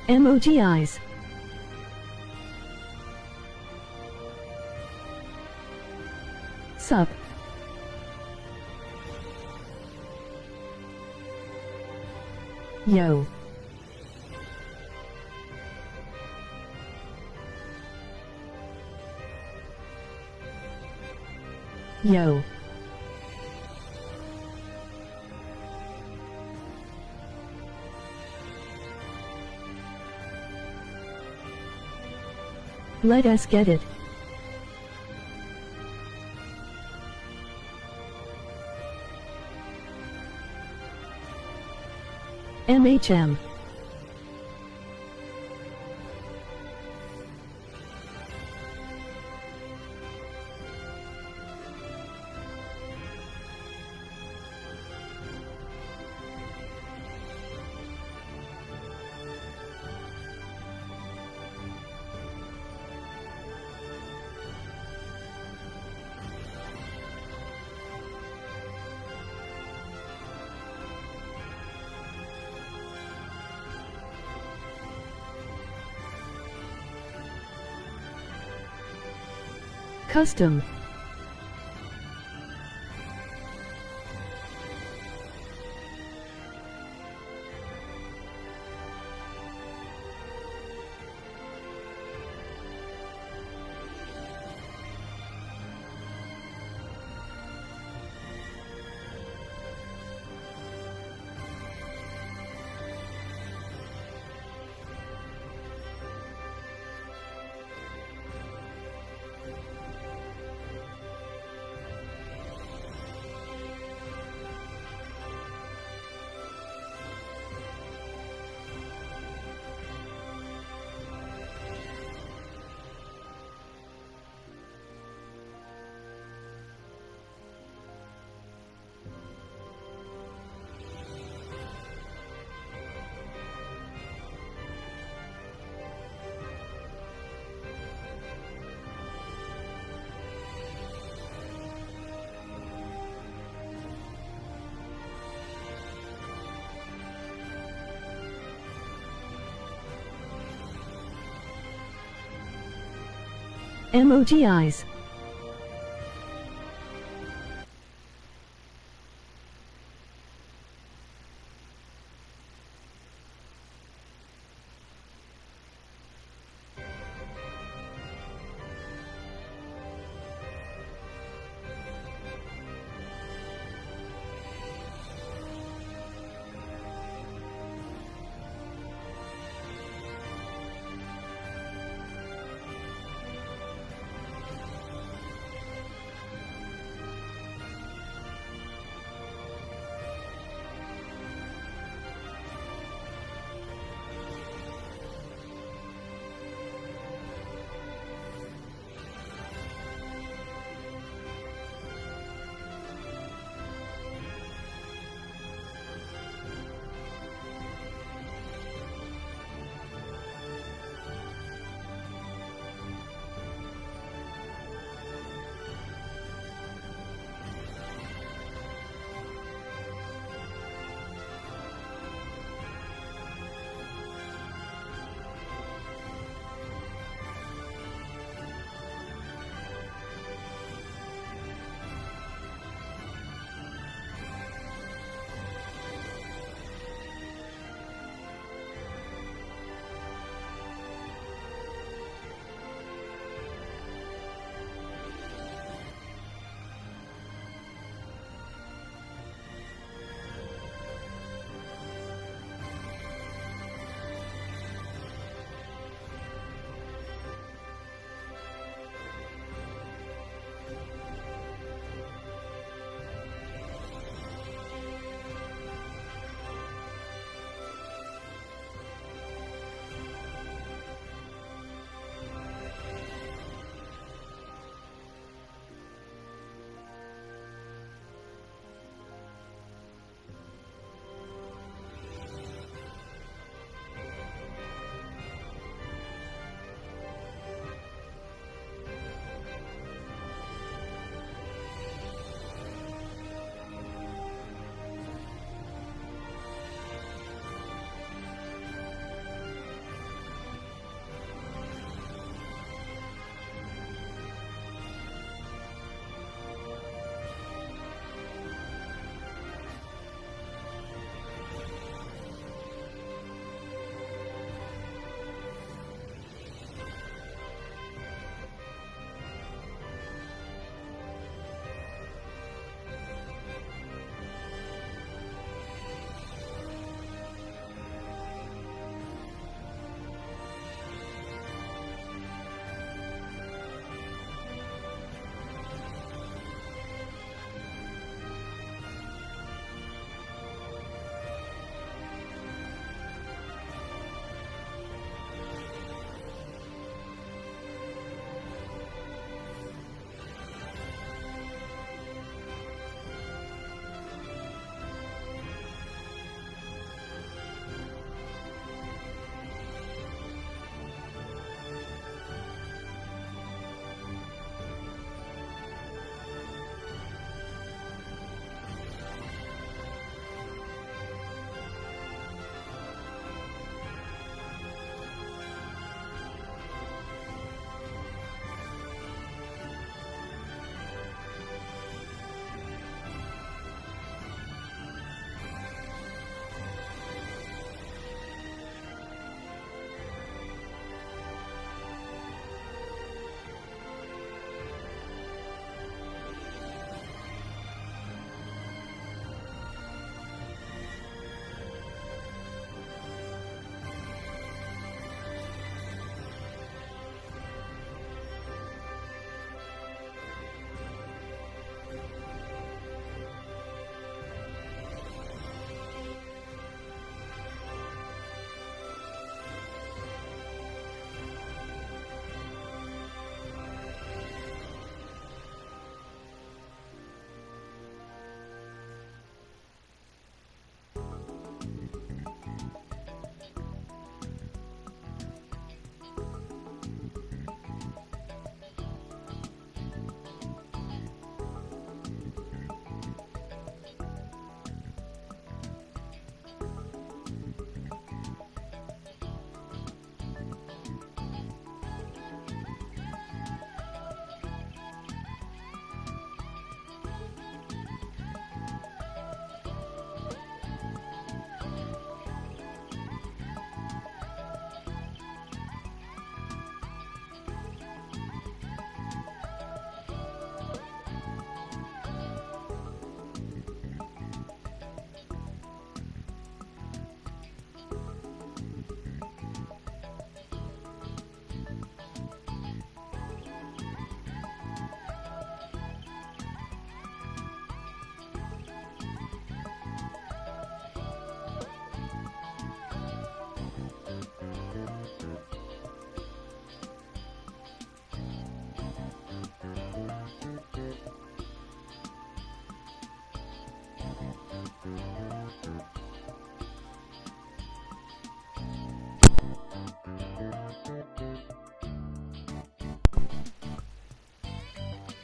emojis, sup, yo, yo, let us get it. MHM, custom, emojis,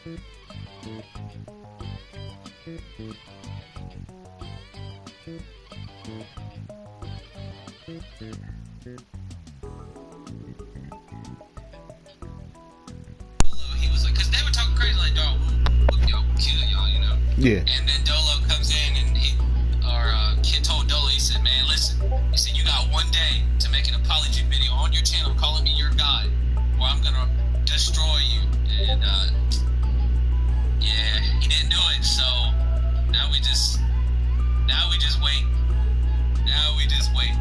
He was like, because they were talking crazy, like, dog, we'll kill y'all, you know? Yeah. And then Dolo comes in and Kid told Dolo, he said, man, listen, he said, you got one day to make an apology video on your channel calling me your god, or I'm gonna destroy you. And yeah, he didn't do it, so now we just wait. Now we just wait.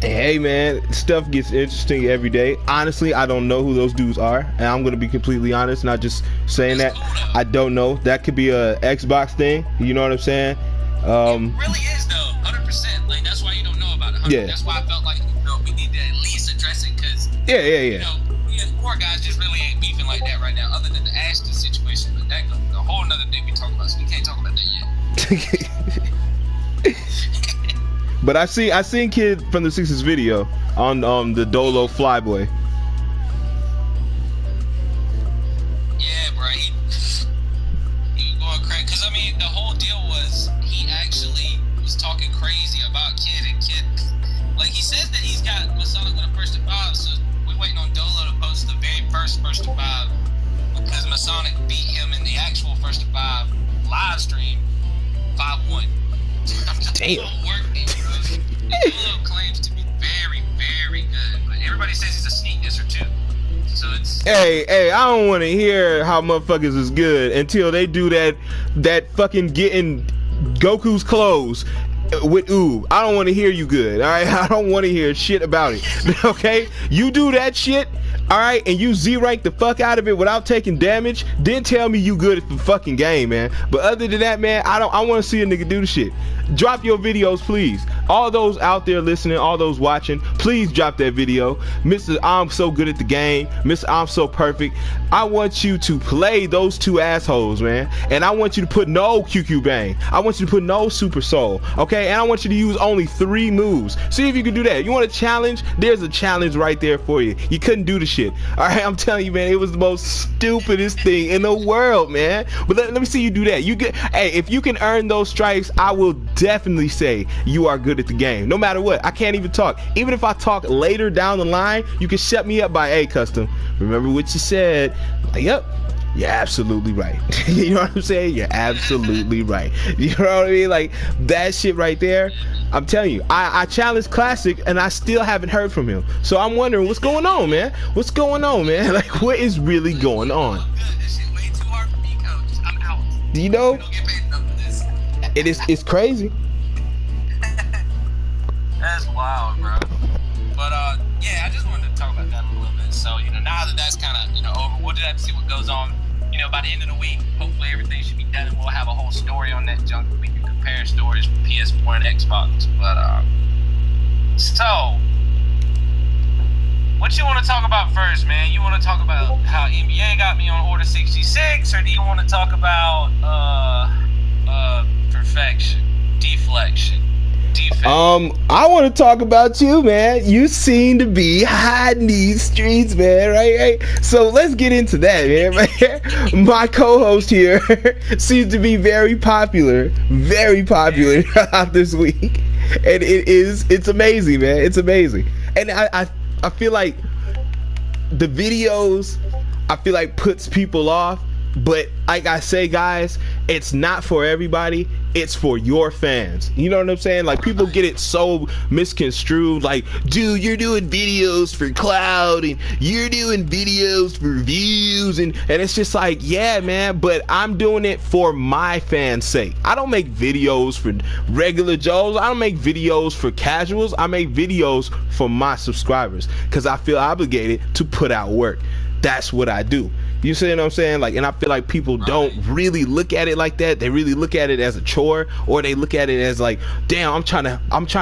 Hey man, stuff gets interesting every day. Honestly, I don't know who those dudes are, and I'm gonna be completely honest, not just saying that. I don't know. That could be a Xbox thing. You know what I'm saying? It really is though, 100%. Like that's why you don't know about it. Yeah. That's why I felt like we need to at least address it, because yeah. Poor guys just really ain't beefing like that right now, other than the Ashton situation. But that goes a whole nother day we talk about, so we can't talk about that yet. But I seen Kid from the Sixes video on the Dolo Flyboy. Yeah, bro, he was going crazy. Because I mean, the whole deal was he actually was talking crazy about Kid, and Kid, like he says that he's got Masonic with a first to 5, so we're waiting on Dolo to post the very first to 5, because Masonic beat him in the actual first to 5 live stream 5-1. Damn. Dolo claims to be very, very good, but everybody says he's a sneak disser too. So it's Hey, I don't want to hear how motherfuckers is good until they do that fucking getting Goku's clothes with Oob. I don't want to hear you good. All right, I don't want to hear shit about it. Okay, you do that shit. All right, and you Z-rank the fuck out of it without taking damage, then tell me you good at the fucking game, man. But other than that, man, I want to see a nigga do the shit. Drop your videos, please. All those out there listening, all those watching, please drop that video. Mr. I'm so good at the game. Mr. I'm so perfect. I want you to play those two assholes, man. And I want you to put no QQ Bang. I want you to put no Super Soul, okay? And I want you to use only 3 moves. See if you can do that. You want a challenge? There's a challenge right there for you. You couldn't do the shit. All right, I'm telling you, man, it was the most stupidest thing in the world, man. But let me see you do that. Hey, if you can earn those strikes, I will definitely say you are good at the game. No matter what, I can't even talk. Even if I talk later down the line, you can shut me up by, hey, Custom, remember what you said? Like, yep. You're absolutely right. You know what I'm saying? You're absolutely right. You know what I mean? Like, that shit right there, I'm telling you, I challenged Classic and I still haven't heard from him. So I'm wondering what's going on, man. What's going on, man? Like, what is really going on? This shit way too hard for me, coach. I'm out. Do you know? We don't get paid enough for this. It's crazy. That's wild, bro. But yeah, I just wanted to talk about that a little bit. So, you know, now that that's kind of, you know, over, we'll just have to see what goes on. You know, by the end of the week, hopefully everything should be done, and we'll have a whole story on that junk. We can compare stories from PS4 and Xbox. But so what you want to talk about first, man? You want to talk about how NBA got me on Order 66, or do you want to talk about perfection, deflection? I want to talk about you, man. You seem to be hiding these streets, man. Right? So let's get into that, man. Right? My co-host here seems to be very popular this week, and it's amazing, man. It's amazing, and I feel like the videos, I feel like puts people off. But like I say, guys, it's not for everybody. It's for your fans. You know what I'm saying? Like, people get it so misconstrued. Like, dude, you're doing videos for cloud, and you're doing videos for views, and it's just like, yeah, man, but I'm doing it for my fans' sake. I don't make videos for regular Joes. I don't make videos for casuals. I make videos for my subscribers because I feel obligated to put out work. That's what I do. You see what I'm saying? Like, and I feel like people don't really look at it like that. They really look at it as a chore, or they look at it as like, damn, I'm trying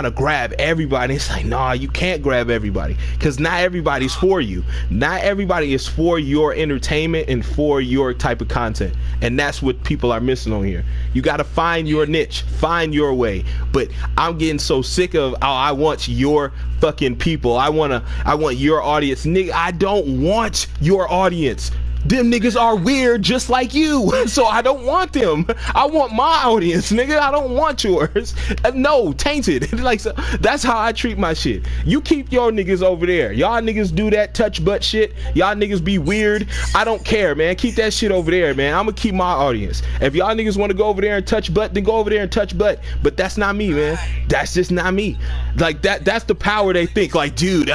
to grab everybody. It's like, nah, you can't grab everybody, because not everybody's for you. Not everybody is for your entertainment and for your type of content. And that's what people are missing on here. You got to find your niche, find your way. But I'm getting so sick of, oh, I want your fucking people. I want your audience. Nigga, I don't want your audience. Them niggas are weird just like you. So I don't want them. I want my audience, nigga. I don't want yours. No, tainted. Like, so that's how I treat my shit. You keep your niggas over there. Y'all niggas do that touch butt shit. Y'all niggas be weird. I don't care, man. Keep that shit over there, man. I'm gonna keep my audience. If y'all niggas want to go over there and touch butt, then go over there and touch butt. But that's not me, man. That's just not me. Like, that's the power they think. Like, dude,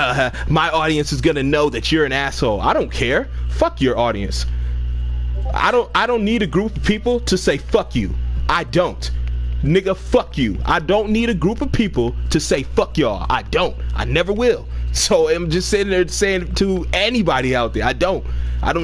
my audience is gonna know that you're an asshole. I don't care. Fuck your audience. I don't need a group of people to say fuck you. I don't. Nigga, fuck you. I don't need a group of people to say fuck y'all. I don't. I never will. So I'm just sitting there saying to anybody out there, I don't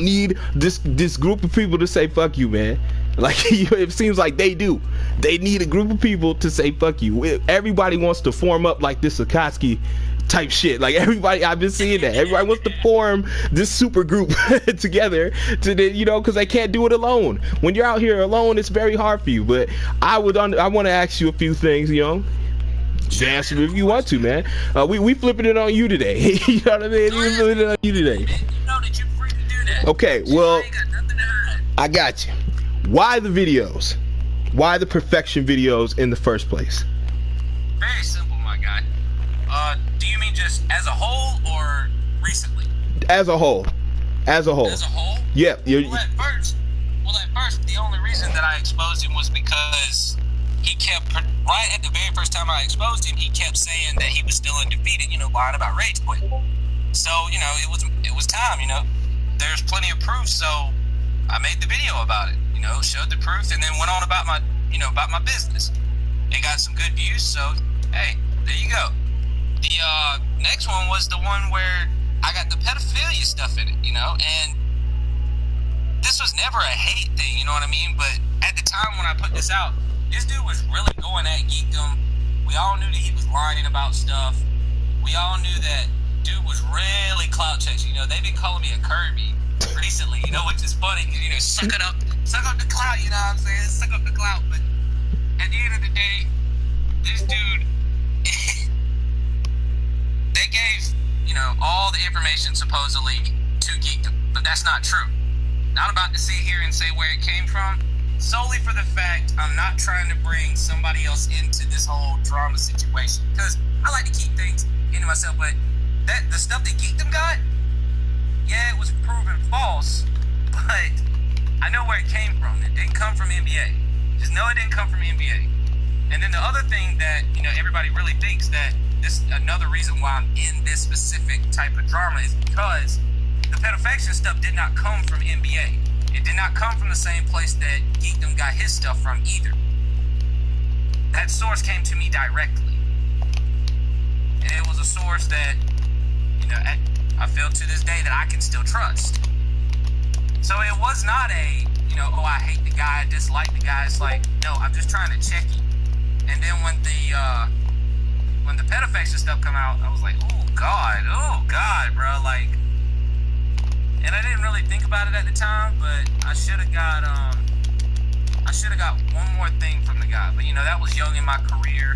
need this group of people to say fuck you, man. Like, it seems like they do. They need a group of people to say fuck you. Everybody wants to form up like this Akatsuki type shit. Like, everybody, I've been seeing that. Everybody wants to form this super group together to, you know, because they can't do it alone. When you're out here alone, it's very hard for you. But I want to ask you a few things, you know. Answer if you want to, man. We flipping it on you today. You know what I mean? We flipping it on you today. You know that you're free to do that. Okay, well, I got you. Why the videos? Why the perfection videos in the first place? Very simple, my guy. Do you mean just as a whole or recently? As a whole. As a whole. As a whole? Yeah. Well, at first, the only reason that I exposed him was because he kept, right at the very first time I exposed him, he kept saying that he was still undefeated, you know, lying about Rage Quit. So, you know, it was time, you know. There's plenty of proof, so I made the video about it, you know, showed the proof, and then went on about my business. It got some good views, so, hey, there you go. The next one was the one where I got the pedophilia stuff in it, you know, and this was never a hate thing, you know what I mean? But at the time when I put this out, this dude was really going at geekdom. We all knew that he was lying about stuff. We all knew that dude was really clout chasing. You know, they've been calling me a Kirby recently, you know, which is funny because, you know, suck up the clout, you know what I'm saying? Suck up the clout. But at the end of the day, this dude, they gave, you know, all the information supposedly to geekdom, but that's not true. Not about to sit here and say where it came from, solely for the fact I'm not trying to bring somebody else into this whole drama situation, because I like to keep things into myself. But the stuff that Geekdom got, yeah, it was proven false, but I know where it came from. It didn't come from NBA. Just know it didn't come from NBA. And then the other thing that, you know, everybody really thinks that this, another reason why I'm in this specific type of drama is because the pedophile stuff did not come from NBA. It did not come from the same place that Geekdom got his stuff from either. That source came to me directly. And it was a source that, you know, I feel to this day that I can still trust. So it was not a, you know, oh, I hate the guy, I dislike the guy. It's like, no, I'm just trying to check you. And then when the pedophile stuff come out, I was like, oh God, bro, like. And I didn't really think about it at the time, but I should have got one more thing from the guy. But you know, that was young in my career.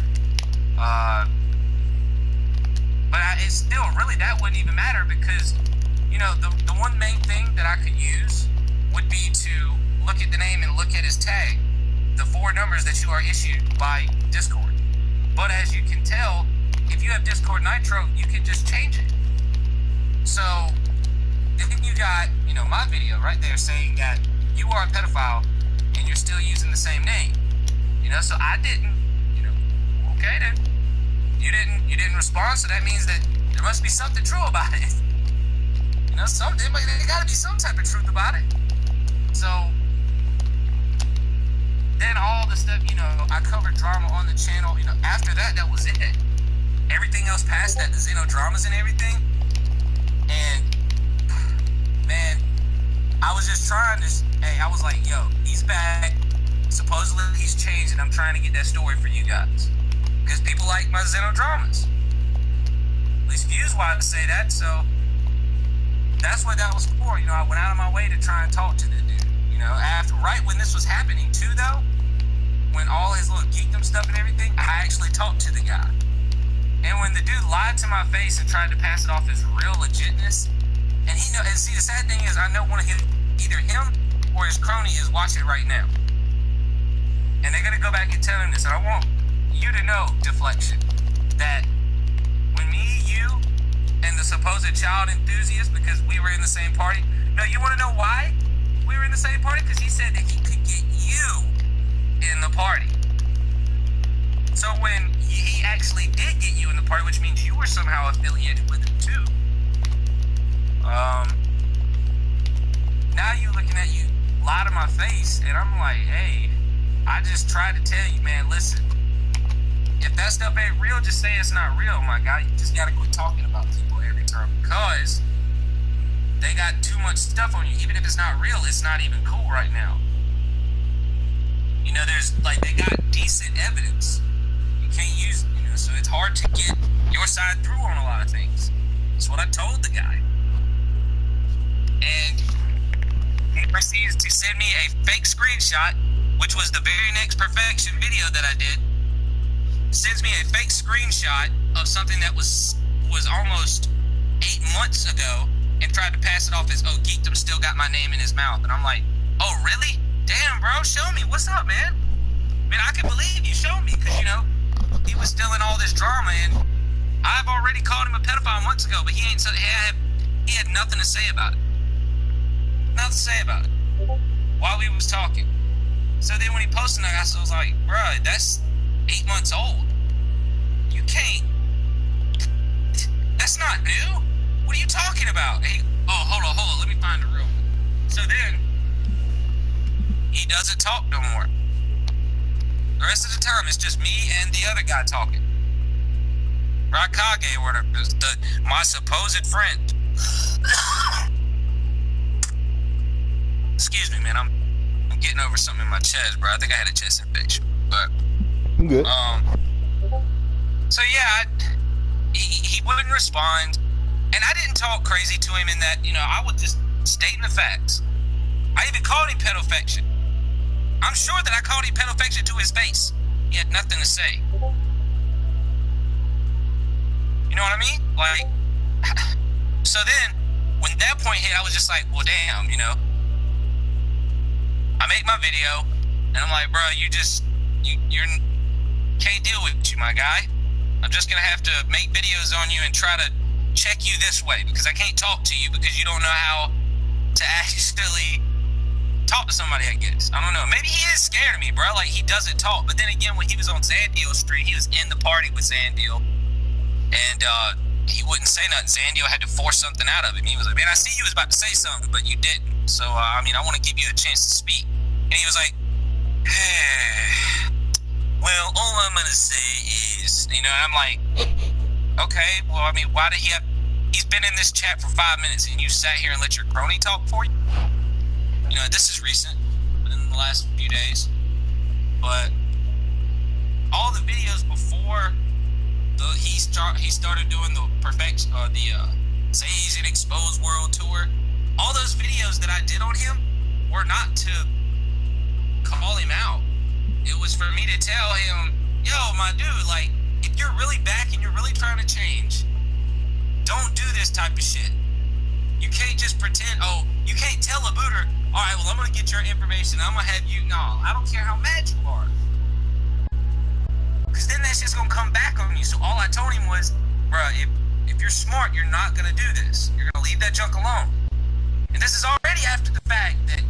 But it's still really, that wouldn't even matter because, you know, the one main thing that I could use would be to look at the name and look at his tag, the 4 numbers that you are issued by Discord. But as you can tell, if you have Discord Nitro, you can just change it. So then you got, you know, my video right there saying that you are a pedophile and you're still using the same name. You know, so I didn't, you know, okay then. You didn't respond, so that means that there must be something true about it. You know, there gotta be some type of truth about it. So then all the stuff, you know, I covered drama on the channel, you know, after that was it. Everything else past that, the XenoDramas and everything. And man, I was just trying to, hey, I was like, yo, he's back. Supposedly he's changed, and I'm trying to get that story for you guys. Because people like my XenoDramas. At least views why I say that, so that's what that was for. You know, I went out of my way to try and talk to the dude. You know, right when this was happening too, though, when all his little geekdom stuff and everything, I actually talked to the guy. And when the dude lied to my face and tried to pass it off as real legitness, and he know, and see, the sad thing is, I know one of his watch it right now. And they're gonna go back and tell him this. And I want you to know, Deflection, that when me, you, and the supposed child enthusiast, because we were in the same party. No, you want to know why we were in the same party? Because he said that he could get you in the party. So when he actually did get you in the party, which means you were somehow affiliated with him too. Now you looking at you lie to my face, and I'm like, hey, I just tried to tell you, man, listen. If that stuff ain't real, just say it's not real, my guy. You just gotta quit talking about people every time, because they got too much stuff on you. Even if it's not real, it's not even cool right now. You know, there's like, they got decent evidence. You can't use, you know, so it's hard to get your side through on a lot of things. That's what I told the guy. And he proceeds to send me a fake screenshot, which was the very next perfection video that I did. Sends me a fake screenshot of something that was almost 8 months ago, and tried to pass it off as, oh, Geekdom still got my name in his mouth. And I'm like, oh, really? Damn, bro, show me. What's up, man? I mean, I can believe you showed me, because, you know, he was still in all this drama, and I've already called him a pedophile months ago, but he had nothing to say about it. Nothing to say about it while we was talking. So then when he posted that, I was like, bro, that's 8 months old. You can't. That's not new. What are you talking about? Hey, oh, hold on. Let me find the real one. So then he doesn't talk no more. The rest of the time, it's just me and the other guy talking. Rakage, or whatever, my supposed friend. Excuse me, man. I'm getting over something in my chest, bro. I think I had a chest infection, but I'm good. So yeah, he wouldn't respond, and I didn't talk crazy to him in that, you know, I would just state the facts. I even called him pedofection. I'm sure that I called him pedofection to his face. He had nothing to say. You know what I mean? Like, so then, when that point hit, I was just like, well, damn, you know. I make my video, and I'm like, bro, you can't deal with you, my guy. I'm just gonna have to make videos on you and try to check you this way, because I can't talk to you because you don't know how to actually talk to somebody, I guess. I don't know. Maybe he is scared of me, bro. Like, he doesn't talk. But then again, when he was on Zandiel Street, he was in the party with Zandiel, and he wouldn't say nothing. Zandiel had to force something out of him. He was like, man, I see you was about to say something, but you didn't. So, I mean, I want to give you a chance to speak. And he was like, well, all I'm going to say is, you know, and I'm like, okay, well, I mean, why did he's been in this chat for 5 minutes, and you sat here and let your crony talk for you? You know, this is recent, within the last few days. But all the videos before he started doing the Xazien Exposed World Tour, all those videos that I did on him were not to call him out. It was for me to tell him, yo, my dude, like, if you're really back and you're really trying to change, don't do this type of shit. You can't just pretend, oh, you can't tell a booter, all right, well, I'm going to get your information. I'm going to have you, no, I don't care how mad you are. Because then that shit's going to come back on you. So all I told him was, bruh, if you're smart, you're not going to do this. You're going to leave that junk alone. And this is already after the fact that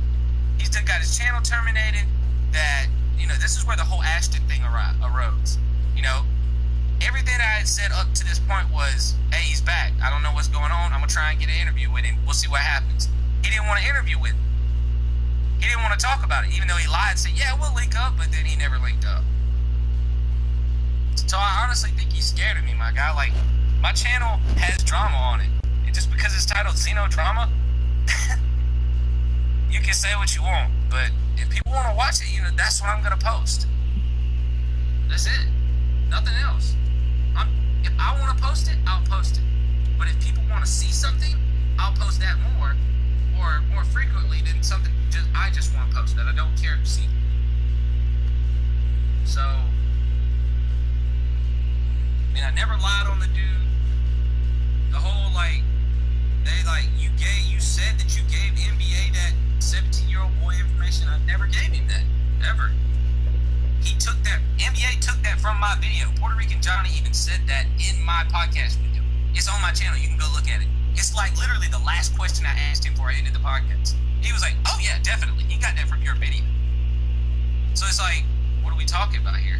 he's got his channel terminated, that, you know, this is where the whole Ashton thing arose. You know, everything I had said up to this point was, hey, he's back. I don't know what's going on. I'm going to try and get an interview with him. We'll see what happens. He didn't want to interview with me. He didn't want to talk about it, even though he lied and said, yeah, we'll link up, but then he never linked up. So I honestly think he's scared of me, my guy. Like, my channel has drama on it. And just because it's titled XenoDrama, you can say what you want. But if people want to watch it, you know, that's what I'm going to post. That's it. Nothing else. If I want to post it, I'll post it. But if people want to see something, I'll post that more, or more frequently than something I just want to post that I don't care to see. So, I mean, I never lied on the dude. The whole, like, you said that you gave NBA that 17-year-old boy information. I never gave on my video. Puerto Rican Johnny even said that in my podcast video. It's on my channel. You can go look at it. It's like literally the last question I asked him before I ended the podcast. He was like, oh yeah, definitely. He got that from your video. So it's like, what are we talking about here?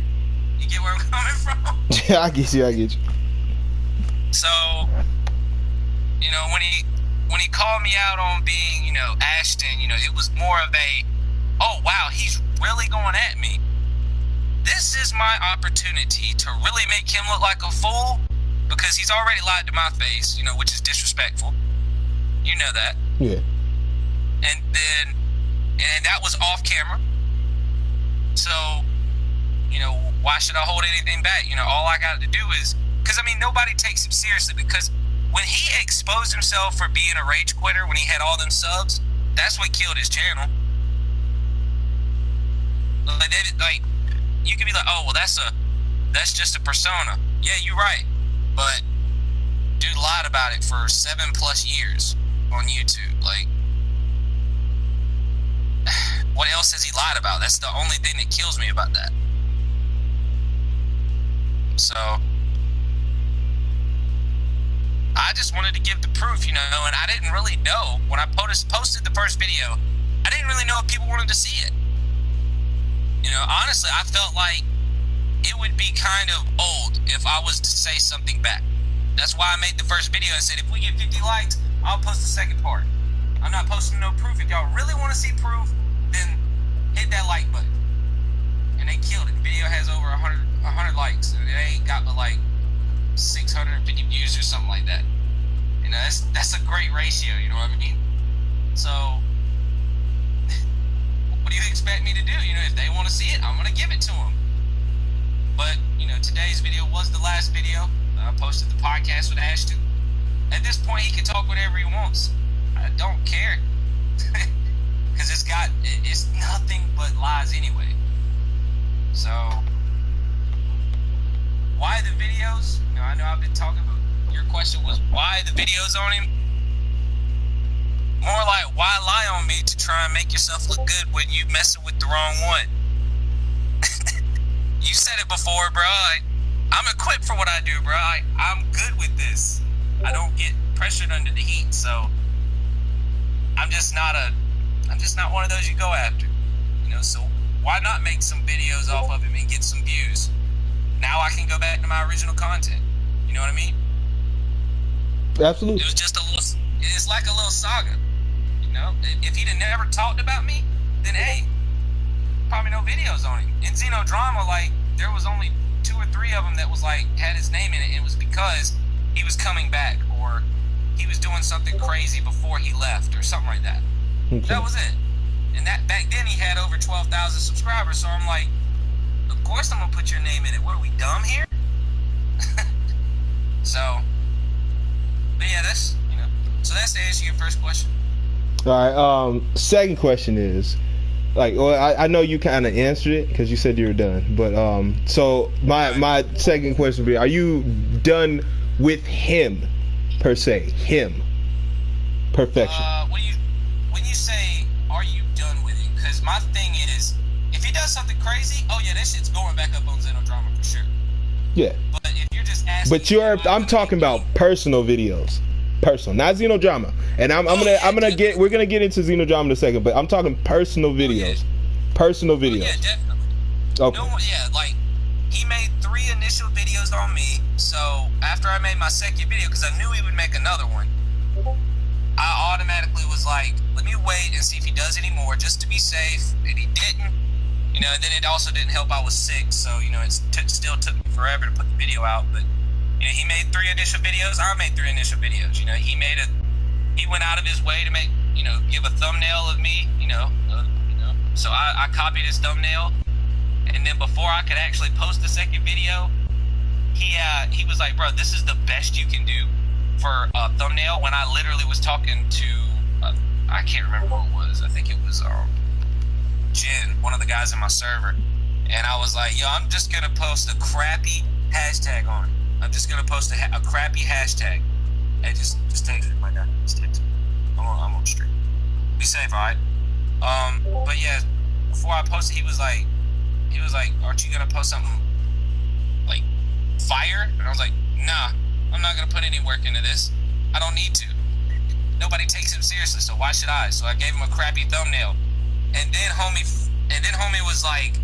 You get where I'm coming from? Yeah, I get you. So, you know, when he called me out on being, you know, Ashton, you know, it was more of a, oh wow, he's really going at me. This is my opportunity to really make him look like a fool, because he's already lied to my face, you know, which is disrespectful. You know that. Yeah. And that was off camera. So, you know, why should I hold anything back? You know, all I got to do is, because I mean, nobody takes him seriously, because when he exposed himself for being a rage quitter, when he had all them subs, that's what killed his channel. Like, you could be like, oh, well, that's just a persona. Yeah, you're right. But dude lied about it for 7+ years on YouTube. Like, what else has he lied about? That's the only thing that kills me about that. So I just wanted to give the proof, you know, and I didn't really know when I posted the first video. I didn't really know if people wanted to see it. You know, honestly, I felt like it would be kind of old if I was to say something back. That's why I made the first video and said, if we get 50 likes, I'll post the second part. I'm not posting no proof. If y'all really want to see proof, then hit that like button. And they killed it. The video has over 100 likes. And it ain't got but like 650 views or something like that. You know, that's a great ratio, you know what I mean? So what do you expect me to do? You know, if they want to see it, I'm going to give it to them. But, you know, today's video was the last video. I posted the podcast with Ashton. At this point, he can talk whatever he wants. I don't care. Because it's nothing but lies anyway. So, why the videos? You know, I know I've been talking, but your question was why the videos on him? More like, why lie on me to try and make yourself look good when you messing with the wrong one? You said it before, bro. I'm equipped for what I do, bro. I'm good with this. I don't get pressured under the heat, so I'm just not one of those you go after. You know, so why not make some videos off of him and get some views? Now I can go back to my original content. You know what I mean? Absolutely. It was just it's like a little saga. You know, if he'd have never talked about me, then hey, probably no videos on him. In XenoDrama, like, there was only 2 or 3 of them that was like had his name in it, and it was because he was coming back or he was doing something crazy before he left or something like that. Okay. That was it. And that back then he had over 12,000 subscribers, so I'm like, of course I'm gonna put your name in it. What, are we dumb here? So, but yeah, that's, you know, so that's to answer your first question. All right. Second question is, like, well, I know you kind of answered it because you said you were done, but so my second question would be, are you done with him per se? Him, perfection. When you say, are you done with it? Because my thing is, if he does something crazy, oh yeah, that shit's going back up on XenoDrama for sure. Yeah. But if you're just asking, but I'm talking about personal videos. Personal, not XenoDrama. And we're gonna get into XenoDrama in a second, but I'm talking personal videos. Personal videos. Yeah, definitely. Okay. Like, he made 3 initial videos on me, so after I made my second video, because I knew he would make another one, I automatically was like, let me wait and see if he does any more, just to be safe, and he didn't. You know, and then it also didn't help I was sick, so, you know, it still took me forever to put the video out, but you know, he made 3 initial videos. I made 3 initial videos. You know, he went out of his way to make, you know, give a thumbnail of me. You know. So I copied his thumbnail, and then before I could actually post the second video, he was like, "Bro, this is the best you can do for a thumbnail." When I literally was talking to, I can't remember what it was. I think it was Jen, one of the guys in my server, and I was like, "Yo, I'm just gonna post a crappy hashtag on it. I'm just gonna post a crappy hashtag." Hey, just text me, my guy. Just text me. I'm on stream. Be safe, alright? But yeah, before I posted, he was like, "Aren't you gonna post something fire. And I was like, nah, I'm not gonna put any work into this. I don't need to. Nobody takes him seriously, so why should I? So I gave him a crappy thumbnail. And then homie was like,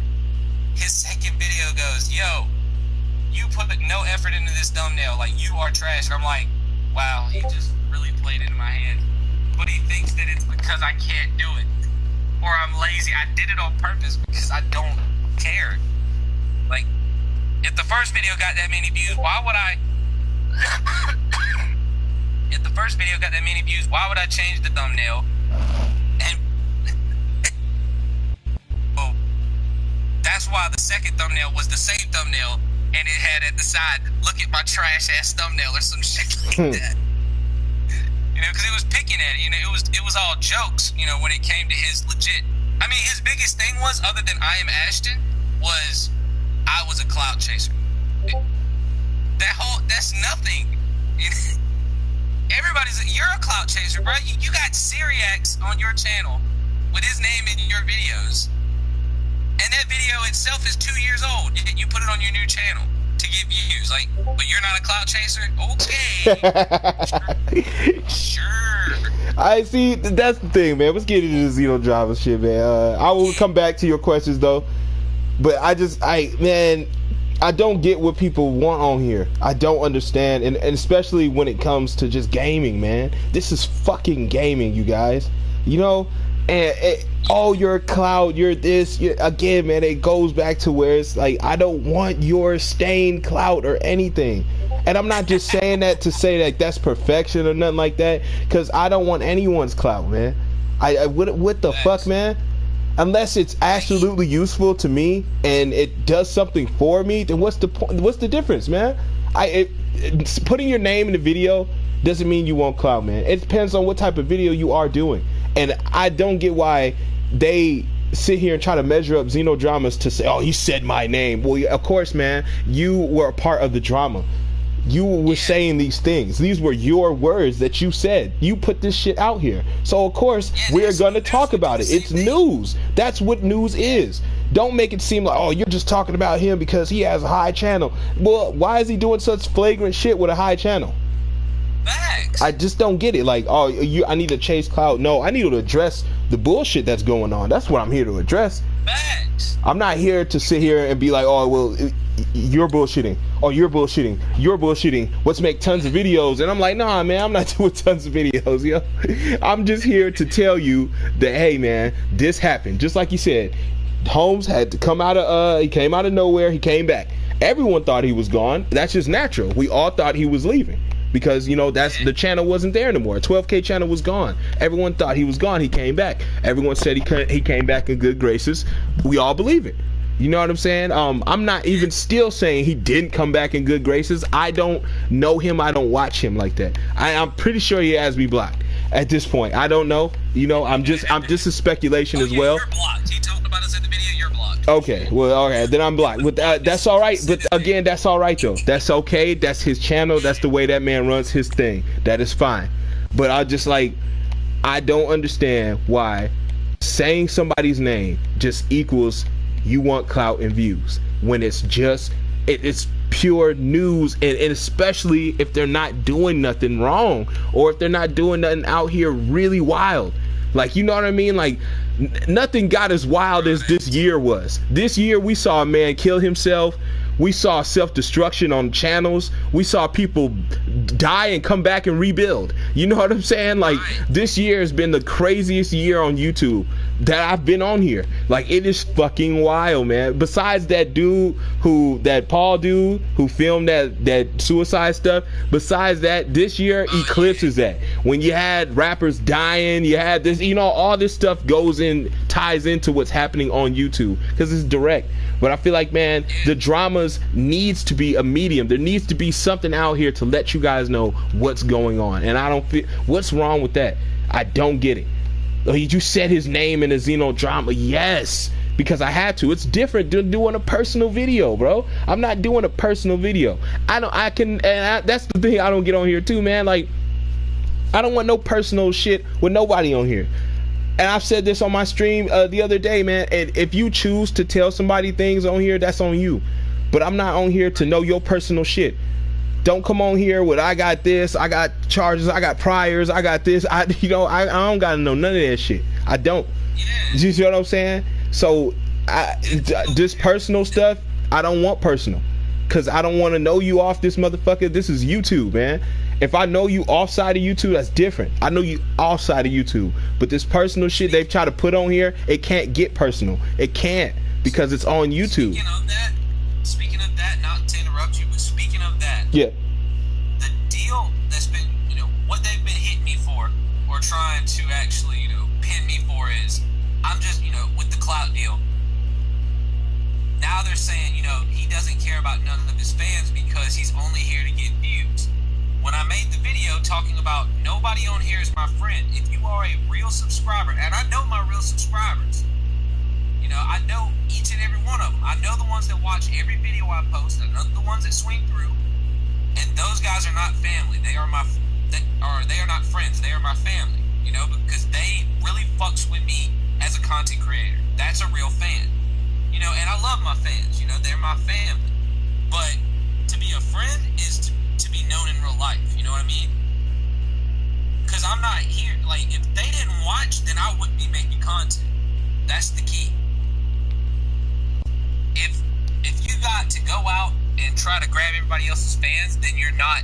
his second video goes, yo, you put no effort into this thumbnail, like you are trash. And I'm like, wow, he just really played into my hand. But he thinks that it's because I can't do it, or I'm lazy. I did it on purpose because I don't care. Like, if the first video got that many views, why would I? If the first video got that many views, why would I change the thumbnail? And oh, that's why the second thumbnail was the same thumbnail, and it had at the side, "Look at my trash ass thumbnail" or some shit like that. You know, because it was picking at it. You know, it was all jokes. You know, when it came to his legit. I mean, his biggest thing was, other than I am Ashton, was I was a clout chaser. That's nothing. You're a clout chaser, bro. You got Syriacs on your channel with his name in your videos, and that video itself is 2 years old. You put it on your new channel to get views. Like, but you're not a clout chaser? Okay. Sure. I see. That's the thing, man. Let's get into this XenoDrama shit, man. I will come back to your questions though, but man, I don't get what people want on here. I don't understand, and especially when it comes to just gaming, man. This is fucking gaming, you guys. You know, and oh, you're a cloud, you're this. Again, man, it goes back to where it's like, I don't want your stained clout or anything. And I'm not just saying that to say that that's perfection or nothing like that, because I don't want anyone's clout, man. What the fuck, man? Unless it's absolutely useful to me and it does something for me, then what's the point? What's the difference, man? Putting your name in the video doesn't mean you want clout, man. It depends on what type of video you are doing. And I don't get why they sit here and try to measure up XenoDramas to say, oh, he said my name. Well, of course, man, you were a part of the drama. You were saying these things. These were your words that you said. You put this shit out here. So, of course, we're going to talk about it. It's news. That's what news is. Don't make it seem like, oh, you're just talking about him because he has a high channel. Well, why is he doing such flagrant shit with a high channel? Facts. I just don't get it. Like, oh, I need to chase clout. No, I need to address the bullshit that's going on. That's what I'm here to address. Facts. I'm not here to sit here and be like, oh, well, you're bullshitting. Oh, you're bullshitting. You're bullshitting. Let's make tons of videos. And I'm like, nah, man, I'm not doing tons of videos, yo. I'm just here to tell you that, hey, man, this happened. Just like you said, Holmes had to come out of, he came out of nowhere. He came back. Everyone thought he was gone. That's just natural. We all thought he was leaving. Because, you know, that's the channel wasn't there anymore. 12K channel was gone. Everyone thought he was gone. He came back. Everyone said he came back in good graces. We all believe it. You know what I'm saying? I'm not even still saying he didn't come back in good graces. I don't know him. I don't watch him like that. I'm pretty sure he has me blocked at this point. I don't know. You know, I'm just a speculation as well. You're blocked. He talked about us in the video. You're blocked. Okay, well, okay, then I'm blocked. But that's all right. But again, that's all right though. That's okay. That's his channel. That's the way that man runs his thing. That is fine. But I don't understand why saying somebody's name just equals you want clout and views when it's just it's pure news, and especially if they're not doing nothing wrong, or if they're not doing nothing out here really wild. Like, you know what I mean? Like, nothing got as wild as this year was. This year we saw a man kill himself. We saw self-destruction on channels. We saw people die and come back and rebuild. You know what I'm saying? Like, this year has been the craziest year on YouTube that I've been on here. Like, it is fucking wild, man. Besides that dude that Paul dude who filmed that suicide stuff, besides that, this year eclipses that. When you had rappers dying, you had this, you know, all this stuff ties into what's happening on YouTube because it's direct. But I feel like, man, the dramas needs to be a medium. There needs to be something out here to let you guys know what's going on. And I don't feel, what's wrong with that? I don't get it. You said his name in a XenoDrama. Yes, because I had to. It's different than doing a personal video, bro. I'm not doing a personal video. That's the thing I don't get on here too, man. Like, I don't want no personal shit with nobody on here. And I've said this on my stream the other day, man. And if you choose to tell somebody things on here, that's on you. but I'm not on here to know your personal shit. Don't come on here with I got this, I got charges, I got priors, I got this. I don't gotta know none of that shit. I don't. Yeah. You see what I'm saying? So this personal stuff, I don't want personal, cause I don't want to know you off this motherfucker. This is YouTube, man. If I know you offside of YouTube, that's different. I know you offside of YouTube, but this personal shit they've tried to put on here, it can't get personal. It can't, because it's on YouTube. Speaking of that, not to interrupt you, but speaking of that, yeah, the deal that's been, what they've been hitting me for, or trying to actually, pin me for, is I'm just, with the clout deal. Now they're saying, he doesn't care about none of his fans because he's only here to get views. When I made the video talking about nobody on here is my friend, if you are a real subscriber, and I know my real subscribers, I know each and every one of them. I know the ones that watch every video I post. I know the ones that swing through, and those guys are not family. They are they are not friends. They are my family, because they really fucks with me as a content creator. That's a real fan, and I love my fans. They're my family. But to be a friend is to be known in real life. You know what I mean? Because I'm not here. Like, if they didn't watch, then I wouldn't be making content. That's the key. If you got to go out and try to grab everybody else's fans, then you're not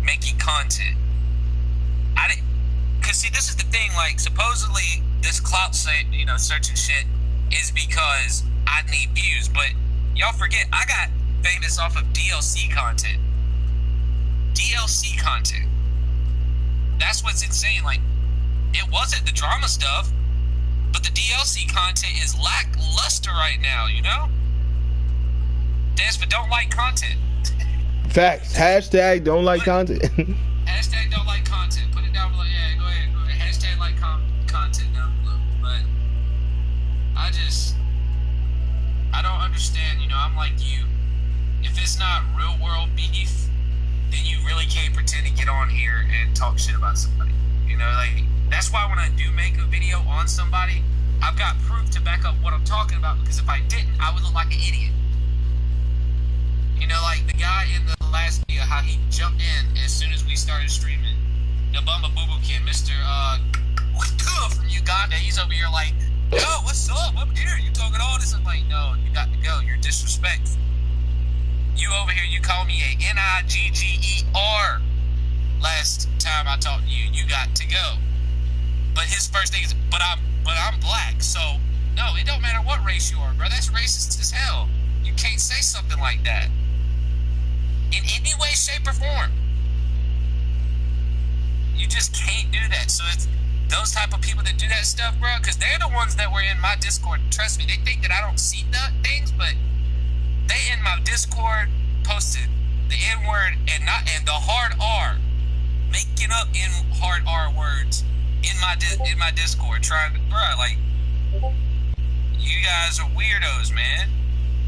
making content. Because see, this is the thing. Like, supposedly this clout searching shit is because I need views, but y'all forget I got famous off of DLC content. DLC content. That's what's insane. Like, it wasn't the drama stuff, but the DLC content is lackluster right now, Despa don't like content. Facts. Hashtag don't like content. Hashtag don't like content. Put it down below. Yeah, go ahead. Hashtag like content down below. But I don't understand, I'm like you. If it's not real world beef, then you really can't pretend to get on here and talk shit about somebody. That's why when I do make a video on somebody, I've got proof to back up what I'm talking about, because if I didn't, I would look like an idiot. Like the guy in the last video, how he jumped in as soon as we started streaming. The Bumba Boo Boo Kid, Mr. From Uganda, he's over here like, yo, what's up? I'm here. You talking all this? I'm like, no, you got to go. You're disrespectful. You over here, you call me a Nigger. Last time I talked to you, you got to go. But his first thing is, but I'm black, so no, it don't matter what race you are, bro. That's racist as hell. You can't say something like that in any way, shape, or form. You just can't do that. So it's those type of people that do that stuff, bro, because they're the ones that were in my Discord. Trust me, they think that I don't see things, but they in my Discord posted the N-word and the hard R, making up in hard R words in my Discord, trying to, bro, like, you guys are weirdos, man.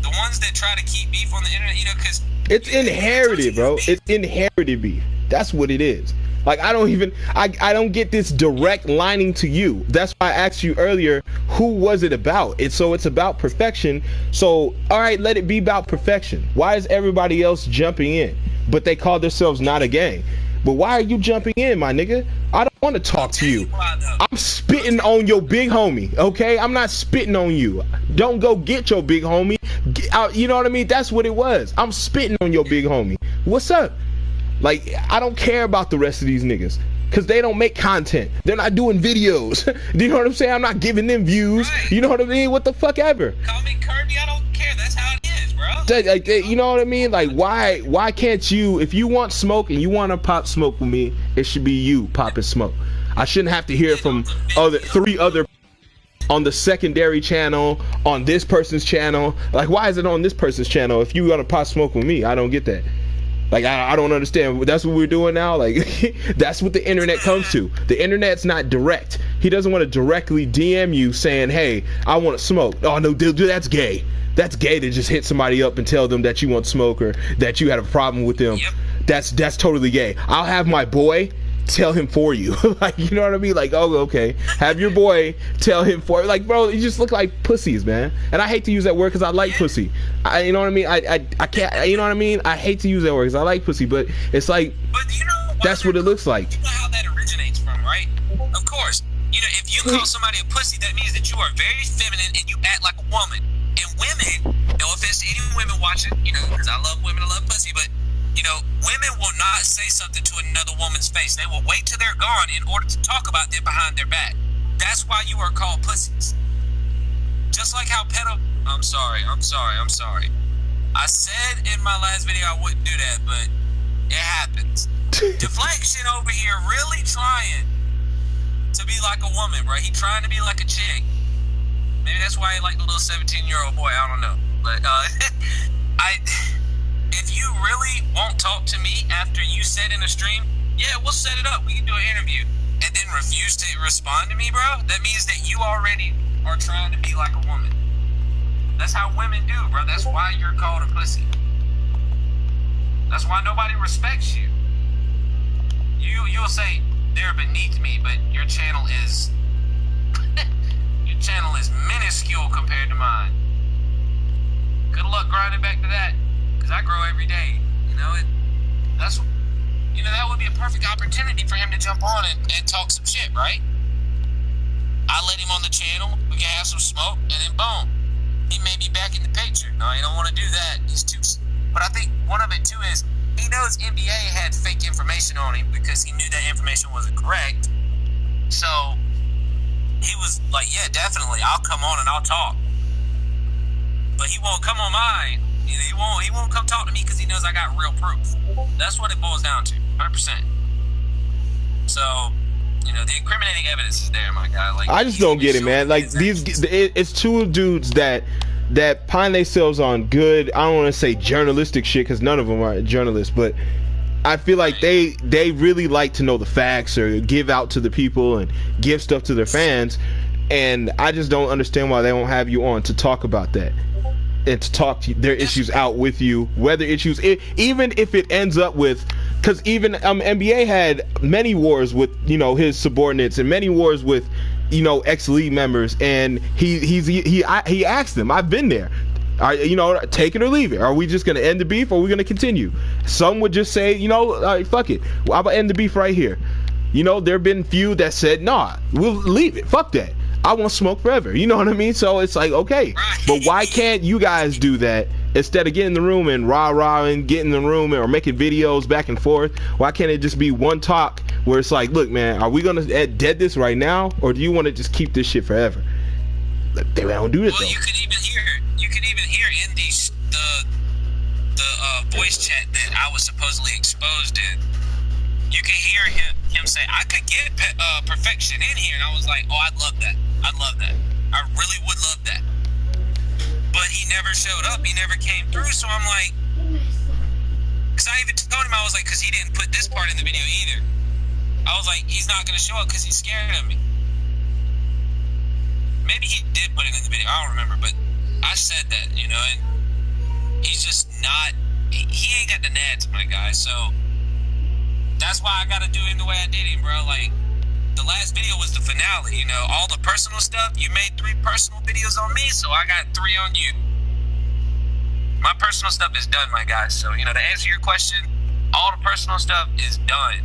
The ones that try to keep beef on the internet, because it's inherited, bro. It's inherited beef. That's what it is. Like, I don't get this direct lining to you. That's why I asked you earlier, who was it about? It's about perfection. So, all right, let it be about perfection. Why is everybody else jumping in? But they call themselves not a gang. But why are you jumping in, my nigga? I don't want to talk to you. I'm spitting on your big homie, okay? I'm not spitting on you. Don't go get your big homie. You know what I mean? That's what it was. I'm spitting on your big homie. What's up? Like, I don't care about the rest of these niggas, because they don't make content. They're not doing videos. Do you know what I'm saying? I'm not giving them views. Right. You know what I mean? What the fuck ever. Call me Kirby, I don't care. That's how it is, bro. Like, you know what I mean? Like, why can't you, if you want smoke and you want to pop smoke with me, it should be you popping smoke. I shouldn't have to hear from three other on the secondary channel, on this person's channel. Like, why is it on this person's channel if you want to pop smoke with me? I don't get that. Like, I don't understand. That's what we're doing now. Like, that's what the internet comes to. The internet's not direct. He doesn't want to directly DM you saying, hey, I want to smoke. Oh, no, dude, that's gay. That's gay to just hit somebody up and tell them that you want smoke or that you had a problem with them. Yep. That's totally gay. I'll have my boy tell him for you. Like, you know what I mean? Like, oh, okay, have your boy tell him for you. Like, bro, you just look like pussies, man. And I hate to use that word because I like pussy. You know what I mean? I can't, you know what I mean? I hate to use that word because I like pussy, but it's like, but you know, that's what it looks like. You know how that originates from, right? Of course. You know, if you call somebody a pussy, that means that you are very feminine and you act like a woman. And women, no offense to any women watching, you know, because I love women, I love pussy, but, you know, women will not say something to another woman's face. They will wait till they're gone in order to talk about them behind their back. That's why you are called pussies. Just like how I'm sorry. I said in my last video I wouldn't do that, but it happens. Deflection over here really trying to be like a woman, bro. He trying to be like a chick. Maybe that's why he like the little 17-year-old boy. I don't know. But if you really won't talk to me after you said in a stream, yeah, we'll set it up. We can do an interview. And then refuse to respond to me, bro, that means that you already are trying to be like a woman. That's how women do, bro. That's why you're called a pussy. That's why nobody respects you. You'll say they're beneath me, but your channel is minuscule compared to mine. Good luck grinding back to that, because I grow every day. You know, that would be a perfect opportunity for him to jump on and talk some shit, right? I let him on the channel, we can have some smoke, and then boom, he may be back in the picture. No, he don't want to do that. He's too. But I think one of it too is he knows NBA had fake information on him because he knew that information wasn't correct. So he was like, yeah, definitely, I'll come on and I'll talk. But he won't come on mine. You know, he won't come talk to me because he knows I got real proof. That's what it boils down to, 100%. So, you know, the incriminating evidence is there, my guy. Like, I just don't get it, man. Like, it's two dudes that pine themselves on good, I don't want to say journalistic shit because none of them are journalists, but I feel like they really like to know the facts or give out to the people and give stuff to their fans, and I just don't understand why they won't have you on to talk about that and to talk to their issues out with you, whether issues, even if it ends up with, because even NBA had many wars with, you know, his subordinates and many wars with, you know, ex-league members, and he asked them, I've been there, you know, take it or leave it. Are we just gonna end the beef or are we gonna continue? Some would just say, you know, fuck it, I'm gonna end the beef right here. You know, there have been few that said, nah, we'll leave it, fuck that, I want smoke forever. You know what I mean? So it's like, okay, but why can't you guys do that instead of getting in the room and rah and get in the room or making videos back and forth? Why can't it just be one talk where it's like, look, man, are we gonna dead this right now, or do you want to just keep this shit forever? They don't do this. Well, though. You could even hear in the voice chat that I was supposedly exposed in. You can hear him say, I could get perfection in here, and I was like, oh, I'd love that. I really would love that. But he never showed up. He never came through. So I'm like, because I even told him, I was like, because he didn't put this part in the video either. I was like, he's not going to show up because he's scared of me. Maybe he did put it in the video. I don't remember, but I said that, you know, and he's just not, he ain't got the nads, my guy. So that's why I got to do him the way I did him, bro. Like, the last video was the finale, you know, all the personal stuff. You made 3 personal videos on me, so I got 3 on you. My personal stuff is done, my guys. So, you know, to answer your question, all the personal stuff is done.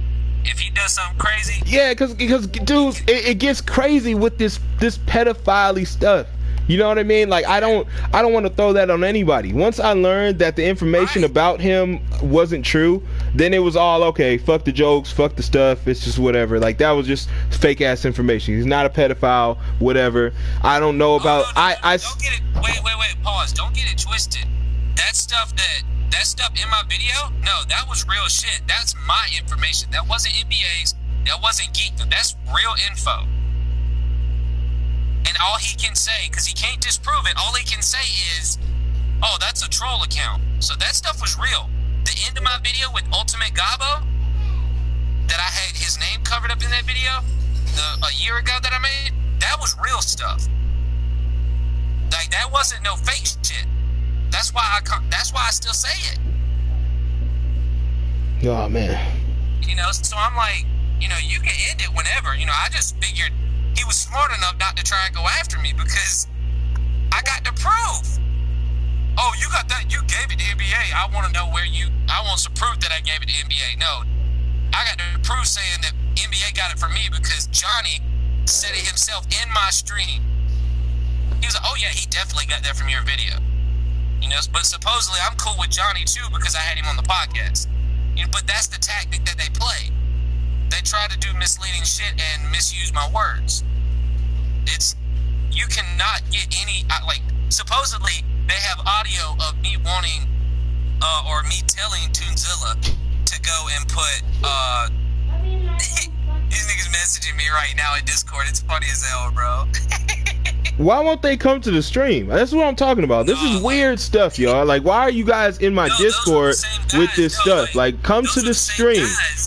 If he does something crazy, yeah, because dude, it gets crazy with this pedophile stuff. You know what I mean? Like, I don't want to throw that on anybody. Once I learned that the information about him wasn't true, then it was all okay. Fuck the jokes, fuck the stuff. It's just whatever. Like, that was just fake ass information. He's not a pedophile, whatever. I don't know about. Don't get it. Wait. Pause. Don't get it twisted. That stuff in my video, no, that was real shit. That's my information. That wasn't NBA's. That wasn't Geekdom. That's real info. And all he can say, because he can't disprove it, all he can say is, oh, that's a troll account. So that stuff was real. The end of my video with Ultimate Gabo, that I had his name covered up in that video, a year ago that I made, that was real stuff. Like, that wasn't no fake shit. That's why I still say it. Oh, man. You know, so I'm like, you know, you can end it whenever. You know, I just figured he was smart enough not to try and go after me because I got the proof. Oh, you got that? You gave it to NBA. I want to know where I want some proof that I gave it to NBA. No, I got the proof saying that NBA got it from me because Johnny said it himself in my stream. He was like, oh yeah, he definitely got that from your video. You know, but supposedly I'm cool with Johnny too because I had him on the podcast. You know, but that's the tactic that they play. They try to do misleading shit and misuse my words. You cannot get any, like, supposedly they have audio of me wanting, or me telling Toonzilla to go and put, these niggas messaging me right now in Discord. It's funny as hell, bro. Why won't they come to the stream? That's what I'm talking about. This is weird stuff, y'all. Like, why are you guys in my Discord with this stuff? Like, come to the stream.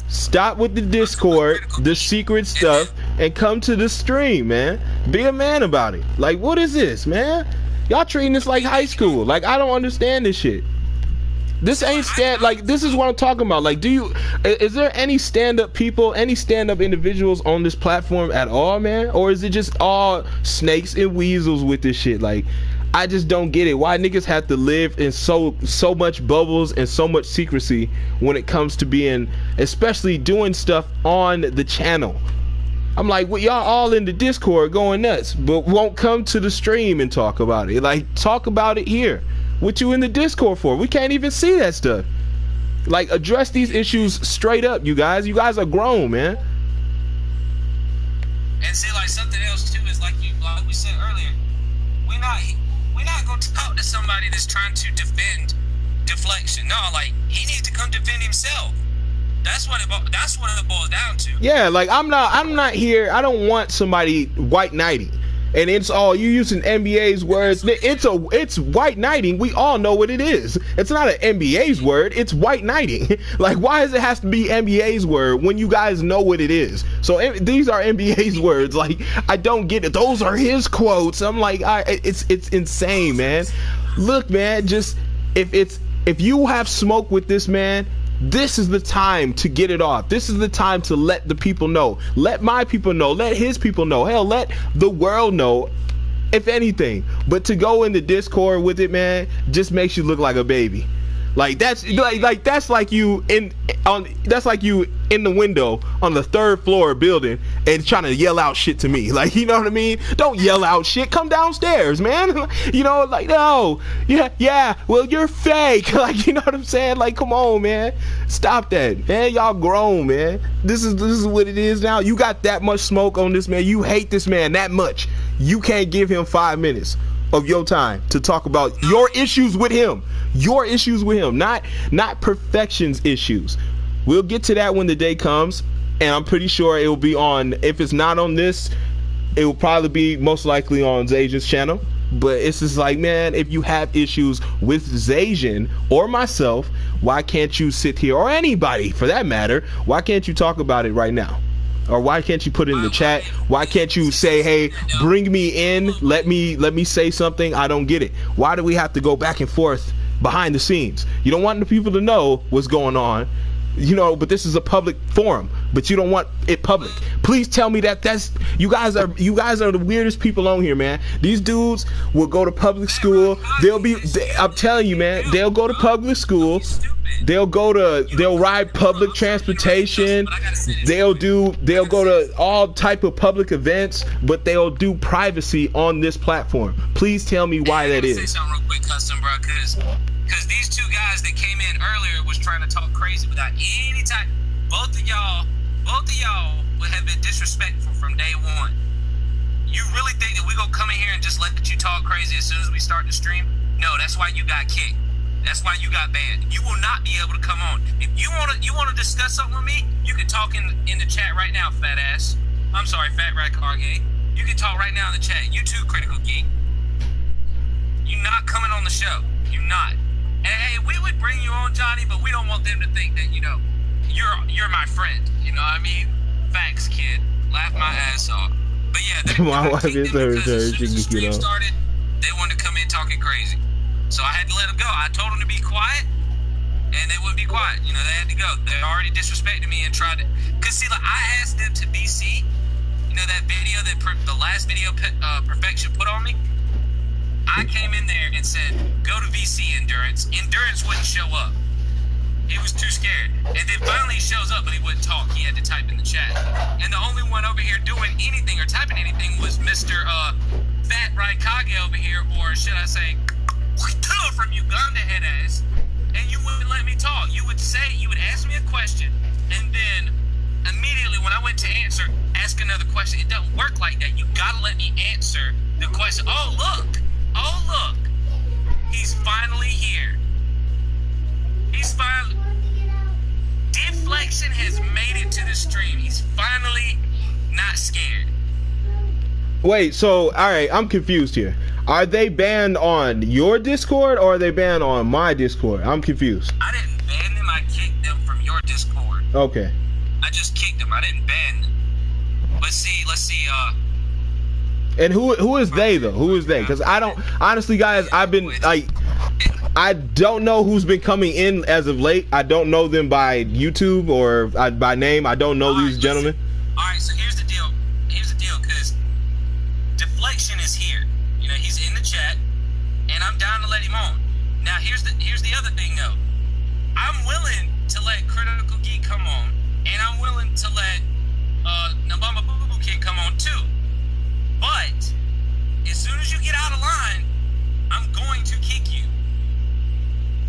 Stop with the Discord, the secret stuff, and come to the stream, man. Be a man about it. Like, what is this, man? Y'all treating this like high school. Like, I don't understand this shit. This ain't this is what I'm talking about. Like, is there any stand-up people, any stand-up individuals on this platform at all, man? Or is it just all snakes and weasels with this shit? Like, I just don't get it. Why niggas have to live in so much bubbles and so much secrecy when it comes to being, especially doing stuff on the channel. I'm like, well, y'all all in the Discord going nuts, but won't come to the stream and talk about it. Like, talk about it here. What you in the Discord for? We can't even see that stuff. Like, address these issues straight up, you guys. You guys are grown, man. And see, like, something else too is like we said earlier, we're not gonna talk to somebody that's trying to defend deflection. No, like, he needs to come defend himself. That's what it boils down to. Yeah, like, I'm not here. I don't want somebody white knighting. And it's all you using NBA's words. It's white knighting. We all know what it is. It's not an NBA's word. It's white knighting. Like, why does it have to be NBA's word when you guys know what it is? So these are NBA's words. Like, I don't get it. Those are his quotes. I'm like, it's insane, man. Look, man, just if you have smoke with this man, this is the time to get it off. This is the time to let the people know. Let my people know. Let his people know. Hell, let the world know, if anything. But to go in the Discord with it, man, just makes you look like a baby. Like, that's like you in the window on the 3rd floor building and trying to yell out shit to me. Like, you know what I mean? Don't yell out shit. Come downstairs, man. You know, like, no. Yeah, well, you're fake. Like, you know what I'm saying? Like, come on, man. Stop that, man. Y'all grown, man. This is what it is now. You got that much smoke on this man. You hate this man that much. You can't give him 5 minutes of your time to talk about your issues with him. Your issues with him, not perfections issues. We'll get to that when the day comes, and I'm pretty sure it will be on, if it's not on this, it will probably be most likely on Xazien's channel. But it's just like, man, if you have issues with Xazien or myself, why can't you sit here, or anybody for that matter, why can't you talk about it right now? Or why can't you put it in the chat? Why can't you say, hey, bring me in, let me say something? I don't get it. Why do we have to go back and forth behind the scenes? You don't want the people to know what's going on, you know, but this is a public forum, but you don't want it public. Please tell me that's you guys are the weirdest people on here, man. These dudes will go to public school. I'm telling you, man, they'll go to public school. They'll ride public transportation. They'll go to all type of public events, but they'll do privacy on this platform. Please tell me why that is. Say something real quick, Custom, bro, because these two guys that came in earlier was trying to talk crazy without any type. Both of y'all would have been disrespectful from day one. You really think that we gonna come in here and just let you talk crazy as soon as we start the stream? No, that's why you got kicked. That's why you got banned. You will not be able to come on. If you wanna discuss something with me, you can talk in the chat right now, fat ass. I'm sorry, fat rat car gay. You can talk right now in the chat. You too, Critical Geek. You not coming on the show. You not. And hey, we would bring you on, Johnny, but we don't want them to think that, you know, you're my friend. You know what I mean? Facts, kid. Laugh my ass off. But yeah, my wife is her. She can get on. Started, they wanted to come in talking crazy. So I had to let him go. I told him to be quiet, and they wouldn't be quiet. You know, they had to go. They already disrespected me and tried to. Cause see, like I asked them to BC. You know that video that the last video Perfection put on me. I came in there and said, go to VC Endurance. Endurance wouldn't show up. He was too scared. And then finally he shows up, but he wouldn't talk. He had to type in the chat. And the only one over here doing anything or typing anything was Mr. Fat Raikage over here, or should I say, from Uganda head ass. And you wouldn't let me talk. You would ask me a question, and then immediately when I went to answer, ask another question. It doesn't work like that. You gotta let me answer the question. Oh look, he's finally here. He's finally. Deflection has made it to the stream. He's finally not scared. Wait, so all right, I'm confused here. Are they banned on your Discord or are they banned on my Discord? I'm confused. I didn't ban them. I kicked them from your Discord. Okay. I just kicked them. I didn't ban them. Let's see. And who is they though? Who is they? Because I don't honestly, guys. I've been like, I don't know who's been coming in as of late. I don't know them by YouTube or by name. I don't know these gentlemen. All right. So here's the deal. Because Deflection is here. You know, he's in the chat, and I'm down to let him on. Now here's the other thing though. I'm willing to let Critical Geek come on, and I'm willing to let Nabama Boo Boo Kid come on too. But as soon as you get out of line, I'm going to kick you.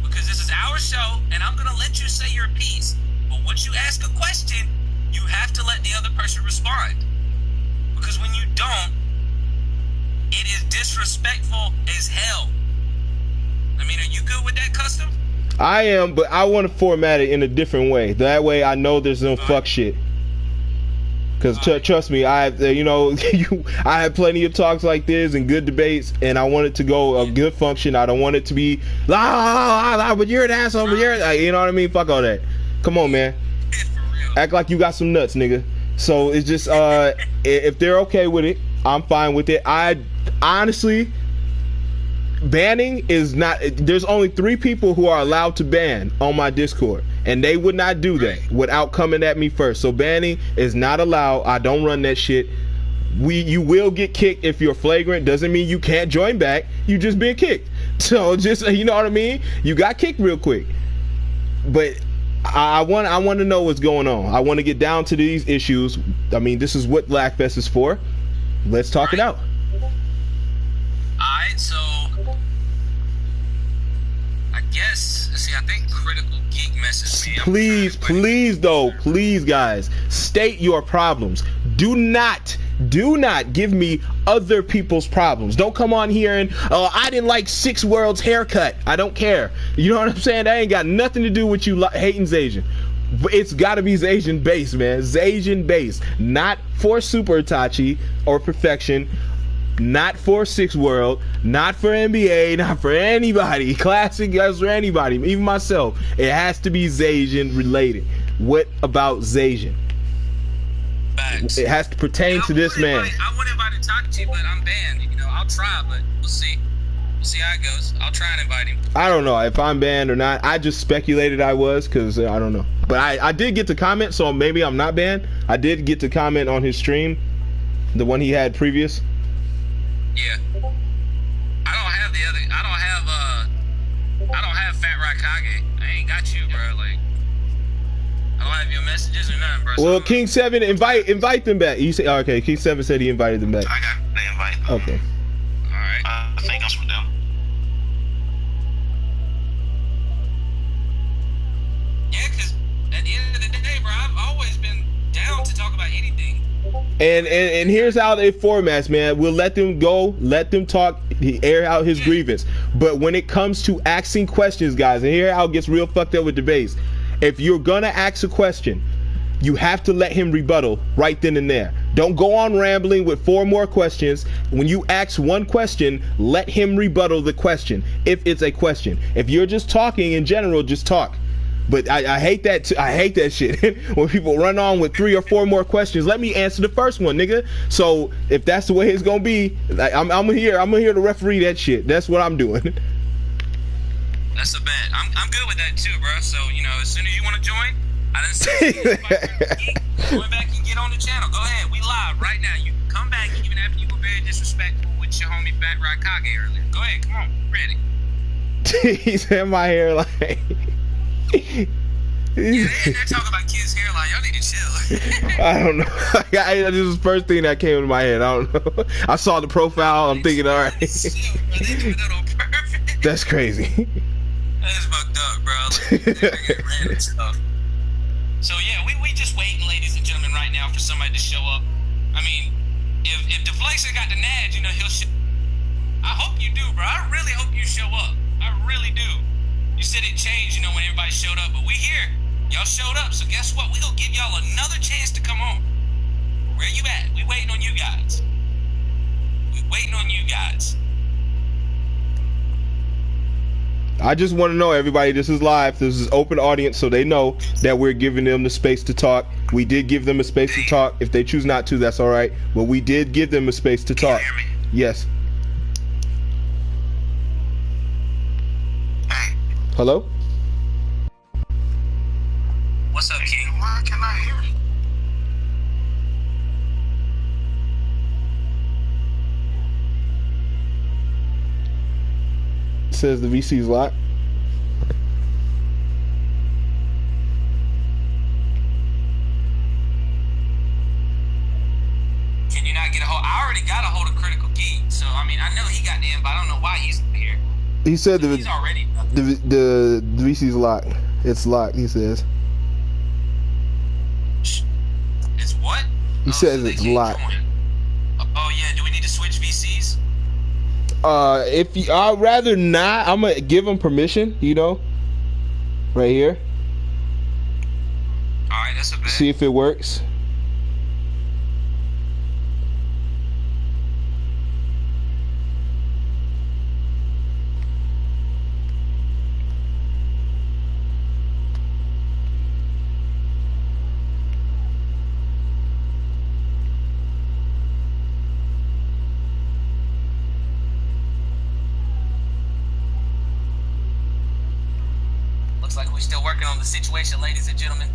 Because this is our show, and I'm going to let you say your piece. But once you ask a question, you have to let the other person respond. Because when you don't, it is disrespectful as hell. I mean, are you good with that, Custom? I am, but I want to format it in a different way. That way I know there's no fuck shit. Because trust me, I have plenty of talks like this and good debates, and I want it to go a good function. I don't want it to be but you're an asshole, but you're, you know what I mean? Fuck all that. Come on, man. Act like you got some nuts, nigga. So it's just if they're okay with it, I'm fine with it. I honestly, banning is not. There's only 3 people who are allowed to ban on my Discord, and they would not do that without coming at me first. So banning is not allowed. I don't run that shit. You will get kicked if you're flagrant. Doesn't mean you can't join back. You just been kicked. So just, you know what I mean? You got kicked real quick. But I want to know what's going on. I want to get down to these issues. I mean, this is what Blackfest is for. Let's talk it out. Alright, so I guess, let's see, I think Critical Geek messaged me. Please, guys, state your problems. Do not give me other people's problems. Don't come on here and, I didn't like Six World's haircut. I don't care. You know what I'm saying? That ain't got nothing to do with you hating Xazien. It's got to be Xazien based, man. Xazien based. Not for Super Itachi or Perfection. Not for Six World. Not for NBA. Not for anybody. Classic, guys, for anybody. Even myself. It has to be Xazien related. What about Xazien? Facts. It has to pertain to this man. I would invite him to talk to you, but I'm banned. You know, I'll try, but we'll see. We'll see how it goes. I'll try and invite him. I don't know if I'm banned or not. I just speculated I was, because I don't know. But I did get to comment, so maybe I'm not banned. I did get to comment on his stream, the one he had previous. Yeah. I don't have Fat Raikage. I ain't got you, bro. Like, I don't have your messages or nothing, bro. Well, King 7, invite them back. You say, okay, King 7 said he invited them back. I got the invite. Okay. Alright. I think that's for them. Yeah, because at the end of the day, bro, I've always been down to talk about anything. And here's how they formats, man. We'll let them go, let them talk, air out his grievance. But when it comes to asking questions, guys, and here how it gets real fucked up with debates. If you're gonna ask a question, you have to let him rebuttal right then and there. Don't go on rambling with 4 more questions. When you ask one question, let him rebuttal the question, if it's a question. If you're just talking in general, just talk. But I hate that. I hate that shit when people run on with 3 or 4 more questions. Let me answer the first one, nigga. So if that's the way it's gonna be, I'm here. I'm here to referee that shit. That's what I'm doing. That's a bet. I'm good with that too, bro. So, you know, as soon as you want to join, I done said going back and get on the channel. Go ahead. We live right now. You can come back even after you were very disrespectful with your homie Fat Rod Kage earlier. Go ahead. Come on. Ready. He said my hairline. Yeah, they're talking about kids' hairline. Y'all need to chill. I don't know. This is the first thing that came to my head. I don't know. I saw the profile. I'm thinking, all right. They doing that on purpose. That's crazy. That's fucked up, bro. Like, random stuff. So yeah, we just waiting, ladies and gentlemen, right now for somebody to show up. I mean, if Deflection got the Nadge, you know, he'll show. I hope you do, bro. I really hope you show up. I really do. You said it changed, you know, when everybody showed up, but we here. Y'all showed up, so guess what? We gonna give y'all another chance to come on. Where you at? We waiting on you guys. We waiting on you guys. I just want to know, everybody, this is live. This is open audience, so they know that we're giving them the space to talk. We did give them a space to talk. If they choose not to, that's all right. But we did give them a space to talk. Can you hear me? Yes. Hey. Hello? What's up, King? Why can I hear you? It says the VC's locked. Can you not get a hold? I already got a hold of Critical Geek, so I mean, I know he got the invite. I don't know why he's here. He said He's already. the VC's locked. It's locked, he says. It's what? He says they it's can't locked. join. Oh yeah, do we need to switch VCs? If you, I'd rather not. I'm gonna give him permission, you know, right here. All right, that's a bet. See if it works. Looks like we're still working on the situation, ladies and gentlemen.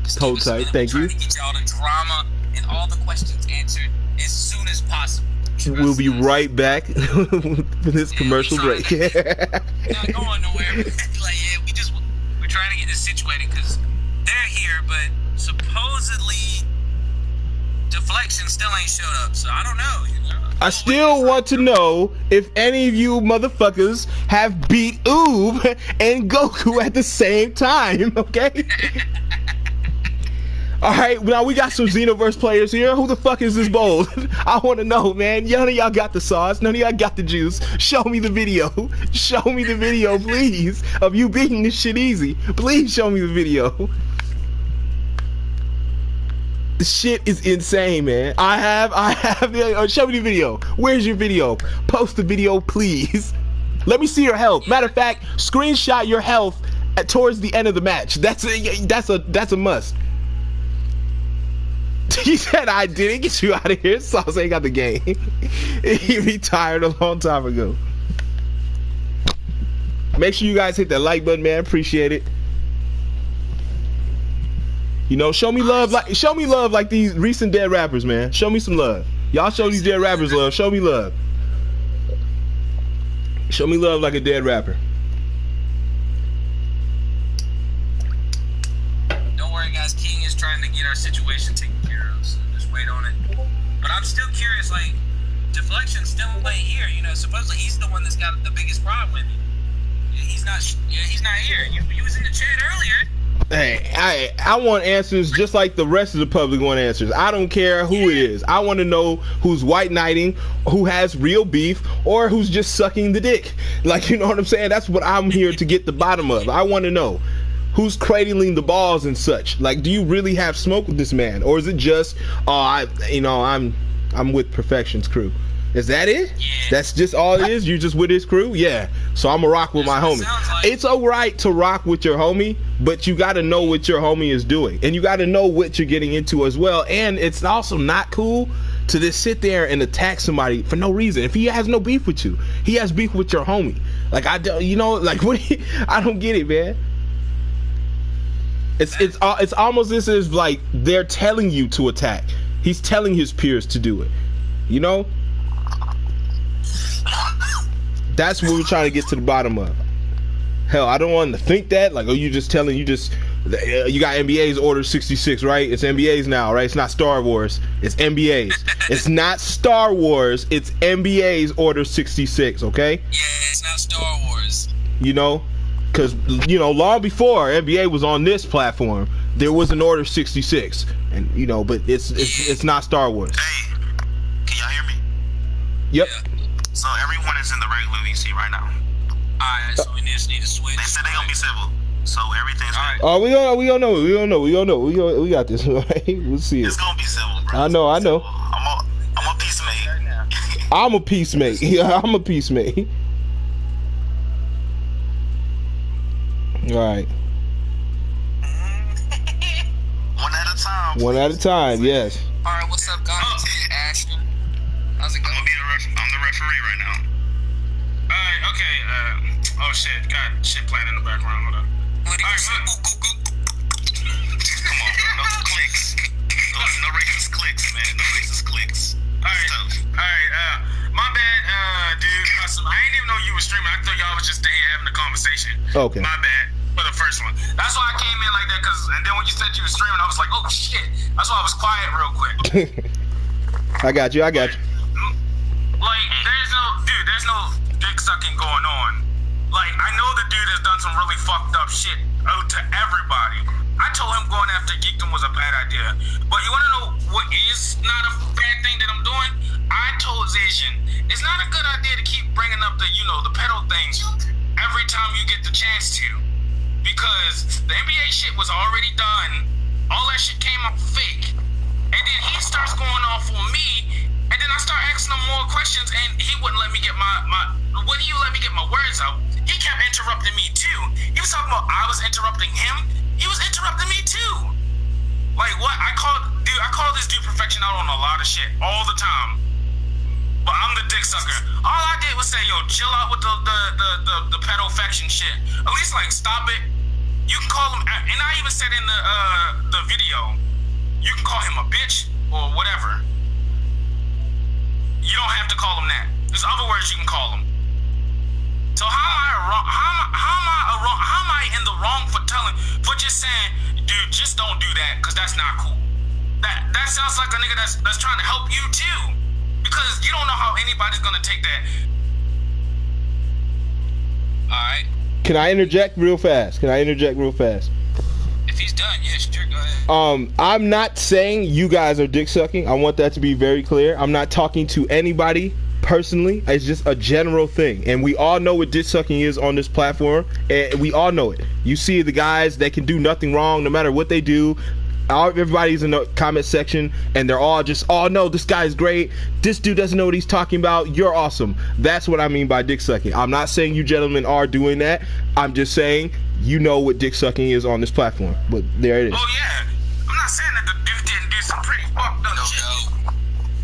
Just Hold keep us a tight, minute. thank We're you. trying to get y'all the drama and all the questions answered as soon as possible. We'll be Trust us. right back for this commercial we're break. trying Not going nowhere. Like, yeah, we're trying to get this situated because they're here, but supposedly Deflection still ain't showed up. So I don't know. You know, I still want to know if any of you motherfuckers have beat Oob and Goku at the same time, okay? Alright, now we got some Xenoverse players here. Who the fuck is this bold? I want to know, man. None of y'all got the sauce. None of y'all got the juice. Show me the video. Show me the video, please, of you beating this shit easy. Please show me the video. The shit is insane, man. I have show me the video. Where's your video? Post the video, please. Let me see your health. Matter of fact, screenshot your health towards the end of the match. That's a must. He said I didn't get you out of here. Sauce ain't got the game. He retired a long time ago. Make sure you guys hit that like button, man. Appreciate it. You know, show me love like these recent dead rappers, man. Show me some love. Y'all show these dead rappers love. Show me love. Show me love like a dead rapper. Don't worry, guys. King is trying to get our situation taken care of, so just wait on it. But I'm still curious, like, Deflection still ain't here. You know, supposedly he's the one that's got the biggest problem with it. He's not here. You was in the chat earlier. Hey, I want answers just like the rest of the public want answers. I don't care who it is. I want to know who's white knighting, who has real beef, or who's just sucking the dick. Like, you know what I'm saying? That's what I'm here to get the bottom of. I want to know who's cradling the balls and such. Like, do you really have smoke with this man, or is it just, I'm with Perfection's crew? Is that it? Yeah. That's just all it is? You just with his crew? Yeah. So I'm going to rock with my homie. Like. It's alright to rock with your homie, but you got to know what your homie is doing. And you got to know what you're getting into as well. And it's also not cool to just sit there and attack somebody for no reason. If he has no beef with you, he has beef with your homie. Like I don't, you know, like what? I don't get it, man. It's almost this is like they're telling you to attack. He's telling his peers to do it. You know? That's what we're trying to get to the bottom of. Hell, I don't want to think that. Like, oh, you got NBA's Order 66, right? It's NBA's now, right? It's not Star Wars. It's NBA's. It's not Star Wars. It's NBA's Order 66, okay? Yeah, it's not Star Wars. You know? Because, you know, long before NBA was on this platform, there was an Order 66. And, you know, but it's not Star Wars. Hey, can y'all hear me? Yep. Yeah. So everyone is in the regular VC right now. Alright, so we just need to switch. They said they're gonna be civil, so everything's Alright. Oh, we don't know. We got this. Right? We'll see It's it. gonna be civil, bro. I know. I'm a peacemate. I'm a peacemate. Yeah, I'm a peacemate. All right. One at a time. One at a time. Yes. Alright, what's up, guys? Ashton. How's it I'm going? the referee right now. Alright, okay, oh shit, got shit playing in the background, hold on. What do you say? Come on, bro. No clicks. No racist clicks, man. No racist clicks. Alright, my bad, dude. I didn't even know you were streaming. I thought y'all was just staying having a conversation. Okay. My bad for the first one. That's why I came in like that, and then when you said you were streaming, I was like, oh shit. That's why I was quiet real quick. I got you. Like, there's no dick sucking going on. Like, I know the dude has done some really fucked up shit to everybody. I told him going after Geekdom was a bad idea. But you wanna know what is not a bad thing that I'm doing? I told Xazien, it's not a good idea to keep bringing up the, you know, the pedo things every time you get the chance to. Because the NBA shit was already done. All that shit came up fake. And then he starts going off on me. And then I start asking him more questions, and he wouldn't let me get wouldn't you let me get my words out? He kept interrupting me too. He was talking about I was interrupting him. He was interrupting me too. Like what? I call this dude Perfection out on a lot of shit all the time. But I'm the dick sucker. All I did was say, yo, chill out with the pedo-faction shit. At least like stop it. You can call him, and I even said in the video, you can call him a bitch or whatever. You don't have to call him that. There's other words you can call him. So how am I in the wrong for just saying, dude, just don't do that, because that's not cool. That sounds like a nigga that's trying to help you too, because you don't know how anybody's gonna take that. All right. Can I interject real fast? If he's done, yeah, sure, go ahead. I'm not saying you guys are dick sucking. I want that to be very clear. I'm not talking to anybody personally. It's just a general thing, and we all know what dick sucking is on this platform, and we all know it. You see the guys that can do nothing wrong no matter what they do. Everybody's in the comment section, and they're all just, oh no, this guy's great. This dude doesn't know what he's talking about. You're awesome. That's what I mean by dick sucking. I'm not saying you gentlemen are doing that. I'm just saying you know what dick sucking is on this platform. But there it is. Oh yeah, I'm not saying that the dude didn't do some pretty fucked up shit.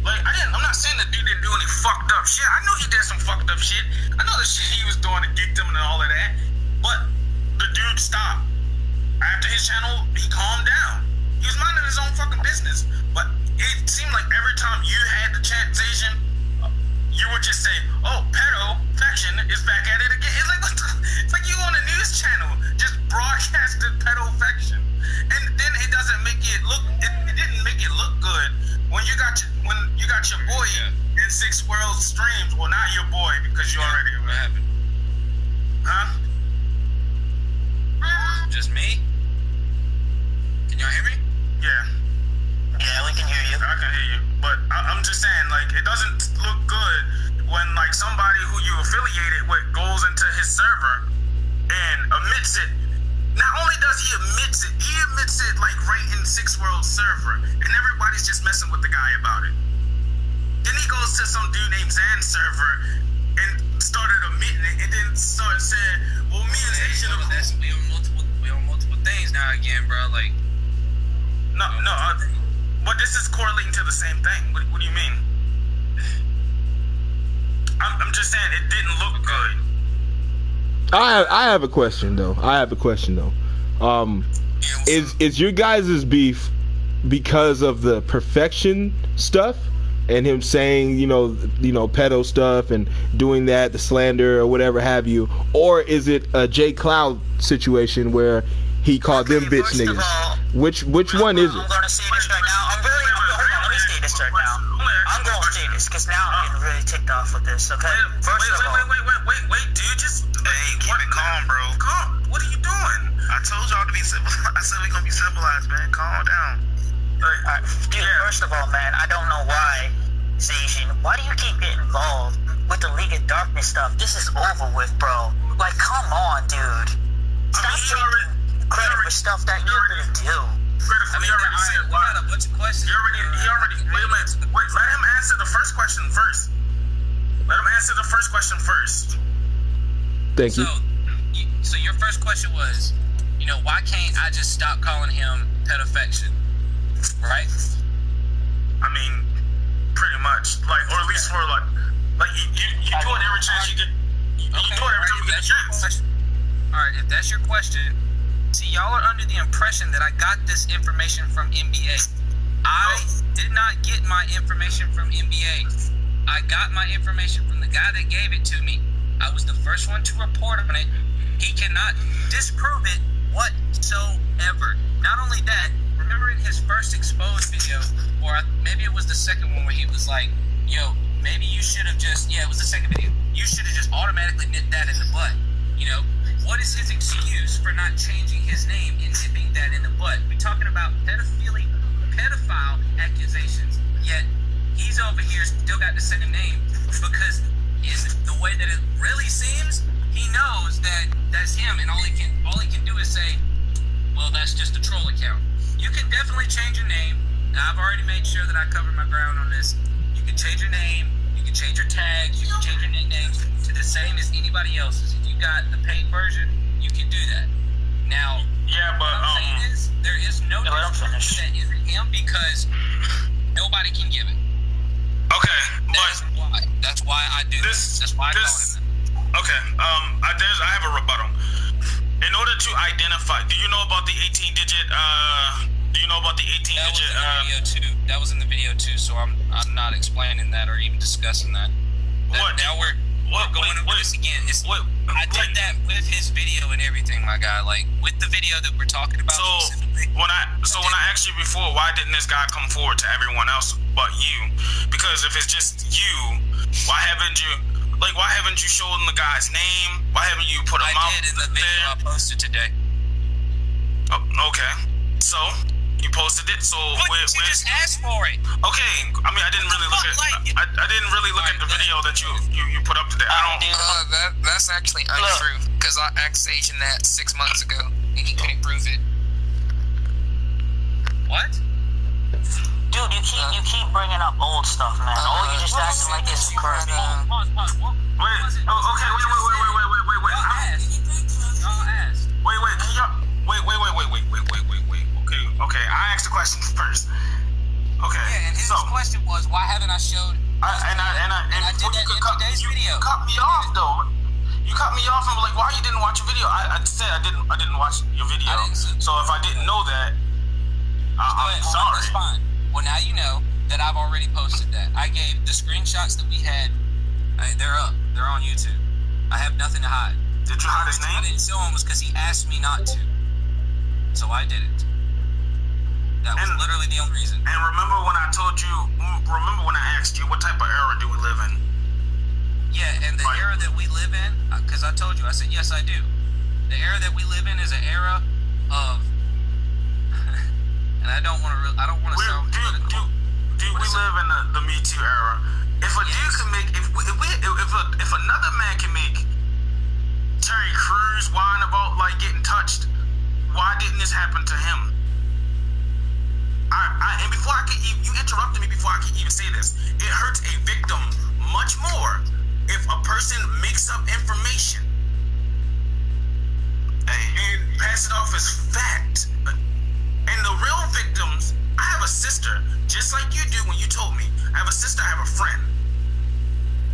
Like I'm not saying the dude didn't do any fucked up shit. I know he did some fucked up shit. I know the shit he was doing to Geekdom and all of that. But the dude stopped. After his channel, he calmed down. He was minding his own fucking business. But it seemed like every time you had the chance, Xazien, you would just say, oh, pedo faction is back at it again. It's like, it's like you on a news channel just broadcasted pedo faction. And then it doesn't make it look, it didn't make it look good when you got your boy in Six World streams. Well, not your boy, because you already, what happened? Huh? Just me? Can y'all hear me? Yeah, we can hear you. I can hear you. But I'm just saying, like, it doesn't look good when, like, somebody who you affiliated with goes into his server and admits it. Not only does he admits it, like, right in Six World server, and everybody's just messing with the guy about it. Then he goes to some dude named Xazien server and started admitting it, and then started saying, well, me and Xazien are cool. We on multiple things now again, bro. Like, No, but this is correlating to the same thing. What do you mean? I'm just saying it didn't look good. I have a question though. Is your guys' beef because of the perfection stuff and him saying, pedo stuff and doing that, the slander or whatever have you, or is it a J Cloud situation where he called them bitch niggas? Which one is it? I'm gonna say this right now. Hold on, let me say this right now. I'm gonna say this because now I'm getting really ticked off with this. Okay. Wait, dude, just keep it calm, bro. calm. What are you doing? I told y'all to be civil. I said we gonna be civilized, man. Calm down. Dude, first of all, man, I don't know why, Xazien, why do you keep getting involved with the League of Darkness stuff? This is over with, bro. Like, come on, dude. Stop taking credit for stuff that you're gonna do. We already said why. We got a bunch of questions. He already. Wait a minute. Wait, let him answer the first question first. Thank you. So your first question was, why can't I just stop calling him pedofection? Right? I mean, pretty much. Like, or at least for like you do it every chance you get. You do it every time you get a chance. Alright, if that's your question, see, y'all are under the impression that I got this information from NBA. I did not get my information from NBA. I got my information from the guy that gave it to me. I was the first one to report on it. He cannot disprove it whatsoever. Not only that, remember in his first exposed video, or maybe it was the second one where he was like, yo, maybe you should have just, it was the second video. You should have just automatically nipped that in the butt. What is his excuse for not changing his name and nipping that in the butt? We're talking about pedophile accusations, yet he's over here still got the same name because the way that it really seems, he knows that that's him, and all he can do is say, well, that's just a troll account. You can definitely change your name. Now, I've already made sure that I covered my ground on this. You can change your name, you can change your tags, you can change your nicknames to the same as anybody else's. If you got the paid version, you can do that. Now, Yeah, but what I'm saying is, there is no difference that isn't him because nobody can give it. okay, but That's why I do this. That's why I call him that. Okay, I have a rebuttal. In order to identify, do you know about the 18-digit? That was in the video too. So I'm not explaining that or even discussing that. Now we're going over this again. I did that with his video and everything, my guy. Like with the video that we're talking about. So when I asked you before, why didn't this guy come forward to everyone else but you? Because if it's just you, why haven't you shown the guy's name? Why haven't you put him out I did in the video I posted today. Oh, okay. So you posted it. So You just asked for it. okay. I mean, I didn't really look at the video that you put up today. That's actually untrue because I asked Xazien that 6 months ago and he couldn't prove it. What? Dude, you keep bringing up old stuff, man. You just acting like this is current. Pause. Wait. Okay. Wait. Y'all asked. Wait. Can y'all? Wait. Okay. I asked the question first. Okay. Yeah, and his question was, why haven't I showed? I did that in today's video. You cut me off though. You cut me off and were like, why you didn't watch your video? I said I didn't watch your video. So if I didn't know that, I'm sorry. That's fine. Well, now you know that I've already posted that. I gave the screenshots that we had. They're up. They're on YouTube. I have nothing to hide. Did you hide his name? I didn't show him was because he asked me not to. So I did it. That was literally the only reason. And remember when I asked you what type of era do we live in? Yeah, and the era that we live in, because I told you, I said, yes, I do. The era that we live in is an era of, and I don't want to sound political. We live in the Me Too era. If a dude can make, if another man can make Terry Crews whine about like getting touched, why didn't this happen to him? And before I could, you interrupted me before I could even say this. It hurts a victim much more if a person makes up information and pass it off as fact. And the real victims, I have a sister, just like you do when you told me. I have a sister, I have a friend.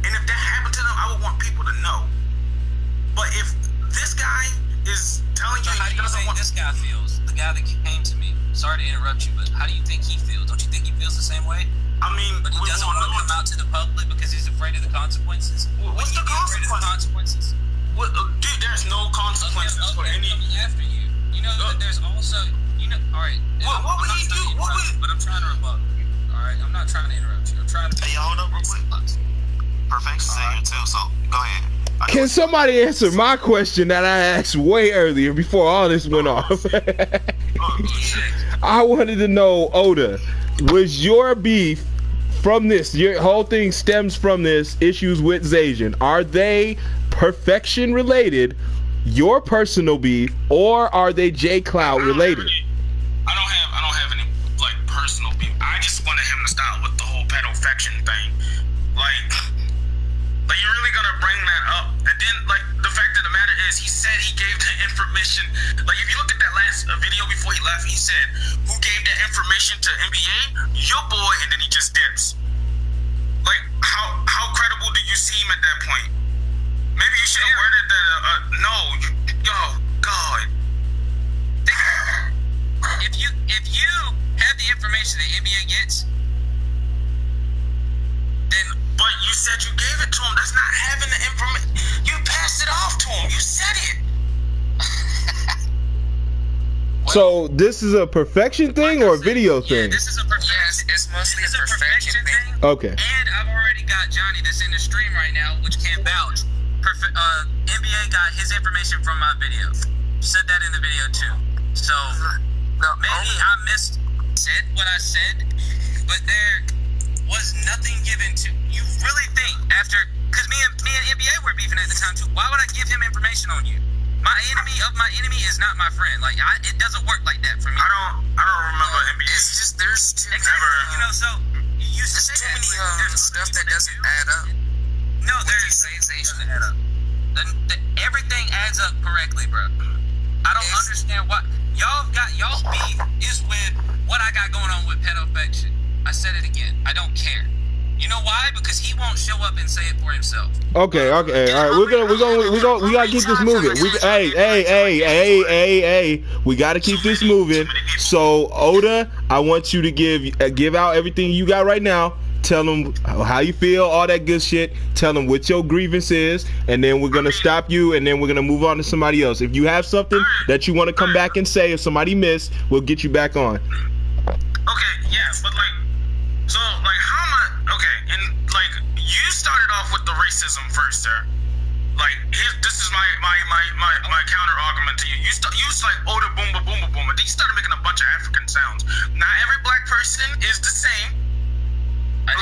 And if that happened to them, I would want people to know. But if guy feels. The guy that came to me. Sorry to interrupt you, but how do you think he feels? Don't you think he feels the same way? I mean, But he doesn't want to come out to the public because he's afraid of the consequences. What's the Consequences? What, dude, there's no consequences for any. Coming after you. You know that there's also, all right. What would he do? But I'm trying to rebuttal. All right, I'm not trying to interrupt you. I'm trying to. Hey, hold up real quick. Perfect. Say here too. So go ahead. Can somebody answer my question that I asked way earlier before all this went off? I wanted to know, Oda, was your beef from this? Your whole thing stems from this issues with Xazien. Are they perfection related, your personal beef, or are they J Cloud related? I don't have any like personal beef. I just wanted him to stop with the whole pedofaction thing. Like you really gonna bring that up? And then like the fact of the matter is, he said he gave the information. Like if you look at that last video before he left, he said, "Who gave that information to NBA? Your boy," and then he just dips. Like how credible do you see him at that point? Maybe you should have worded that. No, oh God. If you have the information that NBA gets, then. But you said you gave it to him. That's not having the information. You passed it off to him. You said it. So this is a perfection thing or a video thing? Yeah, this is a perfection. Yes, it's mostly a perfection thing. Okay. And I've already got Johnny that's in the stream right now, which can vouch. NBA got his information from my video. Said that in the video too. So maybe I said what I said, but there was nothing given to. You really think after? Because me and NBA were beefing at the time too. Why would I give him information on you? My enemy of my enemy is not my friend. Like it doesn't work like that for me. I don't remember NBA. It's just there's too so you there's say too that, many like, stuff that doesn't add up. No, there's add up. Everything adds up correctly, bro. I don't understand why y'all's beef is with what I got going on with pedofaction. I said it again. I don't care. You know why? Because he won't show up and say it for himself. Okay. All right. We gotta keep this moving. Hey. We gotta keep this moving. So Oda, I want you to give out everything you got right now. Tell them how you feel, all that good shit. Tell them what your grievance is, and then we're gonna stop you, and then we're gonna move on to somebody else. If you have something that you want to come back and say, if somebody missed, we'll get you back on. Okay, yeah, but like, so like, how am I? Okay, and like, you started off with the racism first, sir. Like, this is my counter argument to you. You was like, oh, the boomba boomba boomba. Then you started making a bunch of African sounds. Not every black person is the same. I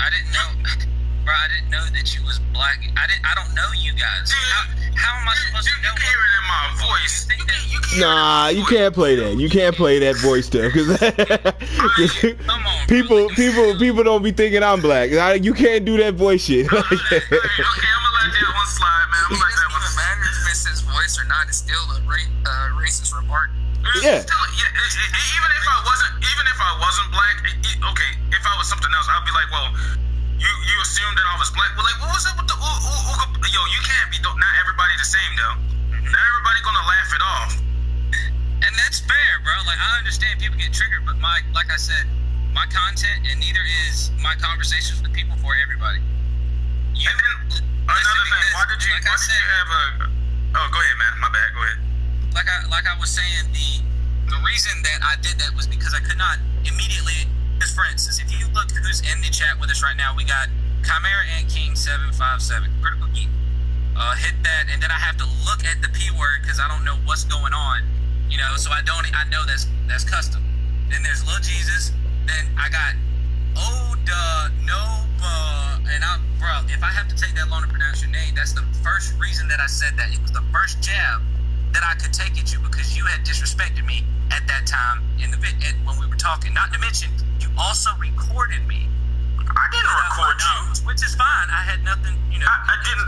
didn't know, bro. I didn't know that you was black. I don't know you guys. How am I supposed to know? You can hear it in my voice. Nah, you can't play that. You can't play that voice stuff because people don't be thinking I'm black. You can't do that voice shit. Okay, I'm gonna let that one slide, man. I'm gonna let that one slide. If it's his voice or not, it's still a racist remark. Yeah. Even if I wasn't black, okay, if I was something else, I'd be like, well, you assumed that I was black. Well, like, what was up with the yo? You can't be. Not everybody the same though. Not everybody gonna laugh it off. And that's fair, bro. Like, I understand people get triggered, but like I said, my content and neither is my conversations with people for everybody. And then another thing, why did you have a? Oh, go ahead, man. My bad. Go ahead. Like I was saying, the reason that I did that was because I could not immediately. Because for instance, if you look who's in the chat with us right now, we got Chimera and King 757 Critical Geek. Hit that, and then I have to look at the P word because I don't know what's going on. You know, so I know that's custom. Then there's Lil Jesus. Then I got Oda Nova, and bro, if I have to take that long to pronounce your name, that's the first reason that I said that. It was the first jab that I could take at you because you had disrespected me at that time in the when we were talking. Not to mention, you also recorded me. I didn't record you, which is fine. I had nothing, you know. I didn't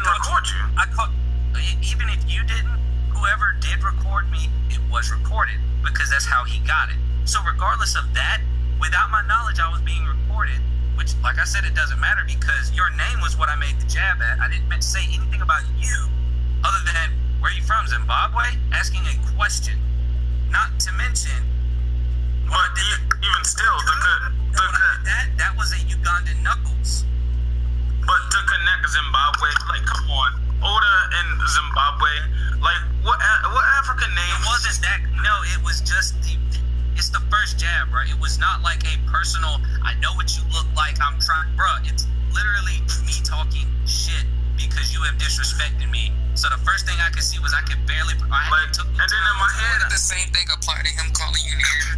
record you. Even if you didn't, whoever did record me, it was recorded because that's how he got it. So regardless of that, without my knowledge, I was being recorded. Which, like I said, it doesn't matter because your name was what I made the jab at. I didn't say anything about you, other than where you from, Zimbabwe. Zimbabwe asking a question. Not to mention, But even still, that was a Ugandan Knuckles. but to connect Zimbabwe, like, come on, Oda and Zimbabwe, like, what African name? It wasn't that. No, it was just it's the first jab, bro. It was not like a personal, I know what you look like, I'm trying, bro. It's literally me talking shit because you have disrespected me. So the first thing I could see was I could barely, and then in my head, Would the same thing apply to him calling you nigger?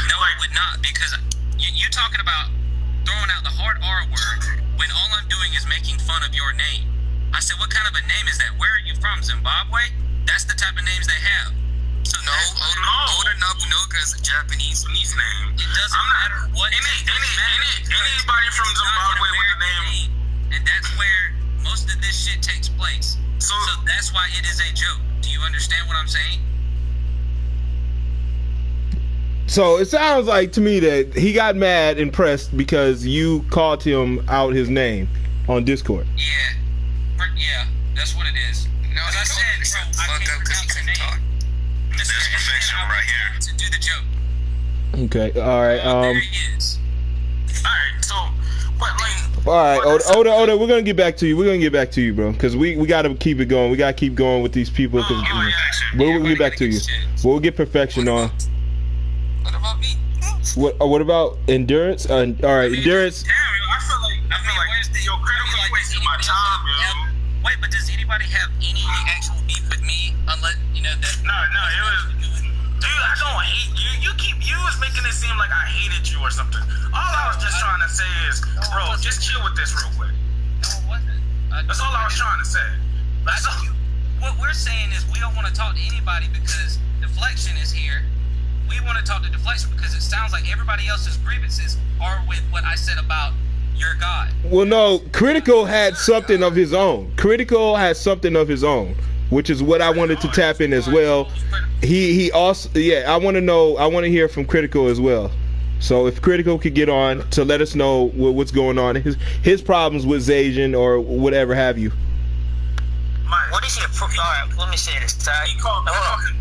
no, it would not, because you're talking about throwing out the hard R word when all I'm doing is making fun of your name. I said, what kind of a name is that? Where are you from? Zimbabwe? That's the type of names they have. So No, Oda Nobunaga is a Japanese name. it doesn't matter what. Anybody from Zimbabwe with a name. And that's where most of this shit takes place. So that's why it is a joke. Do you understand what I'm saying? So it sounds like to me that he got mad and pressed because you called him out his name on Discord. Yeah, that's what it is. No, As I said, bro, I fuck can't up because he pronounce your couldn't talk. name. That's perfection right here. To do the joke. Okay, all right. There he is. Alright, so, but like, All right, Oda, we're gonna get back to you. We're gonna get back to you, bro, because we gotta keep it going. We gotta keep going with these people. Cause we'll get back to you. We'll get perfection on. What about me? What about endurance? All right, endurance. damn, I feel like where's the critical like, wasting my time, yo. Wait, but does anybody have any actual beef with me? Unless you know that. No, it was, dude, I don't hate you. You was making it seem like I hated you or something. All I was just trying to say is, bro, just chill with this real quick. No, it wasn't. That's all I was trying to say. That's all. What we're saying is we don't want to talk to anybody because Deflection is here. We want to talk to Deflection because it sounds like everybody else's grievances are with what I said about your God. Well, no, Critical had something of his own. Critical had something of his own, which is what I wanted to tap in as well. He also, I want to hear from Critical as well. So if Critical could get on to let us know what's going on, his problems with Xazien or whatever have you. What is your proof? Alright, let me say this. He called me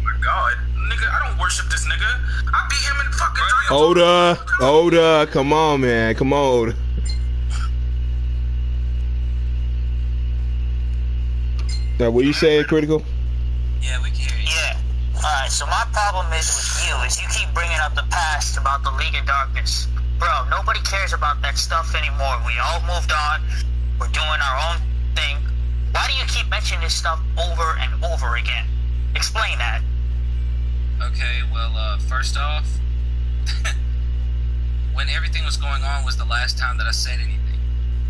my God. Nigga, I don't worship this nigga. I beat him in fucking Oda, come on, man. Come on, Oda. Now, what you saying, Critical? Yeah, we can hear you. Yeah. Alright, so my problem is with you is you keep bringing up the past about the League of Darkness. Bro, nobody cares about that stuff anymore. We all moved on. We're doing our own thing. Why do you keep mentioning this stuff over and over again? Explain that. Okay, well, first off, when everything was going on was the last time that I said anything.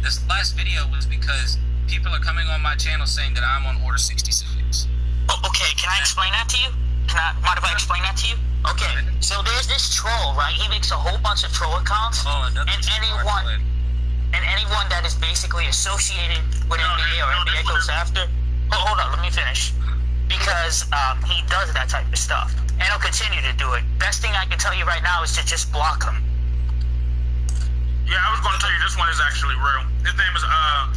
This last video was because people are coming on my channel saying that I'm on Order 66. Okay, can I explain that to you? Mind if I explain that to you? Okay, so there's this troll, right? He makes a whole bunch of troll accounts, and anyone that is basically associated with NBA or NBA goes after. Hold on, let me finish. Because he does that type of stuff, and he'll continue to do it. Best thing I can tell you right now is to just block him. Yeah, I was going to tell you this one is actually real. His name is,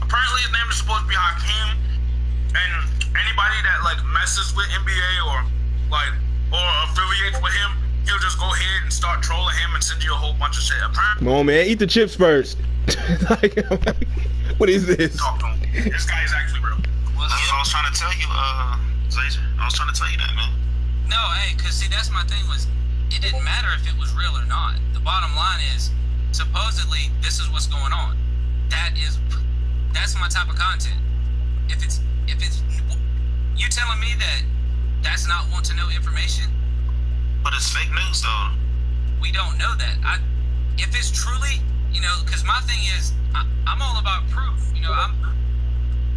apparently his name is supposed to be Hakeem. And anybody that, like, messes with NBA or affiliates with him, he'll just go ahead and start trolling him and send you a whole bunch of shit. Apparently, Come on, man. Eat the chips first. What is this? talk to him. This guy is actually real. That's what I was trying to tell you, Xazien. I was trying to tell you that, man. No, hey, because see, that's my thing was, it didn't matter if it was real or not. The bottom line is, supposedly, this is what's going on. That's my type of content. If it's, you telling me that that's not want to know information? But it's fake news, though. We don't know that. If it's truly, because my thing is, I'm all about proof.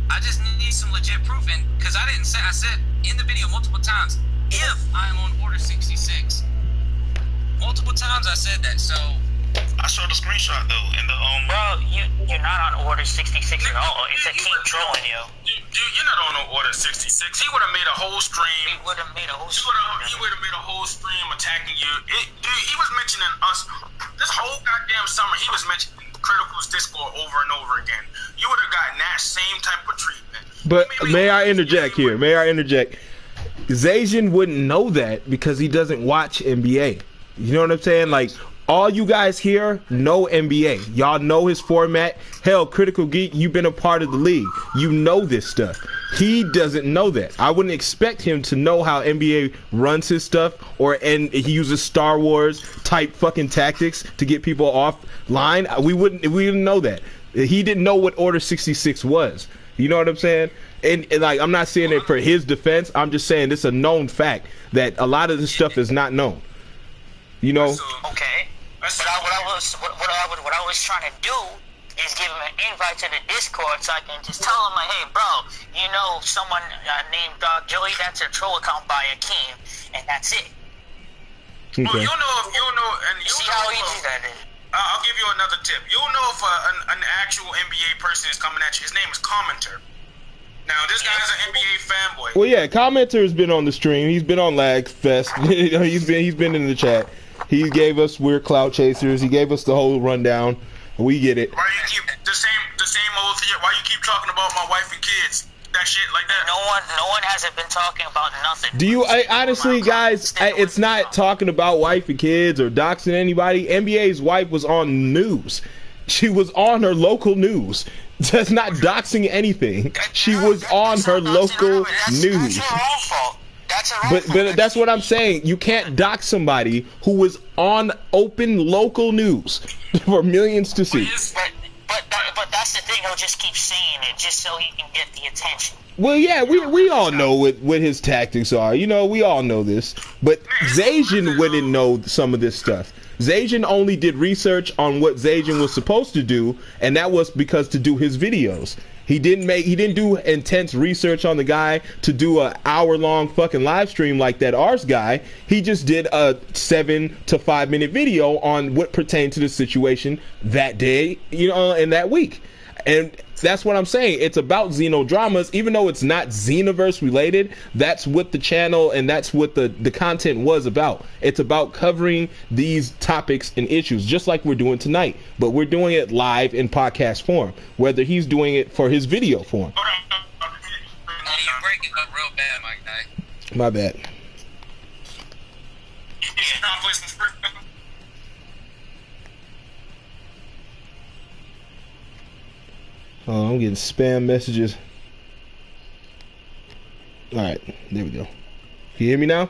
I just need some legit proof, and because I said in the video multiple times, if I'm on Order 66, multiple times I said that. So I showed a screenshot though in the Bro, you're not on Order 66 at all. It's a keep trolling you. Dude, you're not on no Order 66. He would have made a whole stream. He would have made a whole He would have made a whole stream attacking you. Dude, he was mentioning us this whole goddamn summer. He was mentioning Critical's Discord over and over again. You would have gotten that same type of treatment. But may I interject here? May I interject? Xazien wouldn't know that because he doesn't watch NBA. You know what I'm saying? Like, all you guys here know NBA. Y'all know his format. Hell, Critical Geek, you've been a part of the league. You know this stuff. He doesn't know that. I wouldn't expect him to know how NBA runs his stuff, and he uses Star Wars type fucking tactics to get people offline. We wouldn't know that. He didn't know what Order 66 was. You know what I'm saying? And like, I'm not saying it for his defense. I'm just saying it's a known fact that a lot of this stuff is not known. You know? Okay. But what I was trying to do is give him an invite to the Discord so I can just tell him, like, hey, bro, you know someone named Joey, that's a troll account by Akeem, and that's it. Okay. Well, you See how easy that is. I'll give you another tip. You'll know if an actual NBA person is coming at you. His name is Commenter. Now, this guy's an NBA fanboy. Well, yeah, Commenter has been on the stream. He's been on Lag Fest. he's been in the chat. He gave us We're Cloud Chasers. He gave us the whole rundown. We get it. Why you keep the same old thing? Why you keep talking about my wife and kids? That shit like that. No one hasn't been talking about nothing. Do you honestly, guys? It's not talking about wife and kids or doxing anybody. NBA's wife was on news. She was on her local news. That's not doxing anything. She was on her local news. That's your own fault. But that's what I'm saying. You can't dox somebody who was on open local news for millions to see. But that's the thing. He'll just keep saying it just so he can get the attention. Well, yeah, we all know what his tactics are. You know, we all know this. But Xazien wouldn't know some of this stuff. Xazien only did research on what Xazien was supposed to do, and that was because to do his videos. He didn't do intense research on the guy to do an hour-long fucking live stream like that Ars guy. He just did a 7 to 5 minute video on what pertained to the situation that day, you know, and that week. And that's what I'm saying. It's about XenoDramas, even though it's not Xenoverse related. That's what the channel and that's what the content was about. It's about covering these topics and issues, just like we're doing tonight. But we're doing it live in podcast form, whether he's doing it for his video form. You're breaking up real bad, my guy. My bad. Oh, I'm getting spam messages. Alright, there we go. Can you hear me now?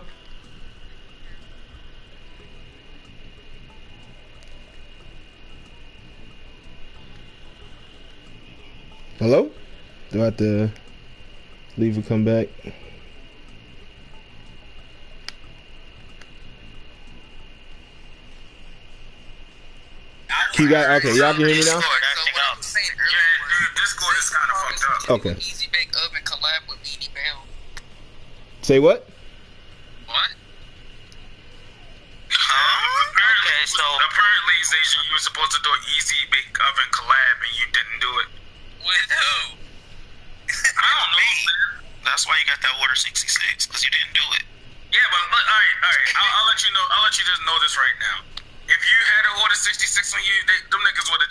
Hello? Do I have to leave and come back? You got, okay, y'all can hear me now? Discord is kind of fucked up. Okay. Easy Bake Oven collab with Beanie Bell. Say what? What? Apparently, Xazien, you were supposed to do an Easy Bake Oven collab and you didn't do it. With who? I don't know. That's why you got that Order 66, because you didn't do it. Yeah, but all right. I'll let you know. I'll let you just know this right now. If you had an Order 66 on you, them niggas would have